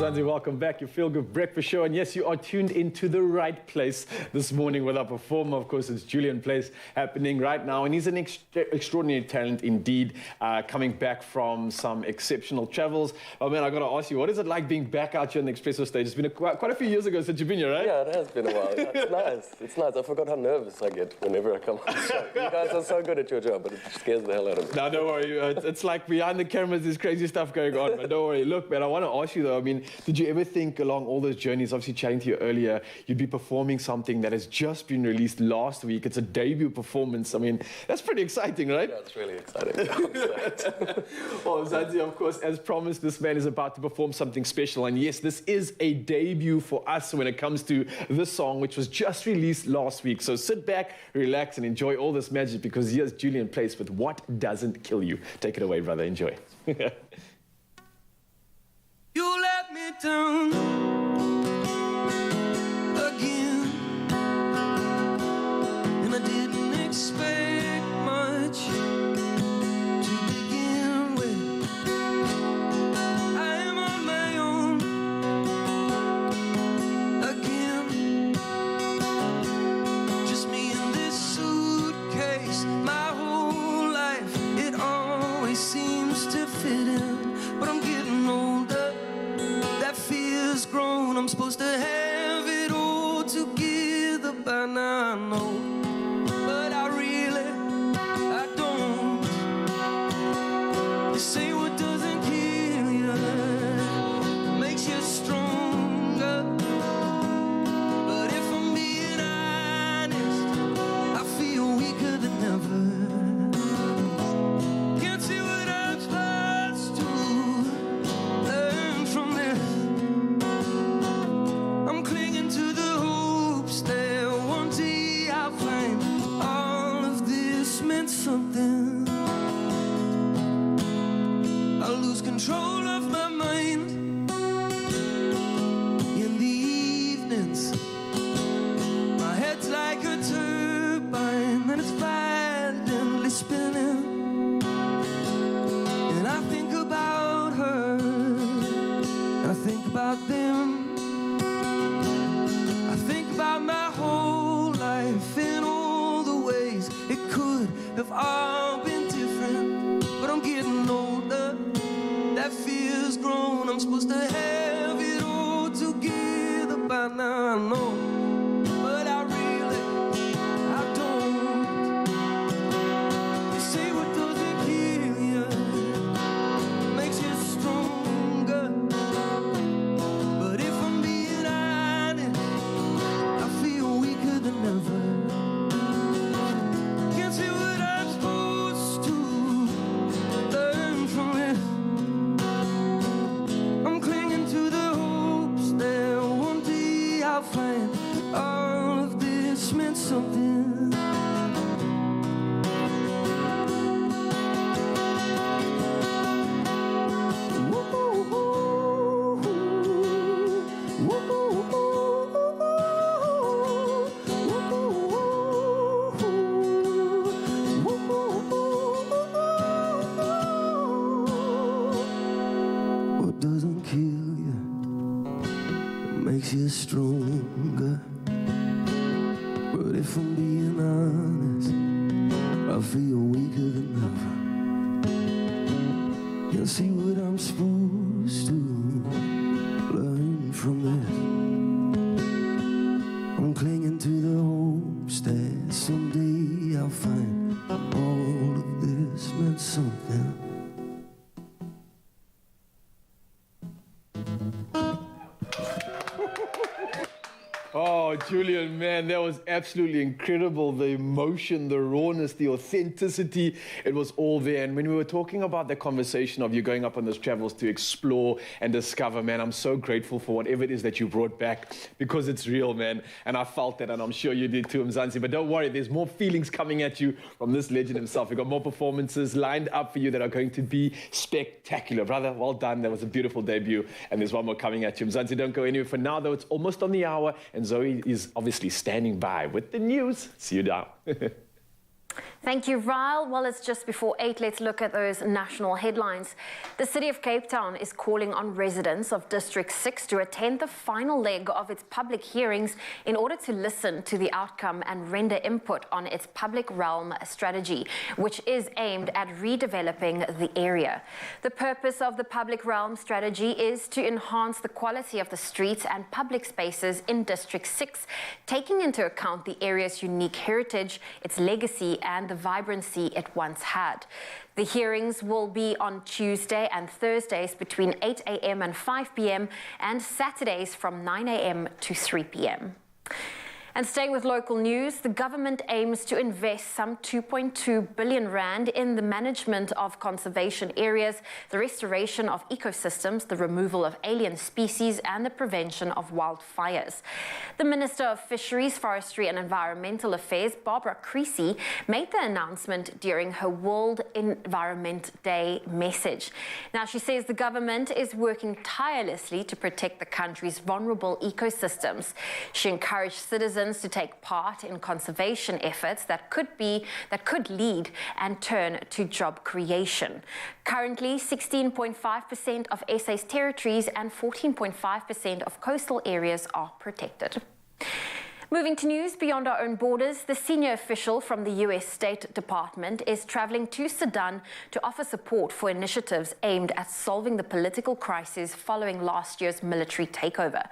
Mzansi, welcome back. Your Feel Good Breakfast Show. And yes, you are tuned into the right place this morning with our performer. Of course, it's Julian Place happening right now. And he's an extraordinary talent indeed, coming back from some exceptional travels. Oh, man, I got to ask you, what is it like being back out here on the Expresso stage? It's been quite a few years ago since you've been here, right? Yeah, it has been a while. It's nice. It's nice. I forgot how nervous I get whenever I come on the show. You guys are so good at your job, but it scares the hell out of me. No, don't worry. It's like behind the cameras, there's crazy stuff going on. But don't worry. Look, man, I want to ask you, though, I mean, did you ever think along all those journeys, obviously chatting to you earlier, you'd be performing something that has just been released last week? It's a debut performance. I mean, that's pretty exciting, right? Yeah, it's really exciting. Well, Mzansi, of course, as promised, this man is about to perform something special. And yes, this is a debut for us when it comes to this song, which was just released last week. So sit back, relax, and enjoy all this magic, because here's Julian Place with What Doesn't Kill You. Take it away, brother. Enjoy. You let me down again, and I didn't expect much to begin with. I am on my own again, just me in this suitcase. My whole life, it always seems to fit in, but I'm getting older. That fear's grown. I'm supposed to have it all together by now, I know, but I don't. They say what doesn't kill you makes you stronger, but if I'm being honest, I feel weaker than ever. Can't see what I'm supposed to learn from this. I'm clinging to the hopes that one day I'll find all of this meant something. I lose control of my mind in the evenings. My head's like a turbine and it's violently spinning. And I think about her, and I think about them. I think about my whole life in all the ways it could have all been different, but I'm getting older. That fear's grown. I'm supposed to have it all together by now, I know, but I don't. They say what doesn't kill you makes you stronger, but if I'm being honest, I feel weaker than ever. Can't see what I'm supposed to learn from this. I'm clinging to the hopes that one day I'll find all of this meant something. What doesn't kill you makes you stronger, but if I'm being honest, I feel weaker than ever. Can't see what I'm supposed to learn from this. I'm clinging to the hopes that someday I'll find all of this meant something. Oh, Julian, man, that was absolutely incredible. The emotion, the rawness, the authenticity, it was all there. And when we were talking about the conversation of you going up on those travels to explore and discover, man, I'm so grateful for whatever it is that you brought back, because it's real, man. And I felt that, and I'm sure you did too, Mzansi. But don't worry, there's more feelings coming at you from this legend himself. We've got more performances lined up for you that are going to be spectacular. Brother, well done. That was a beautiful debut. And there's one more coming at you. Mzansi, don't go anywhere for now, though. It's almost on the hour. And Zoe is obviously standing by with the news. See you down. Thank you, Ryle. Well, it's just before 8. Let's look at those national headlines. The City of Cape Town is calling on residents of District 6 to attend the final leg of its public hearings in order to listen to the outcome and render input on its public realm strategy, which is aimed at redeveloping the area. The purpose of the public realm strategy is to enhance the quality of the streets and public spaces in District 6, taking into account the area's unique heritage, its legacy, and the vibrancy it once had. The hearings will be on Tuesday and Thursdays between 8 a.m. and 5 p.m. and Saturdays from 9 a.m. to 3 p.m. And staying with local news, the government aims to invest some 2.2 billion rand in the management of conservation areas, the restoration of ecosystems, the removal of alien species, and the prevention of wildfires. The Minister of Fisheries, Forestry and Environmental Affairs, Barbara Creasy, made the announcement during her World Environment Day message. Now, she says the government is working tirelessly to protect the country's vulnerable ecosystems. She encouraged citizens to take part in conservation efforts that could lead and turn to job creation. Currently, 16.5% of SA's territories and 14.5% of coastal areas are protected. Moving to news beyond our own borders, the senior official from the U.S. State Department is traveling to Sudan to offer support for initiatives aimed at solving the political crisis following last year's military takeover.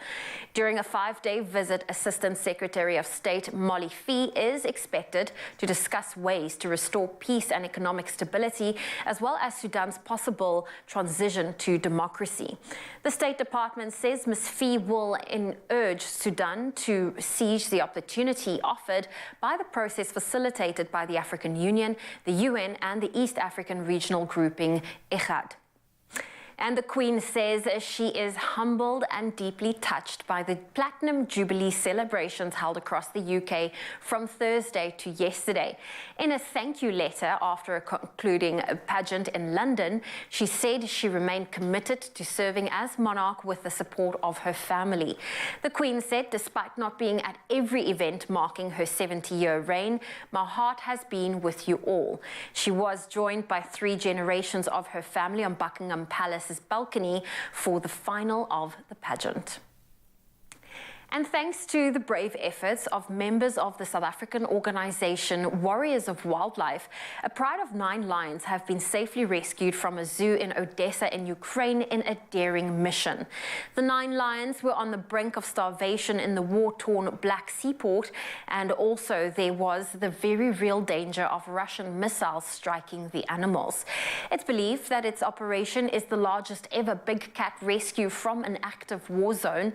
During a 5-day visit, Assistant Secretary of State Molly Fee is expected to discuss ways to restore peace and economic stability, as well as Sudan's possible transition to democracy. The State Department says Ms. Fee will urge Sudan to seize the opportunity offered by the process facilitated by the African Union, the UN, and the East African regional grouping IGAD. And the Queen says she is humbled and deeply touched by the Platinum Jubilee celebrations held across the UK from Thursday to yesterday. In a thank you letter after concluding a pageant in London, she said she remained committed to serving as monarch with the support of her family. The Queen said, despite not being at every event marking her 70-year reign, my heart has been with you all. She was joined by 3 generations of her family on Buckingham Palace's balcony for the final of the pageant. And thanks to the brave efforts of members of the South African organization Warriors of Wildlife, a pride of 9 lions have been safely rescued from a zoo in Odessa in Ukraine in a daring mission. The 9 lions were on the brink of starvation in the war-torn Black Sea port, and also there was the very real danger of Russian missiles striking the animals. It's believed that its operation is the largest ever big cat rescue from an active war zone.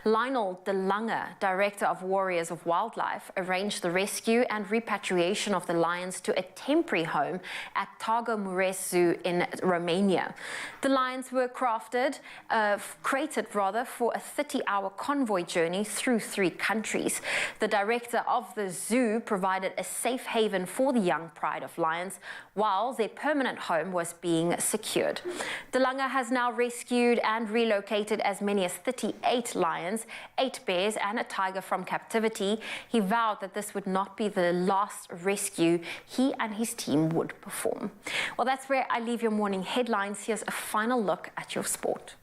Lionel De Lange, director of Warriors of Wildlife, arranged the rescue and repatriation of the lions to a temporary home at Targo Mureș Zoo in Romania. The lions were created for a 30-hour convoy journey through 3 countries. The director of the zoo provided a safe haven for the young pride of lions while their permanent home was being secured. De Lange has now rescued and relocated as many as 38 lions, 8 bears and a tiger from captivity. He vowed that this would not be the last rescue he and his team would perform. Well, that's where I leave your morning headlines. Here's a final look at your sport.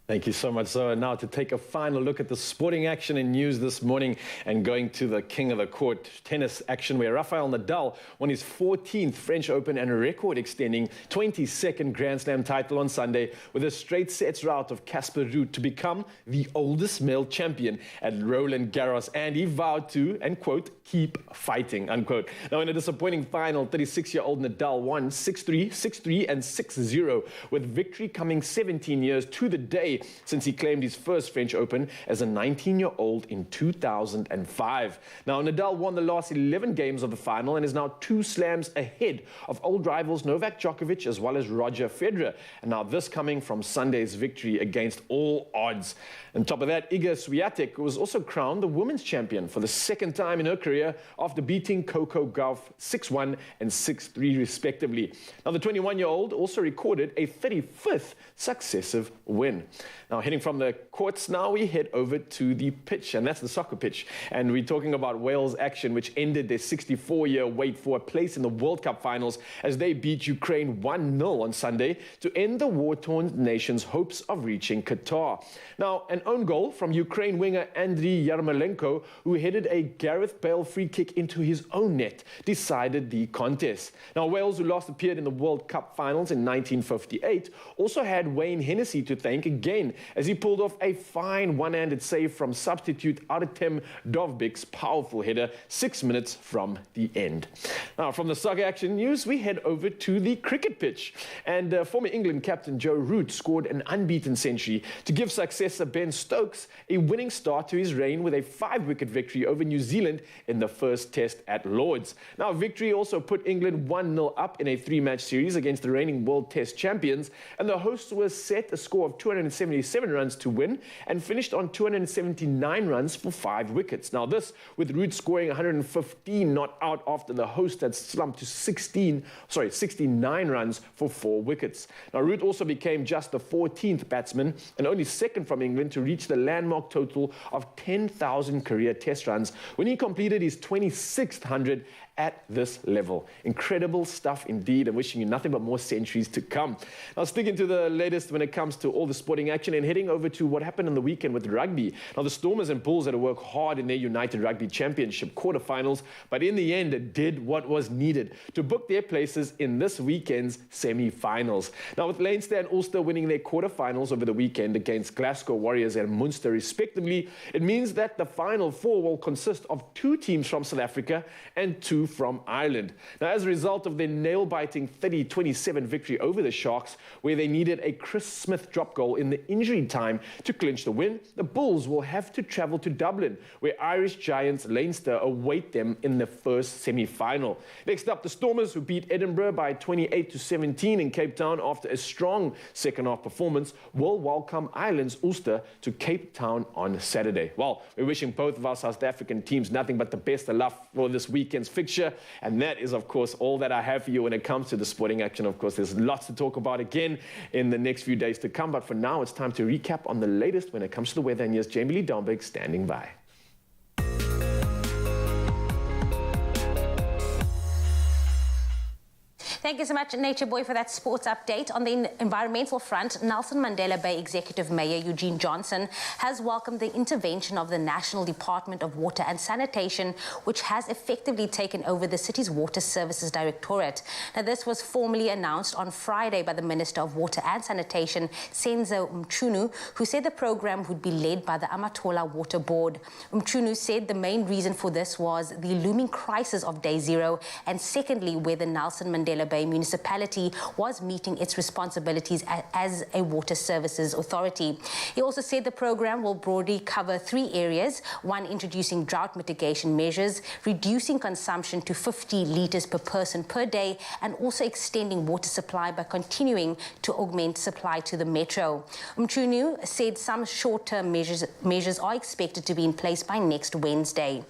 Thank you so much, Zoe. Now to take a final look at the sporting action and news this morning and going to the king of the court, tennis action, where Rafael Nadal won his 14th French Open and a record-extending 22nd Grand Slam title on Sunday with a straight sets rout of Casper Ruud to become the oldest male champion at Roland Garros, and he vowed to, and quote, keep fighting, unquote. Now in a disappointing final, 36-year-old Nadal won 6-3, 6-3 and 6-0, with victory coming 17 years to the day since he claimed his first French Open as a 19-year-old in 2005. Now, Nadal won the last 11 games of the final and is now 2 slams ahead of old rivals Novak Djokovic as well as Roger Federer. And now this coming from Sunday's victory against all odds. On top of that, Iga Swiatek was also crowned the women's champion for the 2nd time in her career after beating Coco Gauff 6-1 and 6-3 respectively. Now, the 21-year-old also recorded a 35th successive win. Now, heading from the courts now, we head over to the pitch, and that's the soccer pitch. And we're talking about Wales action, which ended their 64-year wait for a place in the World Cup finals as they beat Ukraine 1-0 on Sunday to end the war-torn nation's hopes of reaching Qatar. Now, an own goal from Ukraine winger Andriy Yarmolenko, who headed a Gareth Bale free kick into his own net, decided the contest. Now, Wales, who last appeared in the World Cup finals in 1958, also had Wayne Hennessy to thank again as he pulled off a fine one-handed save from substitute Artem Dovbik's powerful header 6 minutes from the end. Now, from the soccer action news, we head over to the cricket pitch. And former England captain Joe Root scored an unbeaten century to give successor Ben Stokes a winning start to his reign with a 5-wicket victory over New Zealand in the first test at Lord's. Now, victory also put England 1-0 up in a 3-match series against the reigning World Test champions, and the hosts were set a score of 277 runs to win and finished on 279 runs for 5 wickets. Now, this with Root scoring 115 not out after the host had slumped to 69 runs for 4 wickets. Now, Root also became just the 14th batsman and only second from England to reach the landmark total of 10,000 career test runs when he completed his 26th 100 at this level. Incredible stuff indeed, and wishing you nothing but more centuries to come. Now, sticking to the latest when it comes to all the sporting action and heading over to what happened on the weekend with rugby. Now, the Stormers and Bulls had to work hard in their United Rugby Championship quarterfinals, but in the end, it did what was needed to book their places in this weekend's semi-finals. Now, with Leinster and Ulster winning their quarterfinals over the weekend against Glasgow Warriors and Munster respectively, it means that the final 4 will consist of 2 teams from South Africa and 2 from Ireland. Now, as a result of their nail-biting 30-27 victory over the Sharks, where they needed a Chris Smith drop goal in the injury time to clinch the win, the Bulls will have to travel to Dublin, where Irish giants Leinster await them in the first semi-final. Next up, the Stormers, who beat Edinburgh by 28-17 in Cape Town after a strong second-half performance, will welcome Ireland's Ulster to Cape Town on Saturday. Well, we're wishing both of our South African teams nothing but the best of luck for this weekend's fixture. And that is, of course, all that I have for you when it comes to the sporting action. Of course, there's lots to talk about again in the next few days to come. But for now, it's time to recap on the latest when it comes to the weather. And here's Jamie Lee Dombeck standing by. Thank you so much, Nature Boy, for that sports update. On the environmental front, Nelson Mandela Bay Executive Mayor Eugene Johnson has welcomed the intervention of the National Department of Water and Sanitation, which has effectively taken over the city's Water Services Directorate. Now, this was formally announced on Friday by the Minister of Water and Sanitation, Senzo Mchunu, who said the program would be led by the Amatola Water Board. Mchunu said the main reason for this was the looming crisis of Day Zero, and secondly, where the Nelson Mandela Bay municipality was meeting its responsibilities as a water services authority. He also said the program will broadly cover 3 areas: 1, introducing drought mitigation measures, reducing consumption to 50 litres per person per day, and also extending water supply by continuing to augment supply to the metro. Mchunu said some short-term measures are expected to be in place by next Wednesday.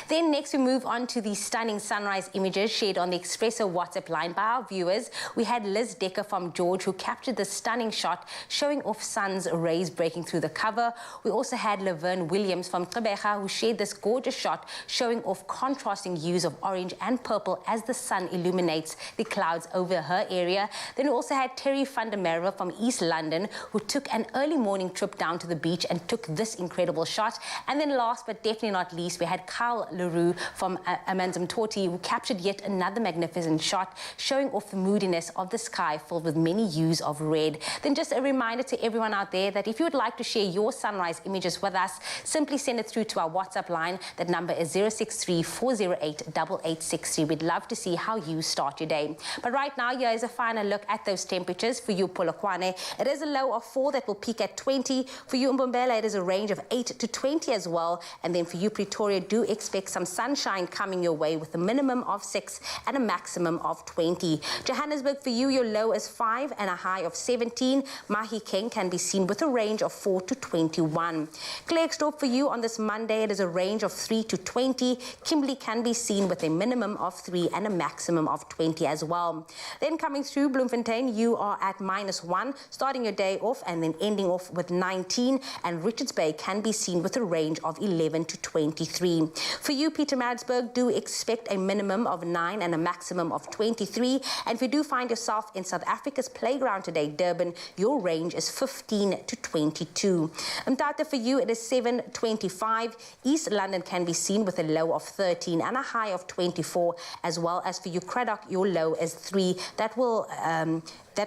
Then next we move on to the stunning sunrise images shared on the Expresso WhatsApp line by our viewers. We had Liz Decker from George, who captured the stunning shot showing off sun's rays breaking through the cover. We also had Laverne Williams from Gqeberha, who shared this gorgeous shot showing off contrasting hues of orange and purple as the sun illuminates the clouds over her area. Then we also had Terry van der Merwe from East London, who took an early morning trip down to the beach and took this incredible shot. And then last but definitely not least, we had Carl LaRue from Amanzimtoti, who captured yet another magnificent shot showing off the moodiness of the sky filled with many hues of red. Then just a reminder to everyone out there that if you would like to share your sunrise images with us, simply send it through to our WhatsApp line. That number is 063-408-8863. We'd love to see how you start your day. But right now, here is a final look at those temperatures for you, Polokwane. It is a low of 4 that will peak at 20. For you, Mbombela, it is a range of 8 to 20 as well. And then for you, Pretoria, do expect some sunshine coming your way with a minimum of 6 and a maximum of 20. Johannesburg, for you, your low is 5 and a high of 17. Mahikeng can be seen with a range of 4 to 21. Klerksdorp, for you, on this Monday, it is a range of 3 to 20. Kimberley can be seen with a minimum of 3 and a maximum of 20 as well. Then coming through Bloemfontein, you are at -1, starting your day off and then ending off with 19. And Richards Bay can be seen with a range of 11 to 23. For you, Pietermaritzburg, do expect a minimum of 9 and a maximum of 23. And if you do find yourself in South Africa's playground today, Durban, your range is 15 to 22. Mthatha, for you, it is 7:25. East London can be seen with a low of 13 and a high of 24, as well as for you, Cradock, your low is 3. That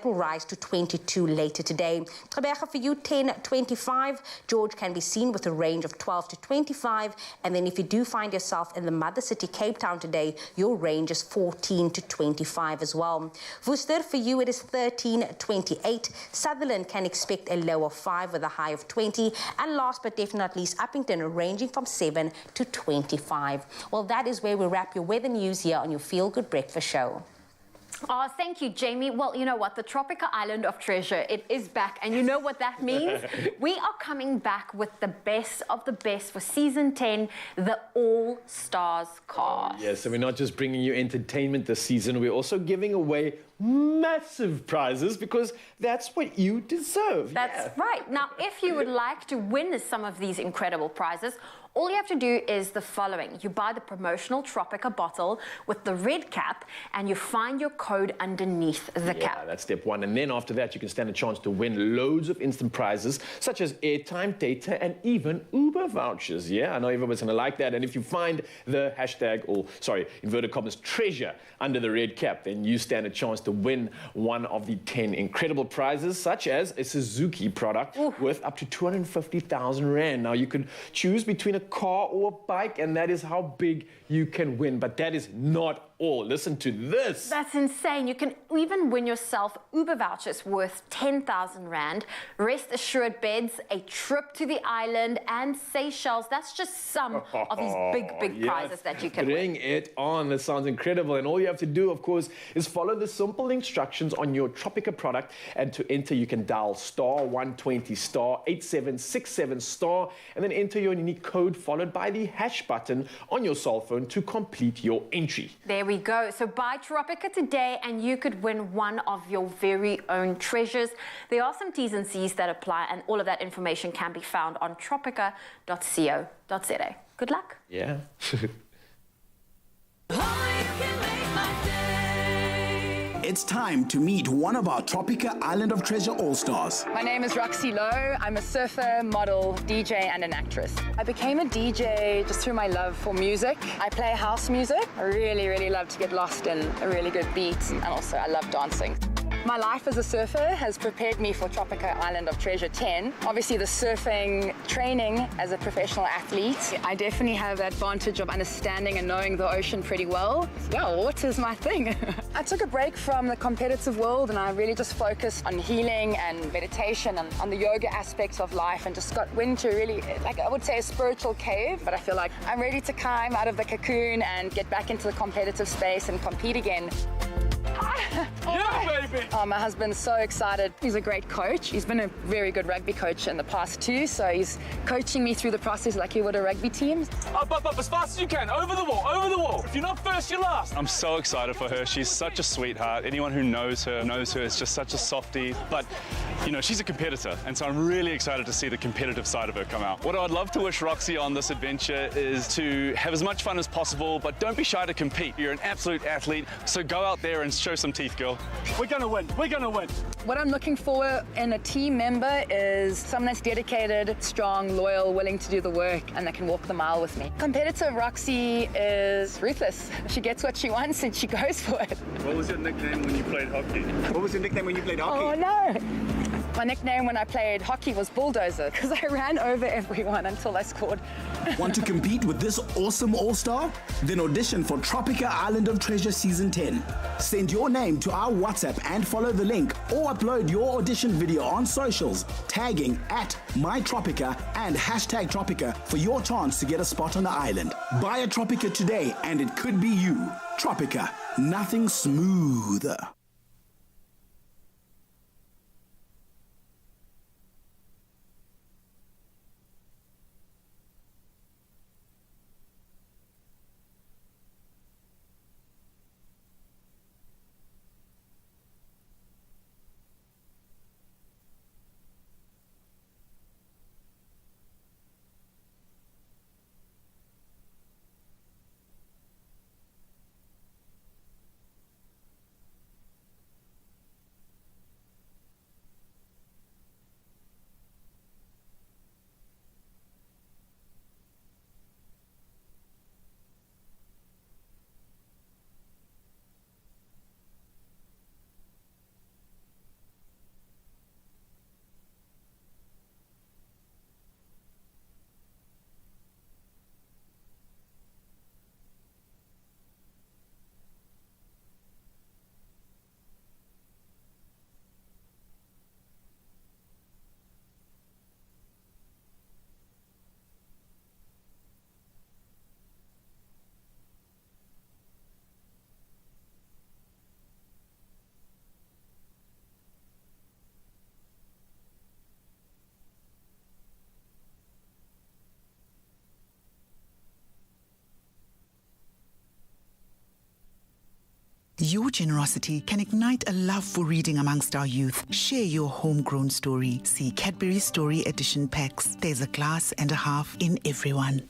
will rise to 22 later today. Gqeberha, for you, 10:25. George can be seen with a range of 12 to 25. And then if you do find yourself in the mother city, Cape Town, today, your range is 14 to 25 as well. Worcester, for you, it is 13:28. Sutherland can expect a low of 5 with a high of 20. And last but definitely not least, Uppington, ranging from 7 to 25. Well, that is where we wrap your weather news here on your Feel Good Breakfast Show. Oh, thank you, Jamie. Well, you know what? The tropical island of treasure, it is back. And you know what that means? We are coming back with the best of the best for Season 10, the All-Stars cast. Yes, so we're not just bringing you entertainment this season, we're also giving away massive prizes because that's what you deserve. That's right. Now, if you would like to win some of these incredible prizes, all you have to do is the following. You buy the promotional Tropica bottle with the red cap and you find your code underneath the cap. Yeah, that's step 1. And then after that, you can stand a chance to win loads of instant prizes such as airtime, data, and even Uber vouchers. Yeah, I know everyone's going to like that. And if you find the hashtag, or sorry, inverted commas, treasure under the red cap, then you stand a chance to win one of the 10 incredible prizes, such as a Suzuki product worth up to 250,000 Rand. Now, you could choose between a car or a bike, and that is how big you can win. But that is not all. Listen to this. That's insane. You can even win yourself Uber vouchers worth 10,000 Rand, rest assured beds, a trip to the island, and Seychelles. That's just some of these big prizes that you can Bring win. it on. This sounds incredible. And all you have to do, of course, is follow the simple instructions on your Tropica product. And to enter, you can dial *120 *8767 and then enter your unique code followed by the hash button on your cell phone to complete your entry. There we go. So buy Tropica today and you could win one of your very own treasures. There are some T's and C's that apply, and all of that information can be found on tropica.co.za. Good luck. Yeah. It's time to meet one of our Tropica Island of Treasure All-Stars. My name is Roxy Lowe. I'm a surfer, model, DJ, and an actress. I became a DJ just through my love for music. I play house music. I really love to get lost in a really good beat, and also I love dancing. My life as a surfer has prepared me for Tropica Island of Treasure 10. Obviously, the surfing training as a professional athlete, I definitely have the advantage of understanding and knowing the ocean pretty well. Yeah, water's my thing. I took a break from the competitive world and I really just focused on healing and meditation and on the yoga aspects of life, and just went into really, like I would say, a spiritual cave. But I feel like I'm ready to climb out of the cocoon and get back into the competitive space and compete again. Yeah, baby! Oh, my husband's so excited. He's a great coach. He's been a very good rugby coach in the past too, so he's coaching me through the process like he would a rugby team. Up, as fast as you can, over the wall, over the wall. If you're not first, you're last. I'm so excited for her. She's such a sweetheart. Anyone who knows her is just such a softie. But, you know, she's a competitor, and so I'm really excited to see the competitive side of her come out. What I'd love to wish Roxy on this adventure is to have as much fun as possible, but don't be shy to compete. You're an absolute athlete, so go out there and show some teeth, girl. We're gonna win. We're gonna win. What I'm looking for in a team member is someone that's dedicated, strong, loyal, willing to do the work, and that can walk the mile with me. Competitive Roxy is ruthless. She gets what she wants and she goes for it. What was your nickname when you played hockey? What was your nickname when you played hockey? Oh no! My nickname when I played hockey was Bulldozer because I ran over everyone until I scored. Want to compete with this awesome all-star? Then audition for Tropica Island of Treasure Season 10. Send your name to our WhatsApp and follow the link, or upload your audition video on socials, tagging @mytropica and #Tropica for your chance to get a spot on the island. Buy a Tropica today and it could be you. Tropica, nothing smoother. Your generosity can ignite a love for reading amongst our youth. Share your homegrown story. See Cadbury Story Edition packs. There's a glass and a half in everyone.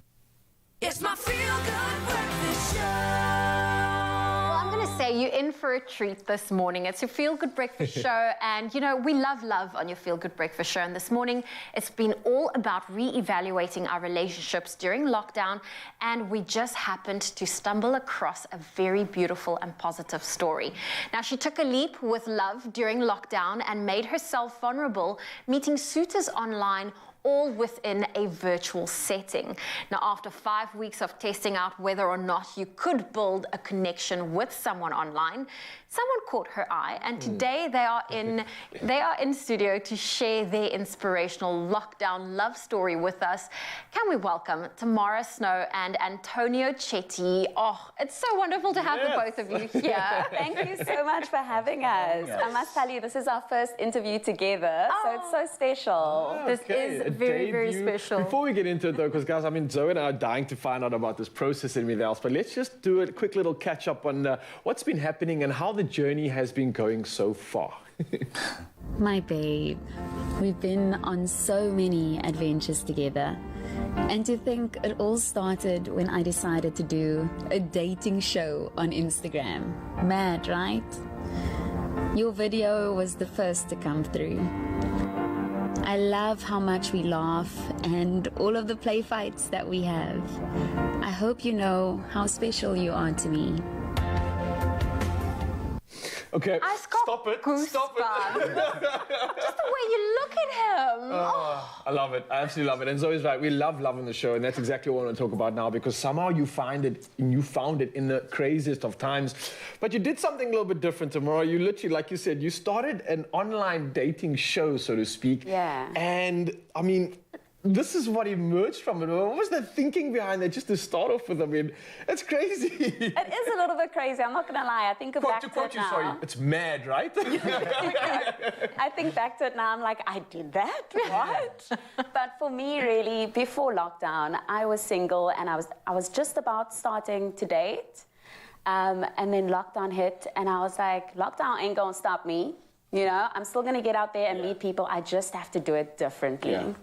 It's my feel-good breakfast show. Well, I'm going to say you're in for a treat this morning. It's your Feel Good Breakfast show, and you know, we love on your Feel Good Breakfast show. And this morning, it's been all about re-evaluating our relationships during lockdown, and we just happened to stumble across a very beautiful and positive story. Now, she took a leap with love during lockdown and made herself vulnerable, meeting suitors online, all within a virtual setting. Now, after 5 weeks of testing out whether or not you could build a connection with someone online, someone caught her eye, and today they are in studio to share their inspirational lockdown love story with us. Can we welcome Tamara Snow and Antonio Chetty? Oh, it's so wonderful to have the both of you here. Thank you so much for having us. I must tell you, this is our first interview together, so it's so special. This is very, very special. Before we get into it, though, because guys, I mean, Zoe and I are dying to find out about this process and everything else, but let's just do a quick little catch up on what's been happening and how the journey has been going so far. My babe, we've been on so many adventures together. And to think it all started when I decided to do a dating show on Instagram. Mad, right? Your video was the first to come through. I love how much we laugh and all of the play fights that we have. I hope you know how special you are to me. Okay, stop it. Stop it. Just the way you look at him. I love it. I absolutely love it. And Zoe's right. We love loving the show, and that's exactly what I want to talk about now, because somehow you found it in the craziest of times. But you did something a little bit different, Tamara. You literally, like you said, you started an online dating show, so to speak. Yeah. And I mean, this is what emerged from it. What was the thinking behind that, just to start off with? I mean, it's crazy. It is a little bit crazy, I'm not going to lie. I think back to it now. Sorry, it's mad, right? I think back to it now, I'm like, I did that? What? But for me, really, before lockdown, I was single and I was just about starting to date. And then lockdown hit and I was like, lockdown ain't going to stop me. You know, I'm still going to get out there and meet people. I just have to do it differently. Yeah.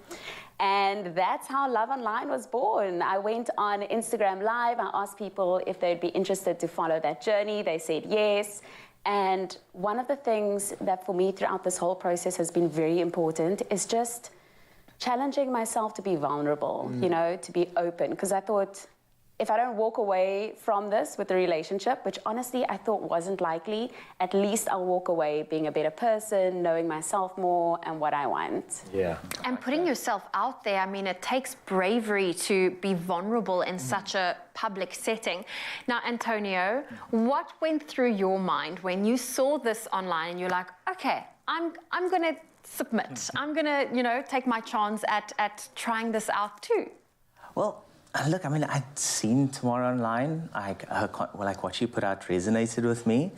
And that's how Love Online was born. I went on Instagram Live. I asked people if they'd be interested to follow that journey. They said yes. And one of the things that for me throughout this whole process has been very important is just challenging myself to be vulnerable, you know, to be open. Because I thought, if I don't walk away from this with the relationship, which honestly I thought wasn't likely, at least I'll walk away being a better person, knowing myself more and what I want. Yeah. And putting yourself out there, I mean, it takes bravery to be vulnerable in such a public setting. Now, Antonio, what went through your mind when you saw this online and you're like, okay, I'm going to submit. I'm going to, you know, take my chance at trying this out too. Well, look, I mean, I'd seen Tomorrow online. Like what she put out resonated with me.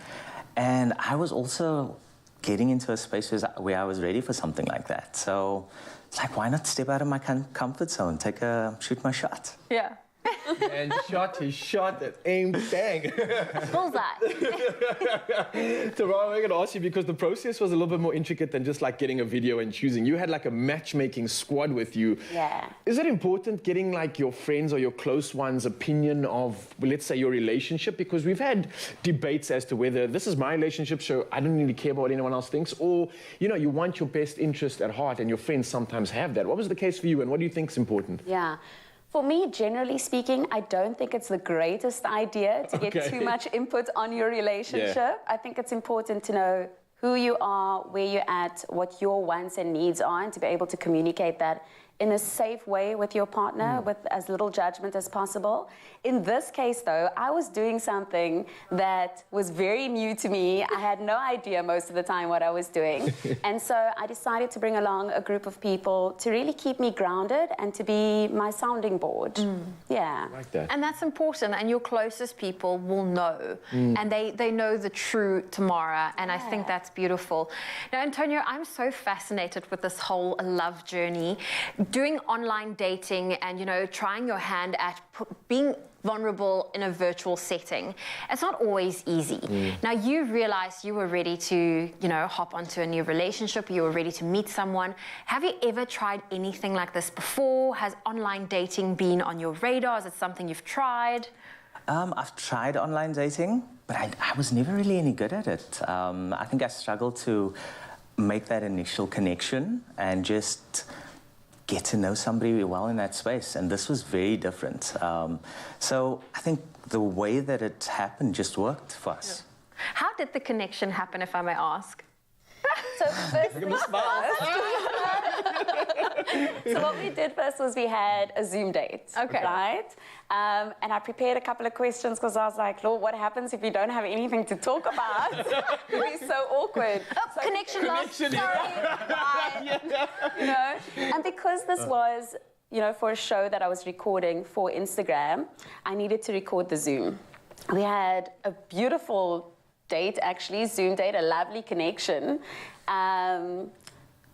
And I was also getting into a space where I was ready for something like that. So it's like, why not step out of my comfort zone, shoot my shot? Yeah. And shot his shot and aimed, bang. Bullseye. Tamara, I'm going to ask you, because the process was a little bit more intricate than just like getting a video and choosing. You had like a matchmaking squad with you. Yeah. Is it important getting like your friends or your close ones' opinion of, well, let's say, your relationship? Because we've had debates as to whether this is my relationship, so I don't really care about what anyone else thinks, or, you know, you want your best interest at heart, and your friends sometimes have that. What was the case for you, and what do you think is important? Yeah. For me, generally speaking, I don't think it's the greatest idea to get too much input on your relationship. Yeah. I think it's important to know who you are, where you're at, what your wants and needs are, and to be able to communicate that in a safe way with your partner, with as little judgment as possible. In this case, though, I was doing something that was very new to me. I had no idea most of the time what I was doing. And so I decided to bring along a group of people to really keep me grounded and to be my sounding board. Yeah. I like that. And that's important, and your closest people will know, and they know the true Tamara, and I think that's beautiful. Now, Antonio, I'm so fascinated with this whole love journey, doing online dating and, you know, trying your hand at being vulnerable in a virtual setting. It's not always easy. Now, you realized you were ready to, you know, hop onto a new relationship, you were ready to meet someone. Have you ever tried anything like this before? Has online dating been on your radar? Is it something you've tried? I've tried online dating, but I was never really any good at it. I think I struggled to make that initial connection and just get to know somebody well in that space, and this was very different. So I think the way that it happened just worked for us. How did the connection happen, if I may ask? So first things first. So what we did first was we had a Zoom date, right? And I prepared a couple of questions because I was like, Lord, what happens if you don't have anything to talk about? It'd be so awkward. So connection lost. Sorry. Bye. You know? And because this was, you know, for a show that I was recording for Instagram, I needed to record the Zoom. We had a beautiful date, actually, Zoom date, a lovely connection.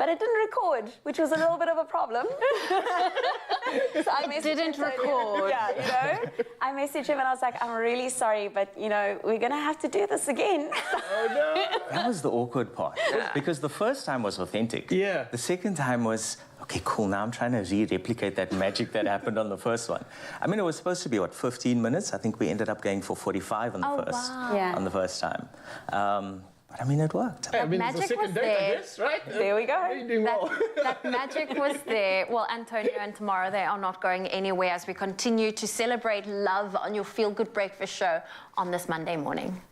But it didn't record, which was a little bit of a problem. So I didn't record. Yeah, you know. I messaged him and I was like, I'm really sorry, but, you know, we're going to have to do this again. Oh, no. That was the awkward part, because the first time was authentic. Yeah. The second time was, okay, cool, now I'm trying to replicate that magic that happened on the first one. I mean, it was supposed to be, 15 minutes? I think we ended up going for 45 on the first time. But I mean, it worked. I mean, it's the second date, I guess, right? There we go. You're doing well. That magic was there. Well, Antonio and Tamara, they are not going anywhere as we continue to celebrate love on your Feel Good Breakfast show on this Monday morning.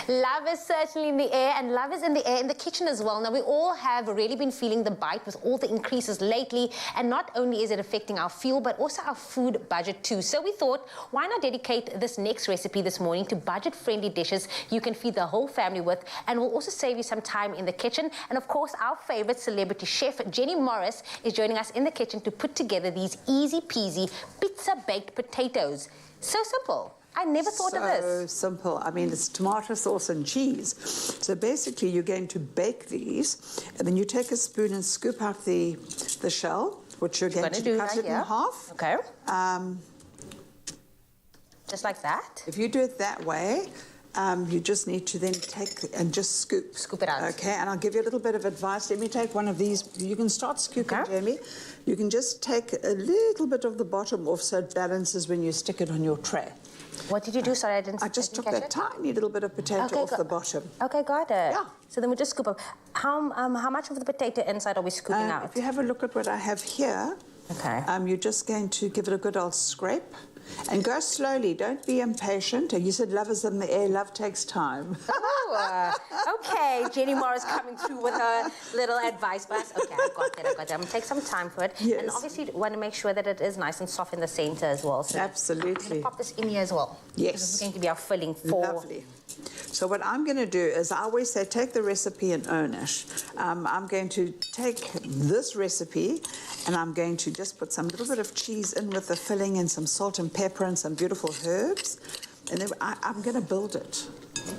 Love is certainly in the air, and love is in the air in the kitchen as well. Now, we all have really been feeling the bite with all the increases lately, and not only is it affecting our fuel, but also our food budget too. So we thought, why not dedicate this next recipe this morning to budget-friendly dishes you can feed the whole family with, and will also save you some time in the kitchen. And of course, our favorite celebrity chef, Jenny Morris, is joining us in the kitchen to put together these easy-peasy pizza-baked potatoes. So simple. I never thought of this. So simple. I mean, it's tomato sauce and cheese. So basically, you're going to bake these, and then you take a spoon and scoop out the shell, which you're going to cut it in half. Okay. Just like that? If you do it that way, you just need to then take and just scoop. Scoop it out. Okay, and I'll give you a little bit of advice. Let me take one of these. You can start scooping, Jamie. You can just take a little bit of the bottom off so it balances when you stick it on your tray. What did you do? Sorry, I just took that tiny little bit of potato off the bottom. Okay, got it. Yeah. So then we just scoop up. How much of the potato inside are we scooping out? If you have a look at what I have here, Okay. You're just going to give it a good old scrape. And go slowly. Don't be impatient. And you said love is in the air. Love takes time. Okay, Jenny Morris coming through with her little advice for us. Okay, I've got that. I'm going to take some time for it. Yes. And obviously you want to make sure that it is nice and soft in the center as well. So absolutely. I'm going to pop this in here as well. Yes. This is going to be our filling for... Lovely. So what I'm going to do is, I always say, take the recipe and own it. I'm going to take this recipe and I'm going to just put some little bit of cheese in with the filling and some salt and pepper and some beautiful herbs. And then I'm going to build it.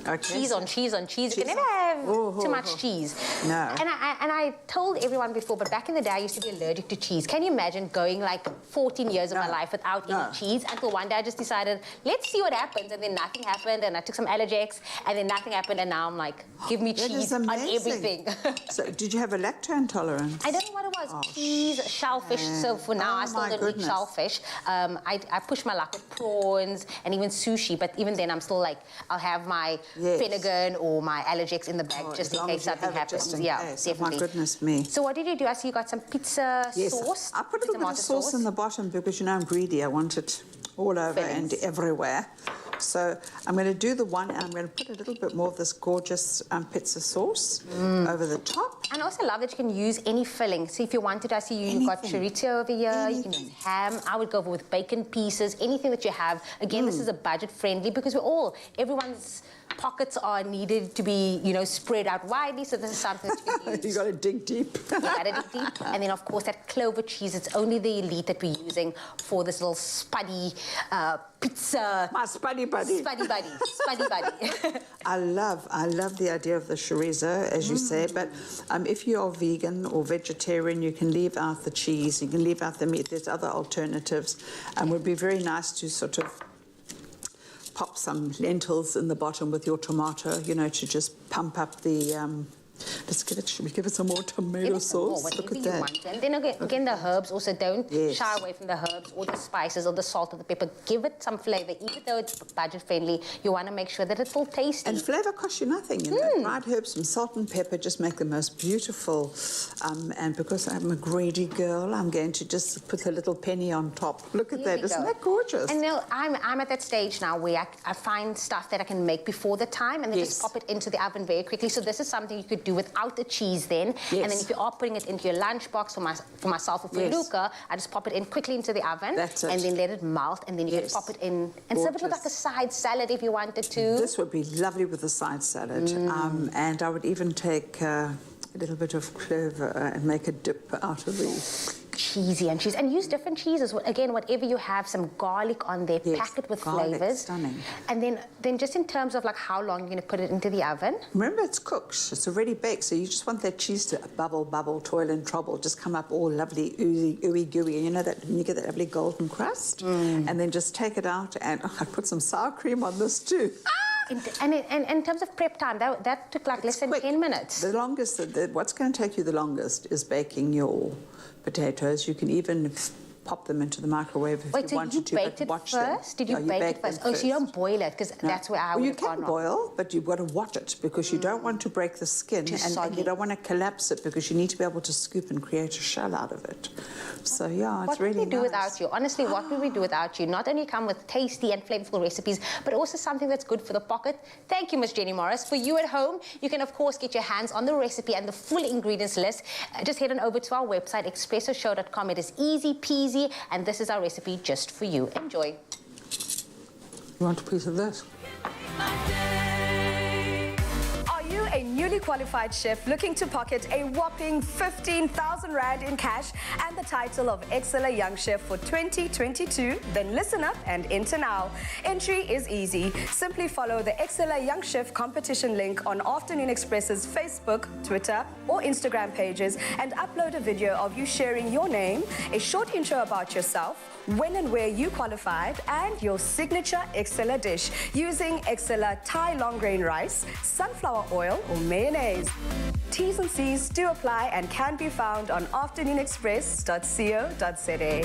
Okay. Cheese on cheese on cheese. You can never have too much cheese. No. And I told everyone before, but back in the day I used to be allergic to cheese. Can you imagine going like 14 years of my life without any cheese? Until one day I just decided, let's see what happens. And then nothing happened. And I took some Allergex and then nothing happened. And now I'm like, give me cheese on everything. So did you have a lactose intolerance? I don't know what it was. Cheese, shellfish. So for now I still don't eat shellfish. I push my luck with prawns and even sushi. But even then I'm still like, I'll have my Finnegan or my Allergex in the bag just in case something happens. Yeah, definitely. My goodness me. So what did you do? I see you got some pizza sauce. I put a little bit of sauce in the bottom because, you know, I'm greedy. I want it all over and everywhere. So I'm going to do the one, and I'm going to put a little bit more of this gorgeous pizza sauce over the top. And I also love that you can use any filling. So if you wanted, I see you've got chorizo over here. You can use ham. I would go with bacon pieces, anything that you have. Again, this is a budget friendly because everyone's pockets are needed to be, you know, spread out widely. So this is something that you can use. You got to dig deep. You got to dig deep. And then, of course, that clover cheese. It's only the elite that we're using for this little spuddy pizza. My spuddy buddy. Spuddy buddy. Spuddy buddy. I love the idea of the chorizo, as you say, but if you are vegan or vegetarian, you can leave out the cheese, you can leave out the meat. There's other alternatives. And it would be very nice to sort of pop some lentils in the bottom with your tomato, you know, to just pump up the... should we give it some more tomato sauce? Look at that. And then again, the herbs also don't shy away from the herbs or the spices or the salt or the pepper. Give it some flavor. Even though it's budget friendly, you want to make sure that it's all tasty. And flavor costs you nothing, you know. Dried herbs, some salt and pepper just make the most beautiful. And because I'm a greedy girl, I'm going to just put a little penny on top. Look at that. Isn't that gorgeous? And now I'm at that stage now where I find stuff that I can make before the time and then just pop it into the oven very quickly. So this is something you could do without the cheese then. And then if you are putting it into your lunchbox for myself or for Luca, I just pop it in quickly into the oven. That's it. And then let it melt and then you can pop it in and serve it with like a side salad if you wanted to. This would be lovely with a side salad. And I would even take a little bit of clover and make a dip out of the... cheesy and cheese, and use different cheeses. Again, whatever you have, some garlic on there, pack it with flavors. Stunning. And then just in terms of like how long you're going to put it into the oven. Remember, it's cooked. It's already baked, so you just want that cheese to bubble, toil and trouble, just come up all lovely, ooey gooey. And you know that when you get that lovely golden crust, and then just take it out. And I put some sour cream on this too. And in terms of prep time, that took like less than 10 minutes. The longest, what's going to take you the longest is baking your potatoes. You can even pop them into the microwave if you wanted to. Wait, so you baked it first? Did you bake it first? Oh, so you don't boil it, because that's where I would have gone wrong. You can boil, but you've got to watch it, because you don't want to break the skin, and you don't want to collapse it, because you need to be able to scoop and create a shell out of it. So, yeah, it's really nice. What would we do without you? Honestly, what would we do without you? Not only come with tasty and flavorful recipes, but also something that's good for the pocket. Thank you, Miss Jenny Morris. For you at home, you can, of course, get your hands on the recipe and the full ingredients list. Just head on over to our website, expressoshow.com. It is easy peasy, and this is our recipe just for you. Enjoy. You want a piece of this? Are you a newly qualified chef looking to pocket a whopping 15,000 Rand in cash and the title of Exceller Young Chef for 2022? Then listen up and enter now. Entry is easy. Simply follow the Exceller Young Chef competition link on Afternoon Express's Facebook, Twitter, or Instagram pages and upload a video of you sharing your name, a short intro about yourself, when and where you qualified, and your signature Exceller dish using Exceller Thai long grain rice, sunflower oil, or mayonnaise. T's and C's do apply and can be found on afternoonexpress.co.za.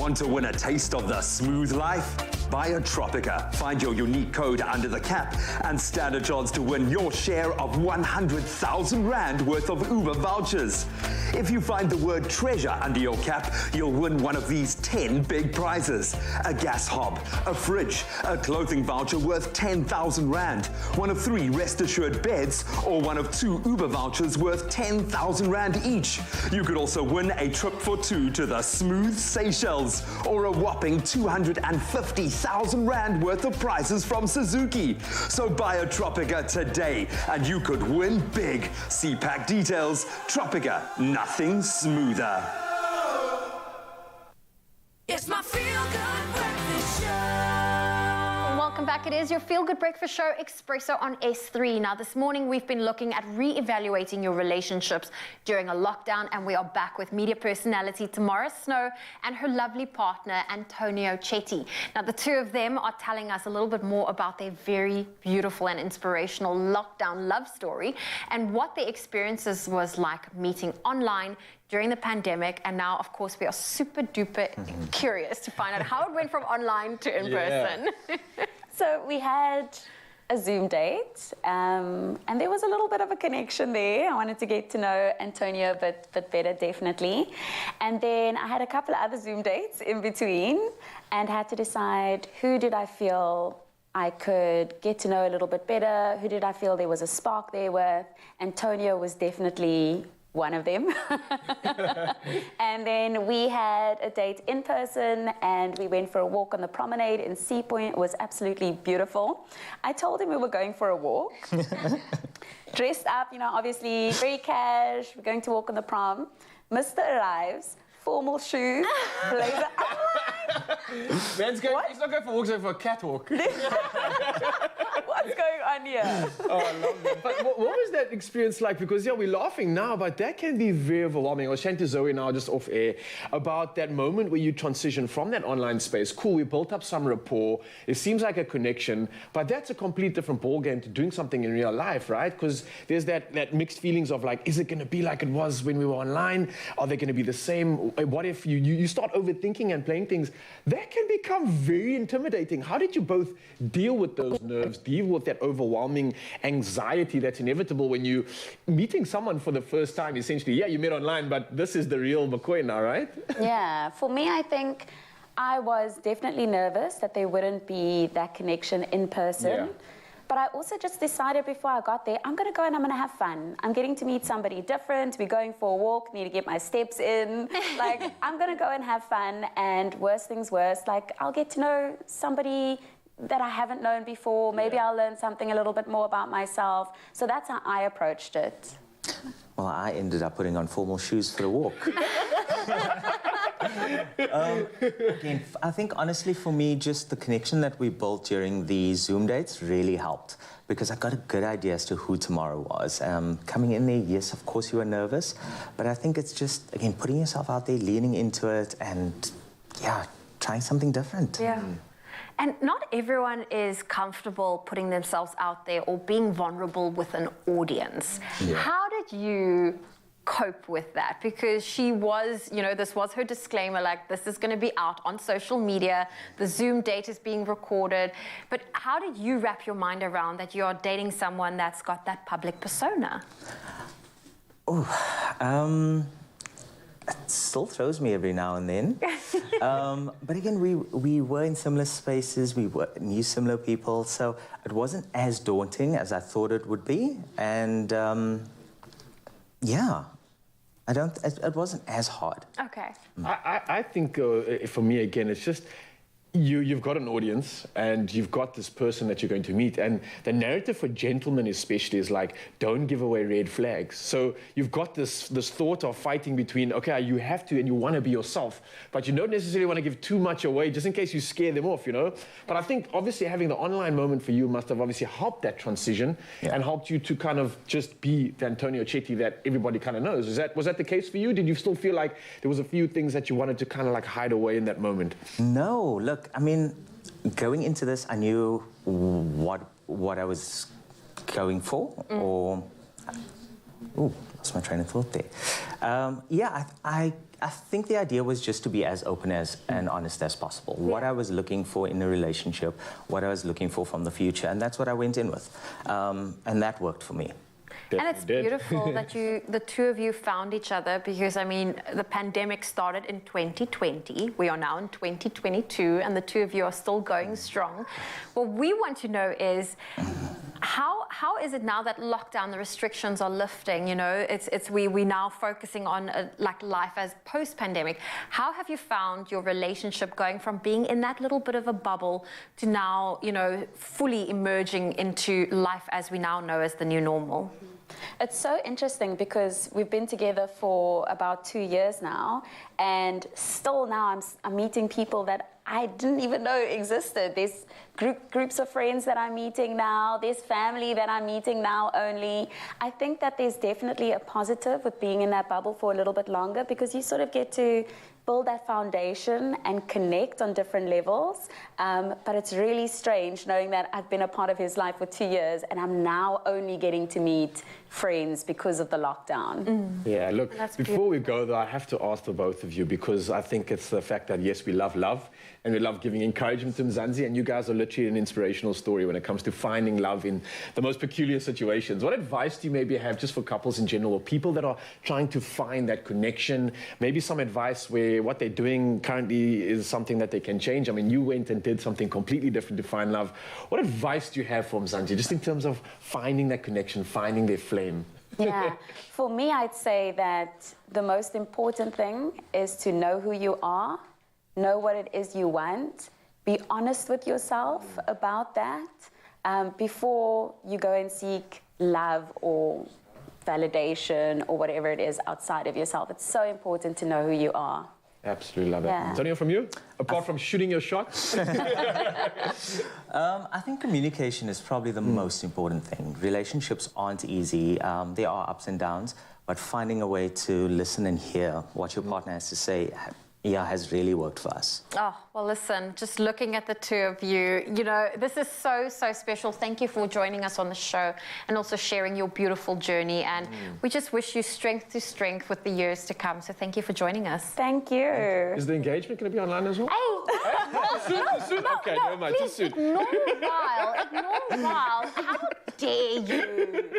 Want to win a taste of the smooth life? Buy a Tropica. Find your unique code under the cap and stand a chance to win your share of 100,000 Rand worth of Uber vouchers. If you find the word treasure under your cap, you'll win one of these 10 big prizes. A gas hob, a fridge, a clothing voucher worth 10,000 Rand, one of 3 Rest Assured beds, or one of 2 Uber vouchers worth 10,000 Rand each. You could also win a trip for 2 to the smooth Seychelles, or a whopping 250,000 Rand worth of prizes from Suzuki. So buy a Tropica today and you could win big. See pack details. Tropica, nothing smoother. It's my feel-good breakfast show. Welcome back. It is your Feel Good Breakfast Show, Expresso on S3. Now, this morning we've been looking at re-evaluating your relationships during a lockdown, and we are back with media personality Tamara Snow and her lovely partner, Antonio Chetty. Now, the two of them are telling us a little bit more about their very beautiful and inspirational lockdown love story and what their experiences was like meeting online during the pandemic. And now, of course, we are super duper curious to find out how it went from online to in person. So we had a Zoom date, and there was a little bit of a connection there. I wanted to get to know Antonio a bit better, definitely. And then I had a couple of other Zoom dates in between and had to decide who did I feel I could get to know a little bit better, who did I feel there was a spark there with. Antonio was definitely one of them. And then we had a date in person and we went for a walk on the promenade in Sea Point. It was absolutely beautiful. I told him we were going for a walk. Dressed up, you know, obviously very cash. We're going to walk on the prom. Mr. arrives, formal shoes, blazer. Man's going, he's not going for walks, he's going for a catwalk. What's going on here? Oh, I love that. But what was that experience like? Because, yeah, we're laughing now, but that can be very overwhelming. I was chatting to Zoe now, just off air, about that moment where you transition from that online space. Cool, we built up some rapport. It seems like a connection, but that's a complete different ballgame to doing something in real life, right? Because there's that mixed feelings of like, is it going to be like it was when we were online? Are they going to be the same? What if you start overthinking and playing things? That can become very intimidating. How did you both deal with those nerves, deal with that overwhelming anxiety that's inevitable when you're meeting someone for the first time? Essentially, yeah, you met online, but this is the real McCoy now, right? Yeah, for me, I think I was definitely nervous that there wouldn't be that connection in person. Yeah. But I also just decided before I got there, I'm going to go and I'm going to have fun. I'm getting to meet somebody different. We're going for a walk, need to get my steps in. Like, I'm going to go and have fun. And worst things worst, like, I'll get to know somebody that I haven't known before. Maybe I'll learn something a little bit more about myself. So that's how I approached it. Well, I ended up putting on formal shoes for a walk. Again, I think honestly for me, just the connection that we built during the Zoom dates really helped because I got a good idea as to who Tamara was. Coming in there, yes, of course you were nervous, but I think it's just, again, putting yourself out there, leaning into it and, yeah, trying something different. Yeah. And not everyone is comfortable putting themselves out there or being vulnerable with an audience. Yeah. How did you cope with that? Because she was, you know, this was her disclaimer, like, this is going to be out on social media, the Zoom date is being recorded. But how did you wrap your mind around that you're dating someone that's got that public persona? It still throws me every now and then. But again, we were in similar spaces, we knew similar people, so it wasn't as daunting as I thought it would be. And yeah, it wasn't as hard. Okay. I think for me, again, it's just you've got an audience and you've got this person that you're going to meet, and the narrative for gentlemen especially is like, don't give away red flags. So you've got this thought of fighting between, okay, you have to and you want to be yourself, but you don't necessarily want to give too much away just in case you scare them off, you know. But I think obviously having the online moment for you must have obviously helped that transition and helped you to kind of just be the Antonio Chetty that everybody kind of knows. Was that the case for you? Did you still feel like there was a few things that you wanted to kind of like hide away in that moment? No, look, I mean, going into this, I knew what I was going for, or lost my train of thought there. Yeah, I think the idea was just to be as open and honest as possible. Yeah. What I was looking for in a relationship, what I was looking for from the future, and that's what I went in with. And that worked for me. And it's beautiful that the two of you found each other, because, I mean, the pandemic started in 2020. We are now in 2022, and the two of you are still going strong. What we want to know is, how is it now that lockdown, the restrictions are lifting? You know, we now focusing on like life as post-pandemic. How have you found your relationship going from being in that little bit of a bubble to now, you know, fully emerging into life as we now know as the new normal? It's so interesting because we've been together for about 2 years now, and still now I'm meeting people that I didn't even know existed. There's groups of friends that I'm meeting now. There's family that I'm meeting now only. I think that there's definitely a positive with being in that bubble for a little bit longer, because you sort of get to build that foundation and connect on different levels. But it's really strange knowing that I've been a part of his life for 2 years and I'm now only getting to meet friends because of the lockdown. Yeah, look, before we go though, I have to ask the both of you, because I think it's the fact that, yes, we love love and we love giving encouragement to Mzansi, and you guys are literally an inspirational story when it comes to finding love in the most peculiar situations. What advice do you maybe have just for couples in general, or people that are trying to find that connection? Maybe some advice where what they're doing currently is something that they can change. I mean, you went and did something completely different to find love. What advice do you have for Mzansi, just in terms of finding that connection, finding their flame? Yeah, for me, I'd say that the most important thing is to know who you are, know what it is you want, be honest with yourself about that before you go and seek love or validation or whatever it is outside of yourself. It's so important to know who you are. Absolutely love it. Yeah. Antonio, from you? Apart from shooting your shot? I think communication is probably the most important thing. Relationships aren't easy. There are ups and downs, but finding a way to listen and hear what your partner has to say, yeah, has really worked for us. Oh, well, listen, just looking at the two of you, you know, this is so, so special. Thank you for joining us on the show and also sharing your beautiful journey. And we just wish you strength to strength with the years to come. So thank you for joining us. Thank you. Is the engagement going to be online as well? Soon? Okay, never mind. Too soon. Ignore Wild. How dare you?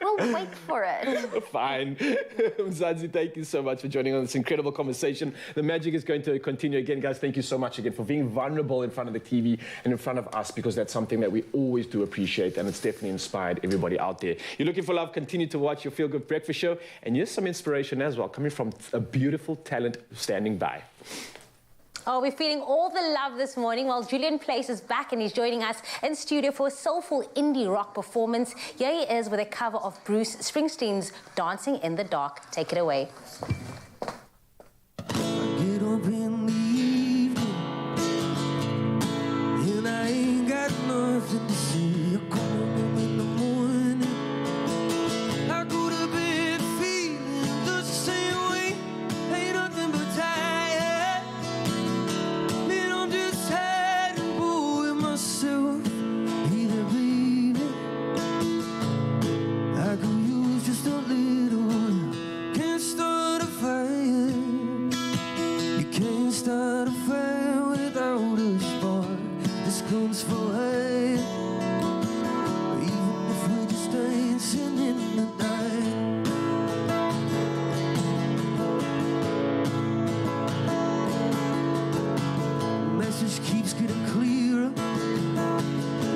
We'll wait for it. Fine. Mzansi, thank you so much for joining on this incredible conversation. The magic is going to continue again. Guys, thank you so much again for being vulnerable in front of the TV and in front of us, because that's something that we always do appreciate, and it's definitely inspired everybody out there. You're looking for love, continue to watch your Feel Good Breakfast Show, and here's some inspiration as well, coming from a beautiful talent standing by. Oh, we're feeling all the love this morning. Well, Julian Place is back and he's joining us in studio for a soulful indie rock performance. Here he is with a cover of Bruce Springsteen's Dancing in the Dark. Take it away. Get up in the evening and I ain't got nothing to say. I come home in the morning, I go to bed feeling the same way. Ain't nothing but tired. Man, I'm just tired and bored with myself. Hey there, baby, I could use just a little one. Can't start a fire. Can't start a fire without a spark. This comes for her. Even if we're just dancing in the dark. Message keeps getting clearer.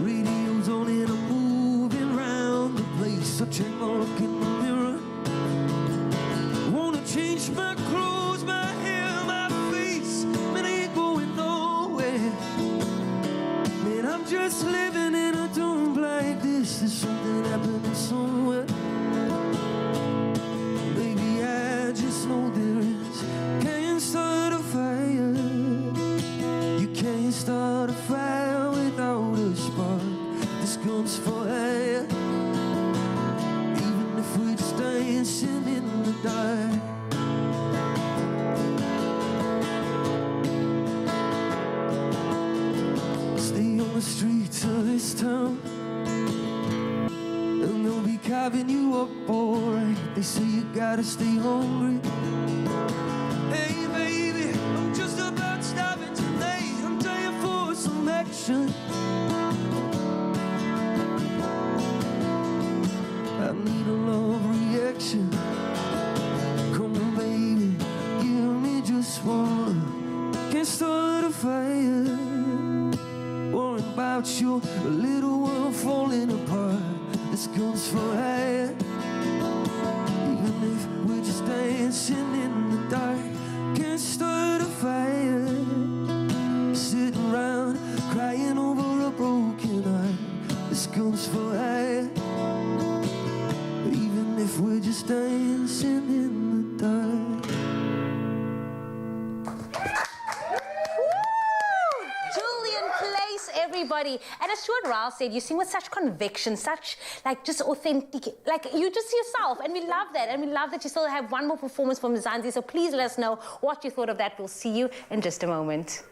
Radio's on and I'm moving round the place. I check my look in the mirror. Wanna change my clothes, my hair, my face. Man, I ain't going nowhere. Man, I'm just living in a tomb like this. There's something happening somewhere. Baby, I just know there is. Can't start a fire. You can't start a fire without a spark. This comes for air. Even if we're just dancing in the dark. to stay hungry. Hey baby, I'm just about stopping tonight. I'm dying for some action. I need a love reaction. Come on baby, give me just one. Can't start a fire. Worrying about your little world falling apart. This goes for hire. Even if we're just dancing in the dark. Can't start a fire. Sitting around crying over a broken heart. This goes for hire. Even if we're just dancing in the dark. Everybody. And as Stuart Ryle said, you sing with such conviction, such like just authentic, like you just yourself, and we love that. And we love that you still have one more performance from Mzansi, so please let us know what you thought of that. We'll see you in just a moment.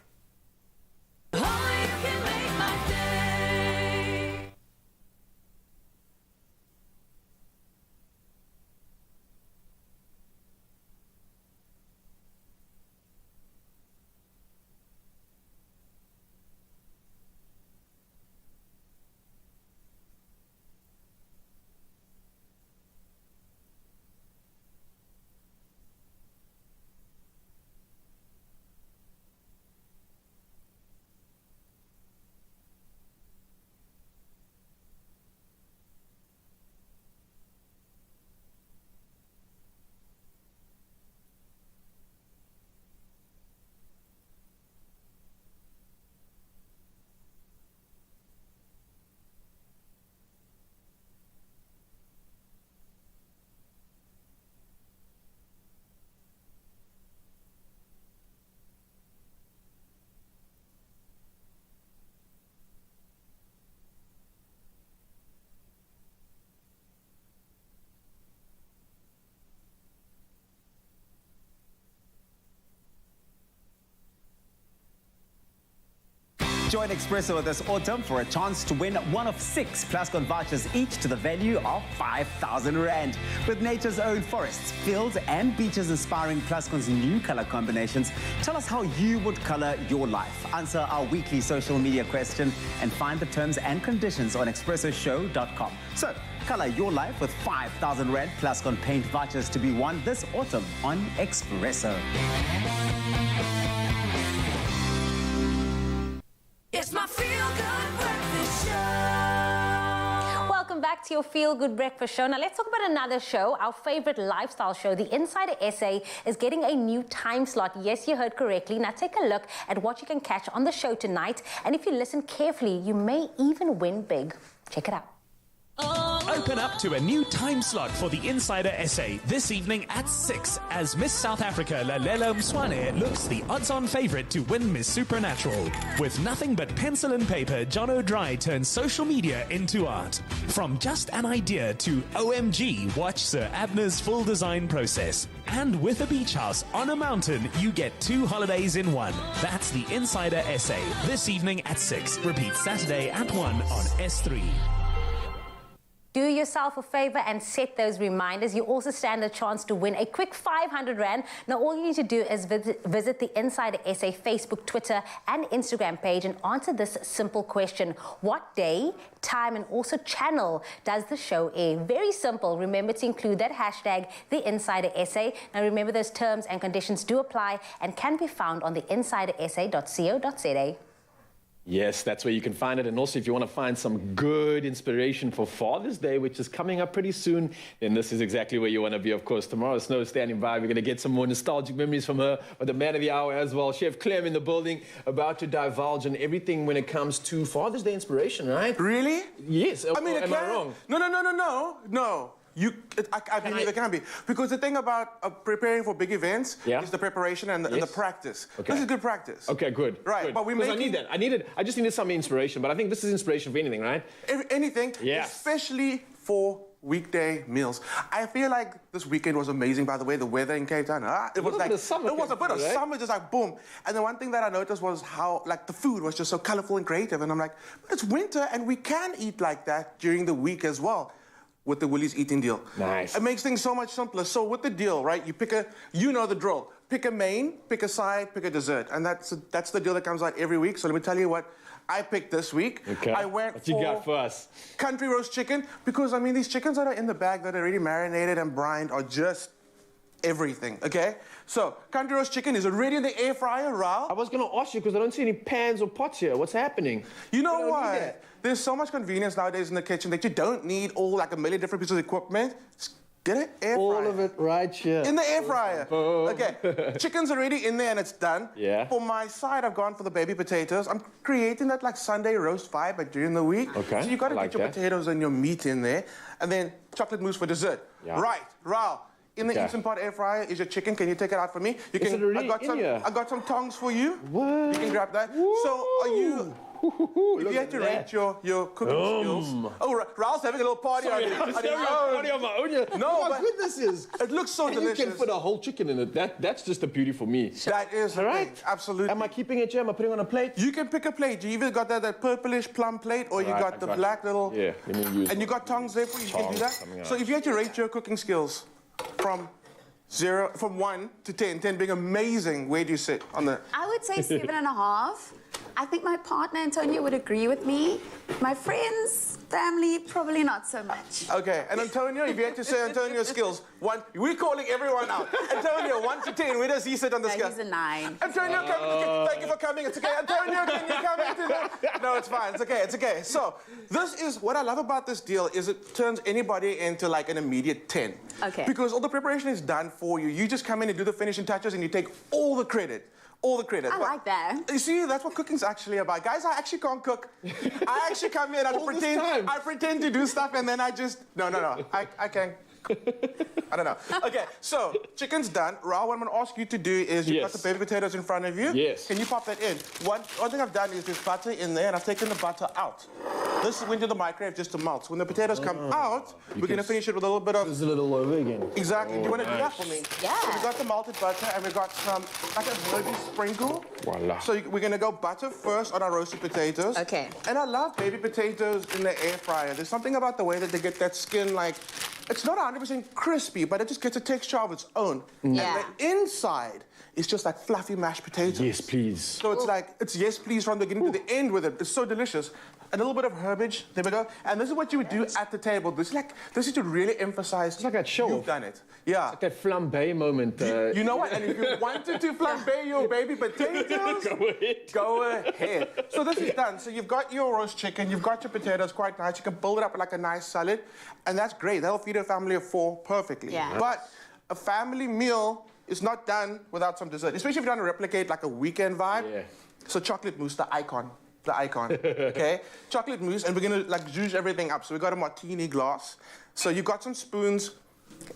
Join Expresso this autumn for a chance to win one of 6 Plascon vouchers, each to the value of 5,000 Rand. With nature's own forests, fields and beaches inspiring Plascon's new color combinations, tell us how you would color your life. Answer our weekly social media question and find the terms and conditions on expressoshow.com. So, color your life with 5,000 Rand Plascon paint vouchers to be won this autumn on Expresso. It's my feel-good breakfast show. Welcome back to your Feel Good Breakfast show. Now let's talk about another show, our favorite lifestyle show. The Insider SA is getting a new time slot. Yes, you heard correctly. Now take a look at what you can catch on the show tonight. And if you listen carefully, you may even win big. Check it out. Open up to a new time slot for the Insider SA this evening at 6 as Miss South Africa Lalela Mswane looks the odds-on favourite to win Miss Supernatural. With nothing but pencil and paper, John O'Dry turns social media into art. From just an idea to OMG, watch Sir Abner's full design process. And with a beach house on a mountain, you get 2 holidays in one. That's the Insider SA this evening at 6. Repeat Saturday at 1 on S3. Do yourself a favor and set those reminders. You also stand a chance to win a quick 500 Rand. Now, all you need to do is visit the Insider SA Facebook, Twitter, and Instagram page and answer this simple question. What day, time, and also channel does the show air? Very simple. Remember to include that hashtag, the Insider SA. Now, remember those terms and conditions do apply and can be found on the insidersa.co.za. Yes, that's where you can find it. And also, if you want to find some good inspiration for Father's Day, which is coming up pretty soon, then this is exactly where you want to be. Of course, tomorrow, Snow standing by. We're going to get some more nostalgic memories from her, but the man of the hour as well, Chef Clem in the building, about to divulge on everything when it comes to Father's Day inspiration, right? Really? Yes. I mean, am I wrong? No. I believe it can be. Because the thing about preparing for big events is the preparation and the practice. Okay. This is good practice. Okay, good. Right, good. but we I need that. I just needed some inspiration, but I think this is inspiration for anything, right? Anything, yes. Especially for weekday meals. I feel like this weekend was amazing, by the way, the weather in Cape Town. It was like summer. It was a bit of summer, just like boom. And the one thing that I noticed was how like the food was just so colorful and creative. And I'm like, but it's winter and we can eat like that during the week as well. with the Woolies eating deal. Nice. It makes things so much simpler. So with the deal, right, you know the drill. Pick a main, pick a side, pick a dessert. And that's the deal that comes out every week. So let me tell you what I picked this week. Okay. I went what you got for us? Country roast chicken, because I mean these chickens that are in the bag that are already marinated and brined are just everything, okay? So, country roast chicken is already in the air fryer, Raul. I was going to ask you because I don't see any pans or pots here. What's happening? You know what? There's so much convenience nowadays in the kitchen that you don't need all like a million different pieces of equipment. Just get it, air fryer. All of it right here. In the air fryer. Boom. Okay, chicken's already in there and it's done. Yeah. For my side, I've gone for the baby potatoes. I'm creating that like Sunday roast vibe like during the week. Okay. So you got to like get your that. potatoes and your meat in there. And then chocolate mousse for dessert. Yeah. Right, Raul. In the Instant Pot air fryer is your chicken. Can you take it out for me? You Is it already I got some tongs for you. What? You can grab that. Woo. So are you... If you had to rate your cooking skills... Oh, Raul's having a little party on his own. Party on my own. Yeah. No, my but goodness is. It looks so and delicious. You can put a whole chicken in it. That's just the beauty for me. That is all right. Absolutely. Am I keeping it here? Am I putting it on a plate? You can pick a plate. You either got that purplish plum plate or you got the black little... Yeah, let me use And you got tongs there for you. You can do that. So if you had to rate your cooking skills from 1 to 10, 10 being amazing, where do you sit on the... I would say 7.5. I think my partner, Antonio, would agree with me. My friends, family, probably not so much. Okay, and Antonio, if you had to say Antonio's skills, 1, we're calling everyone out. Antonio, 1 to 10, where does he sit on the scale? He's a 9. Antonio, thank you for coming. It's okay. Antonio, can you come into the... No, it's fine. It's okay. It's okay. So, this is what I love about this deal is it turns anybody into like an immediate 10. Okay. Because all the preparation is done for you. You just come in and do the finishing touches and you take all the credit. All the credit. I like that. You see, that's what cooking's actually about. Guys, I actually can't cook. I actually come in and I pretend to do stuff and then I just... No. I can. I don't know. Okay, so chicken's done. Raul, what I'm going to ask you to do is you've got the baby potatoes in front of you. Yes. Can you pop that in? One thing I've done is there's butter in there and I've taken the butter out. This went to the microwave just to melt. So when the potatoes come out, we're going to finish it with a little bit of... It's a little over again. Exactly. Do you want to do that for me? Yeah. So we've got the malted butter and we've got some, like a herby sprinkle. Voila. So we're going to go butter first on our roasted potatoes. Okay. And I love baby potatoes in the air fryer. There's something about the way that they get that skin like... It's not 100% crispy, but it just gets a texture of its own. Yeah. And the inside is just like fluffy mashed potatoes. Yes, please. So it's like, it's yes, please, from the beginning to the end with it. It's so delicious. A little bit of herbage. There we go. And this is what you would do at the table. This is to really emphasize. It's like that show. You've done it. Yeah. It's like that flambe moment. You know what? And if you wanted to flambe your baby potatoes, go ahead. So this is done. So you've got your roast chicken, you've got your potatoes, quite nice. You can build it up like a nice salad, and that's great. That'll feed a family of 4 perfectly. Yeah. But a family meal is not done without some dessert, especially if you want to replicate like a weekend vibe. Yeah. So chocolate mousse, the icon, okay? Chocolate mousse, and we're gonna like zhuzh everything up. So we got a martini glass. So you got some spoons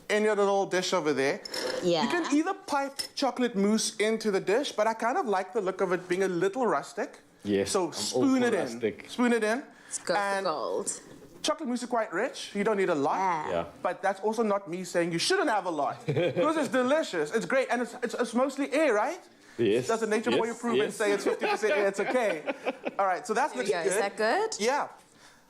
in your little dish over there. Yeah. You can either pipe chocolate mousse into the dish, but I kind of like the look of it being a little rustic. Yes. So spoon it in. Spoon it in. It's good for gold. Chocolate mousse is quite rich. You don't need a lot. Yeah. But that's also not me saying you shouldn't have a lot. Because it's delicious. It's great. And it's mostly air, right? Yes. Does the nature boy approve and say it's 50% air? It's okay. All right, so that looks good. Is that good? Yeah.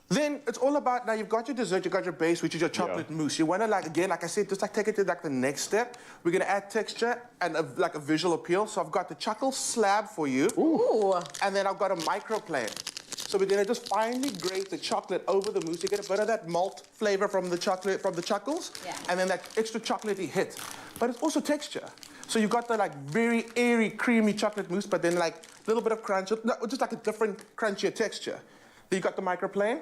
Then it's all about, now you've got your dessert, you've got your base, which is your chocolate mousse. You want to, like, again, like I said, just like take it to like the next step. We're going to add texture and like a visual appeal. So I've got the chocolate slab for you. Ooh. And then I've got a microplane. So we're going to just finely grate the chocolate over the mousse. You get a bit of that malt flavor from the chocolate, from the chuckles. Yeah. And then that extra chocolatey hit. But it's also texture. So you've got the like very airy, creamy chocolate mousse, but then like a little bit of crunch, no, just like a different crunchier texture. Then you got the microplane.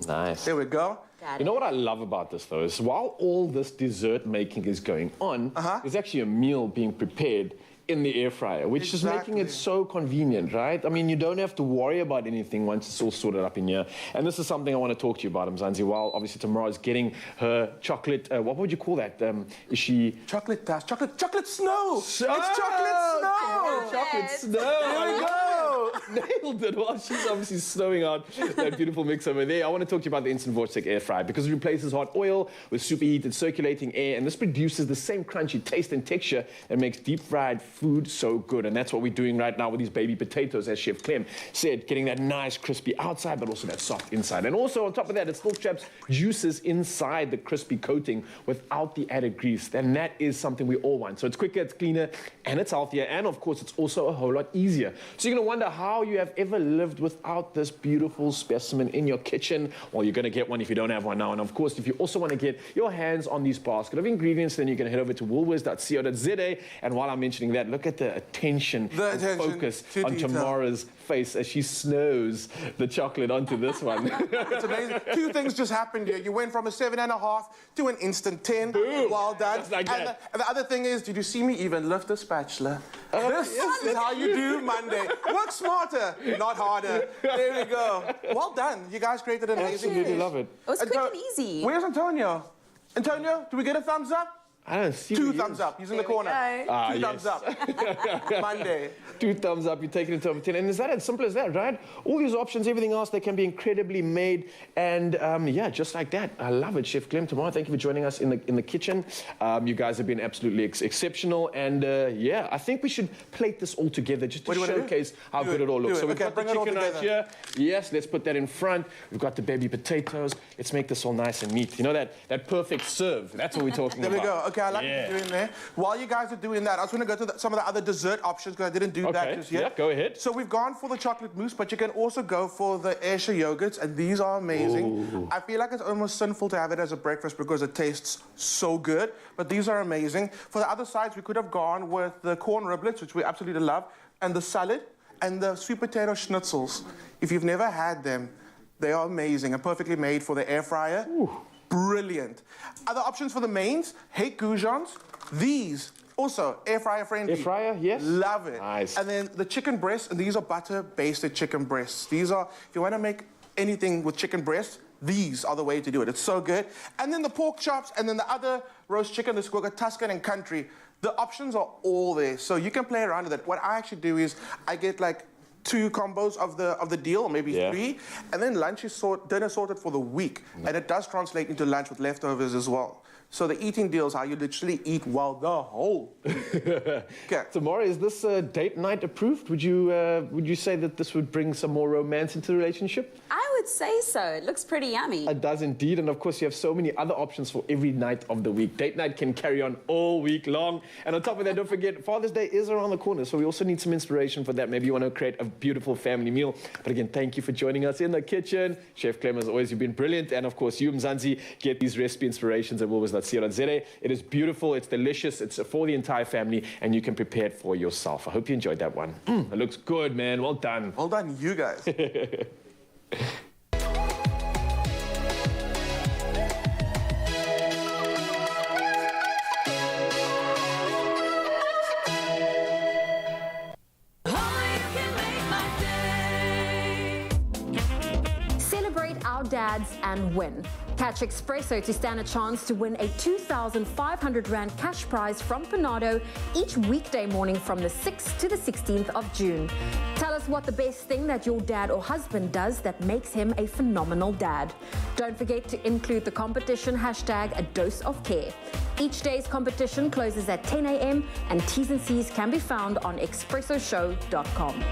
Nice. There we go. You know what I love about this, though, is while all this dessert making is going on, there's actually a meal being prepared in the air fryer, which is making it so convenient, right? I mean, you don't have to worry about anything once it's all sorted up in here. And this is something I want to talk to you about, Mzansi. While obviously tomorrow is getting her chocolate, what would you call that? Is she... Chocolate snow! It's chocolate snow! There we go! Nailed it. Well, she's obviously snowing out that beautiful mix over there. I want to talk to you about the Instant Vortex Air Fryer because it replaces hot oil with superheated circulating air, and this produces the same crunchy taste and texture that makes deep-fried food so good. And that's what we're doing right now with these baby potatoes, as Chef Clem said, getting that nice crispy outside, but also that soft inside. And also, on top of that, it still traps juices inside the crispy coating without the added grease. And that is something we all want. So it's quicker, it's cleaner, and it's healthier. And of course, it's also a whole lot easier. So you're going to wonder how you have ever lived without this beautiful specimen in your kitchen. Well, you're going to get one if you don't have one now. And of course, if you also want to get your hands on these basket of ingredients, then you can head over to woolworths.co.za. And while I'm mentioning that, look at the attention and focus on Tamara's face as she snows the chocolate onto this one. It's amazing. Two things just happened here. You went from a 7.5 to an instant 10. Boom. Well done. Just like and that. the other thing is, did you see me even lift a spatula? This is how you do Monday. Work smarter, not harder. There we go. Well done. You guys created an amazing Absolutely dish. love it. It was quick and easy. Where's Antonio? Antonio, do we get a thumbs up? I don't see. Two thumbs up. He's in the corner. Two thumbs up. Monday. 2 thumbs up, you take it into over 10. And is that as simple as that, right? All these options, everything else, they can be incredibly made. And yeah, just like that. I love it, Chef Clem. Tomorrow, thank you for joining us in the kitchen. You guys have been absolutely exceptional. And yeah, I think we should plate this all together just to showcase how good it all looks. So we've got the chicken right here. Yes, let's put that in front. We've got the baby potatoes. Let's make this all nice and neat. You know that perfect serve. That's what we're talking about. There we go. Okay, I like what you're doing there. While you guys are doing that, I was going to go to some of the other dessert options because I didn't do that just yet. Yeah, go ahead. So we've gone for the chocolate mousse, but you can also go for the Ayrshire yogurts, and these are amazing. Ooh. I feel like it's almost sinful to have it as a breakfast because it tastes so good, but these are amazing. For the other sides, we could have gone with the corn riblets, which we absolutely love, and the salad, and the sweet potato schnitzels. If you've never had them, they are amazing and perfectly made for the air fryer. Ooh. Brilliant. Other options for the mains, hake goujons. These, also air fryer friendly. Air fryer, yes. Love it. Nice. And then the chicken breasts, and these are butter-basted chicken breasts. These are, if you want to make anything with chicken breasts, these are the way to do it. It's so good. And then the pork chops, and then the other roast chicken, the squigga, Tuscan and country. The options are all there, so you can play around with it. What I actually do is I get like 2 combos of the deal, or maybe 3, and then lunch is dinner sorted for the week, and it does translate into lunch with leftovers as well. So the eating deal is how you literally eat well the whole. Okay. Tamara, is this date night approved? Would you say that this would bring some more romance into the relationship? I would say so. It looks pretty yummy. It does indeed, and of course you have so many other options for every night of the week. Date night can carry on all week long, and on top of that, don't forget, Father's Day is around the corner, so we also need some inspiration for that. Maybe you want to create a beautiful family meal. But again, thank you for joining us in the kitchen. Chef Clem, as always, you've been brilliant, and of course, you, Mzansi, get these recipe inspirations at woolworths.co.za. It is beautiful, it's delicious, it's for the entire family, and you can prepare it for yourself. I hope you enjoyed that one. It looks good, man. Well done. Well done, you guys. Dads and win. Catch Expresso to stand a chance to win a 2,500 Rand cash prize from Panado each weekday morning from the 6th to the 16th of June. Tell us what the best thing that your dad or husband does that makes him a phenomenal dad. Don't forget to include the competition hashtag #ADoseOfCare. Each day's competition closes at 10 a.m. and T's and C's can be found on expressoshow.com.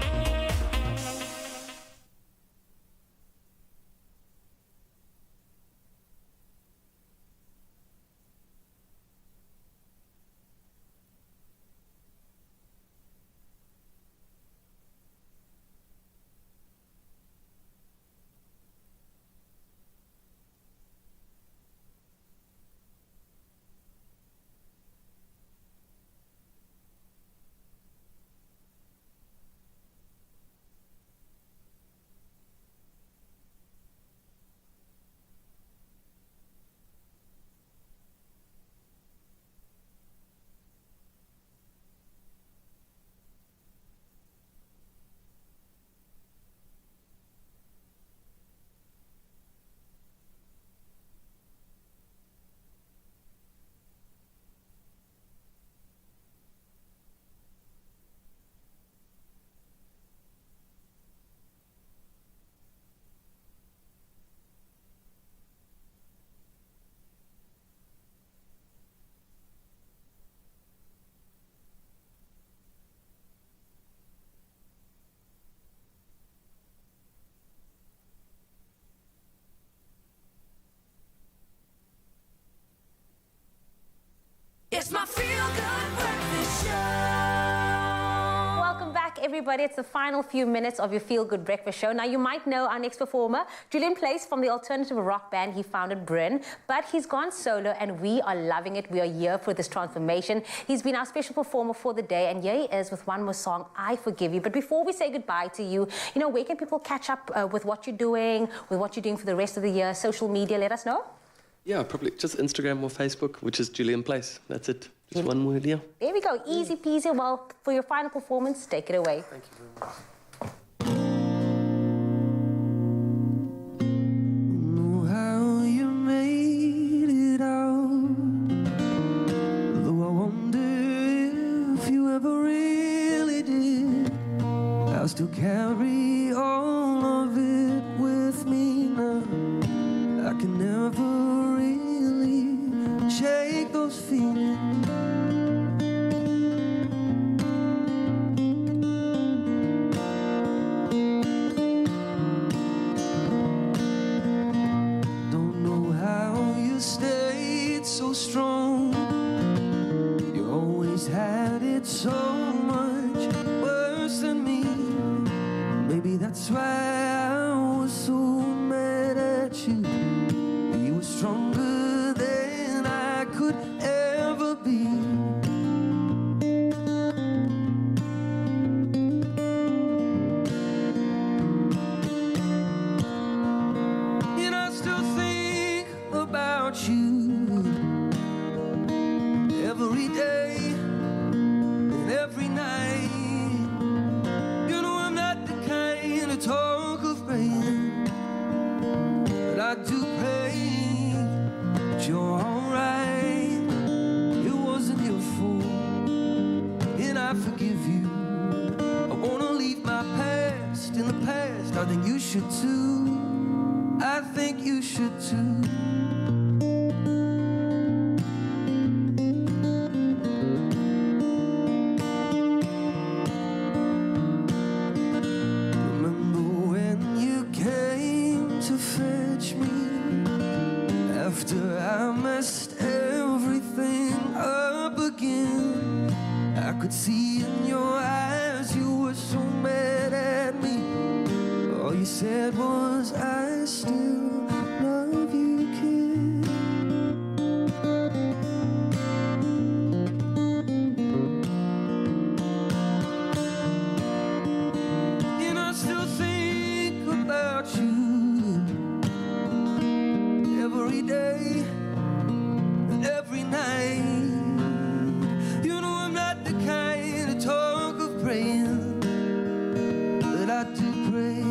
everybody. It's the final few minutes of your Feel Good Breakfast show. Now, you might know our next performer, Julian Place from the alternative rock band he founded, Bryn, but he's gone solo and we are loving it. We are here for this transformation. He's been our special performer for the day, and here he is with one more song, I Forgive You. But before we say goodbye to you, where can people catch up with what you're doing, for the rest of the year? Social media, let us know. Yeah, probably just Instagram or Facebook, which is Julian Place. That's it. Just one word, yeah. There we go. Easy peasy. Well, for your final performance, take it away. Thank you very much. Know how you made it out, though I wonder if you ever really did. I'll still carry all of it with me now. I can never really shake those feelings. Strong, you always had it so much worse than me. Maybe that's why I was so mad at you. You were stronger than I could ever be. And I still think about you every day and every night. You know I'm not the kind to talk of pain, but I do pray that you're alright. It wasn't your fault, and I forgive you. I wanna leave my past in the past. I think you should too. I think you should too. After I messed everything up again, I could see in your eyes you were so mad at me. All you said was, I still love you, kid. And I still think about you every day and every night. You know I'm not the kind to talk of praying, but I do pray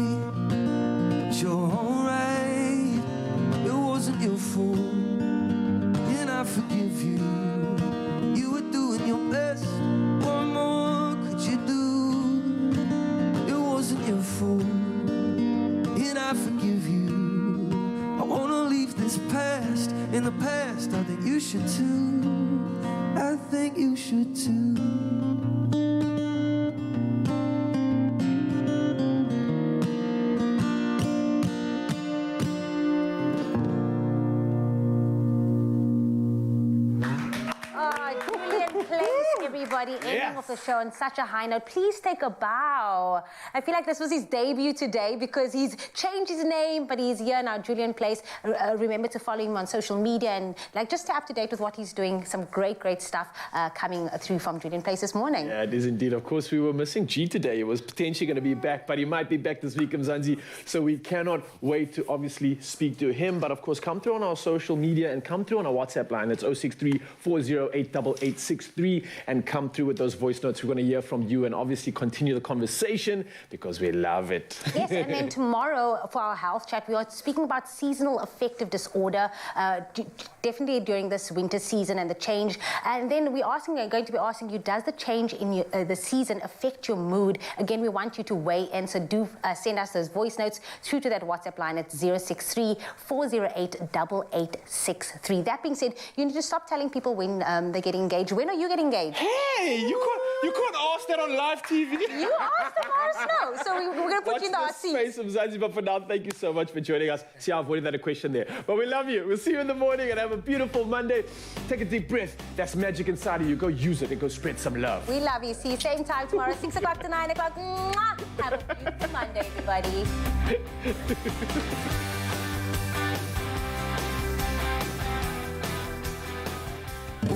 that you're alright. It wasn't your fault, and I forgive you. You were doing your best. What more could you do? It wasn't your fault, and I forgive you. I wanna leave this past in the past. I think you should too. I think you should too. Julian Place, everybody, ending off the show on such a high note. Please take a bow. I feel like this was his debut today because he's changed his name, but he's here now, Julian Place. Remember to follow him on social media and just stay up to date with what he's doing. Some great, great stuff coming through from Julian Place this morning. Yeah, it is indeed. Of course, we were missing G today. He was potentially going to be back, but he might be back this week, Mzansi. So we cannot wait to obviously speak to him. But of course, come through on our social media and come through on our WhatsApp line. It's 063 408 8863 and come through with those voice notes. We're going to hear from you and obviously continue the conversation because we love it. Yes, and then tomorrow for our health chat, we are speaking about seasonal affective disorder, definitely during this winter season and the change. And then we're going to be asking you, does the change in the season affect your mood? Again, we want you to weigh in, so do send us those voice notes through to that WhatsApp line at 063 408 8863. That being said, you need to stop telling people when they're getting engaged. When are you getting engaged? Hey, Hey, you can't ask that on live TV. You asked the Morris no, so we're going to put you in the hot seat. Space of Zanzibar for now. Thank you so much for joining us. See, I avoided that question there. But we love you. We'll see you in the morning and have a beautiful Monday. Take a deep breath. That's magic inside of you. Go use it and go spread some love. We love you. See you same time tomorrow, 6 o'clock to 9 o'clock. Mwah! Have a beautiful Monday, everybody.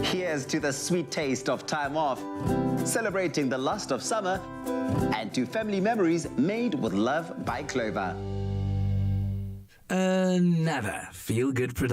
Here's to the sweet taste of time off, celebrating the lust of summer, and to family memories made with love by Clover. Another feel-good production.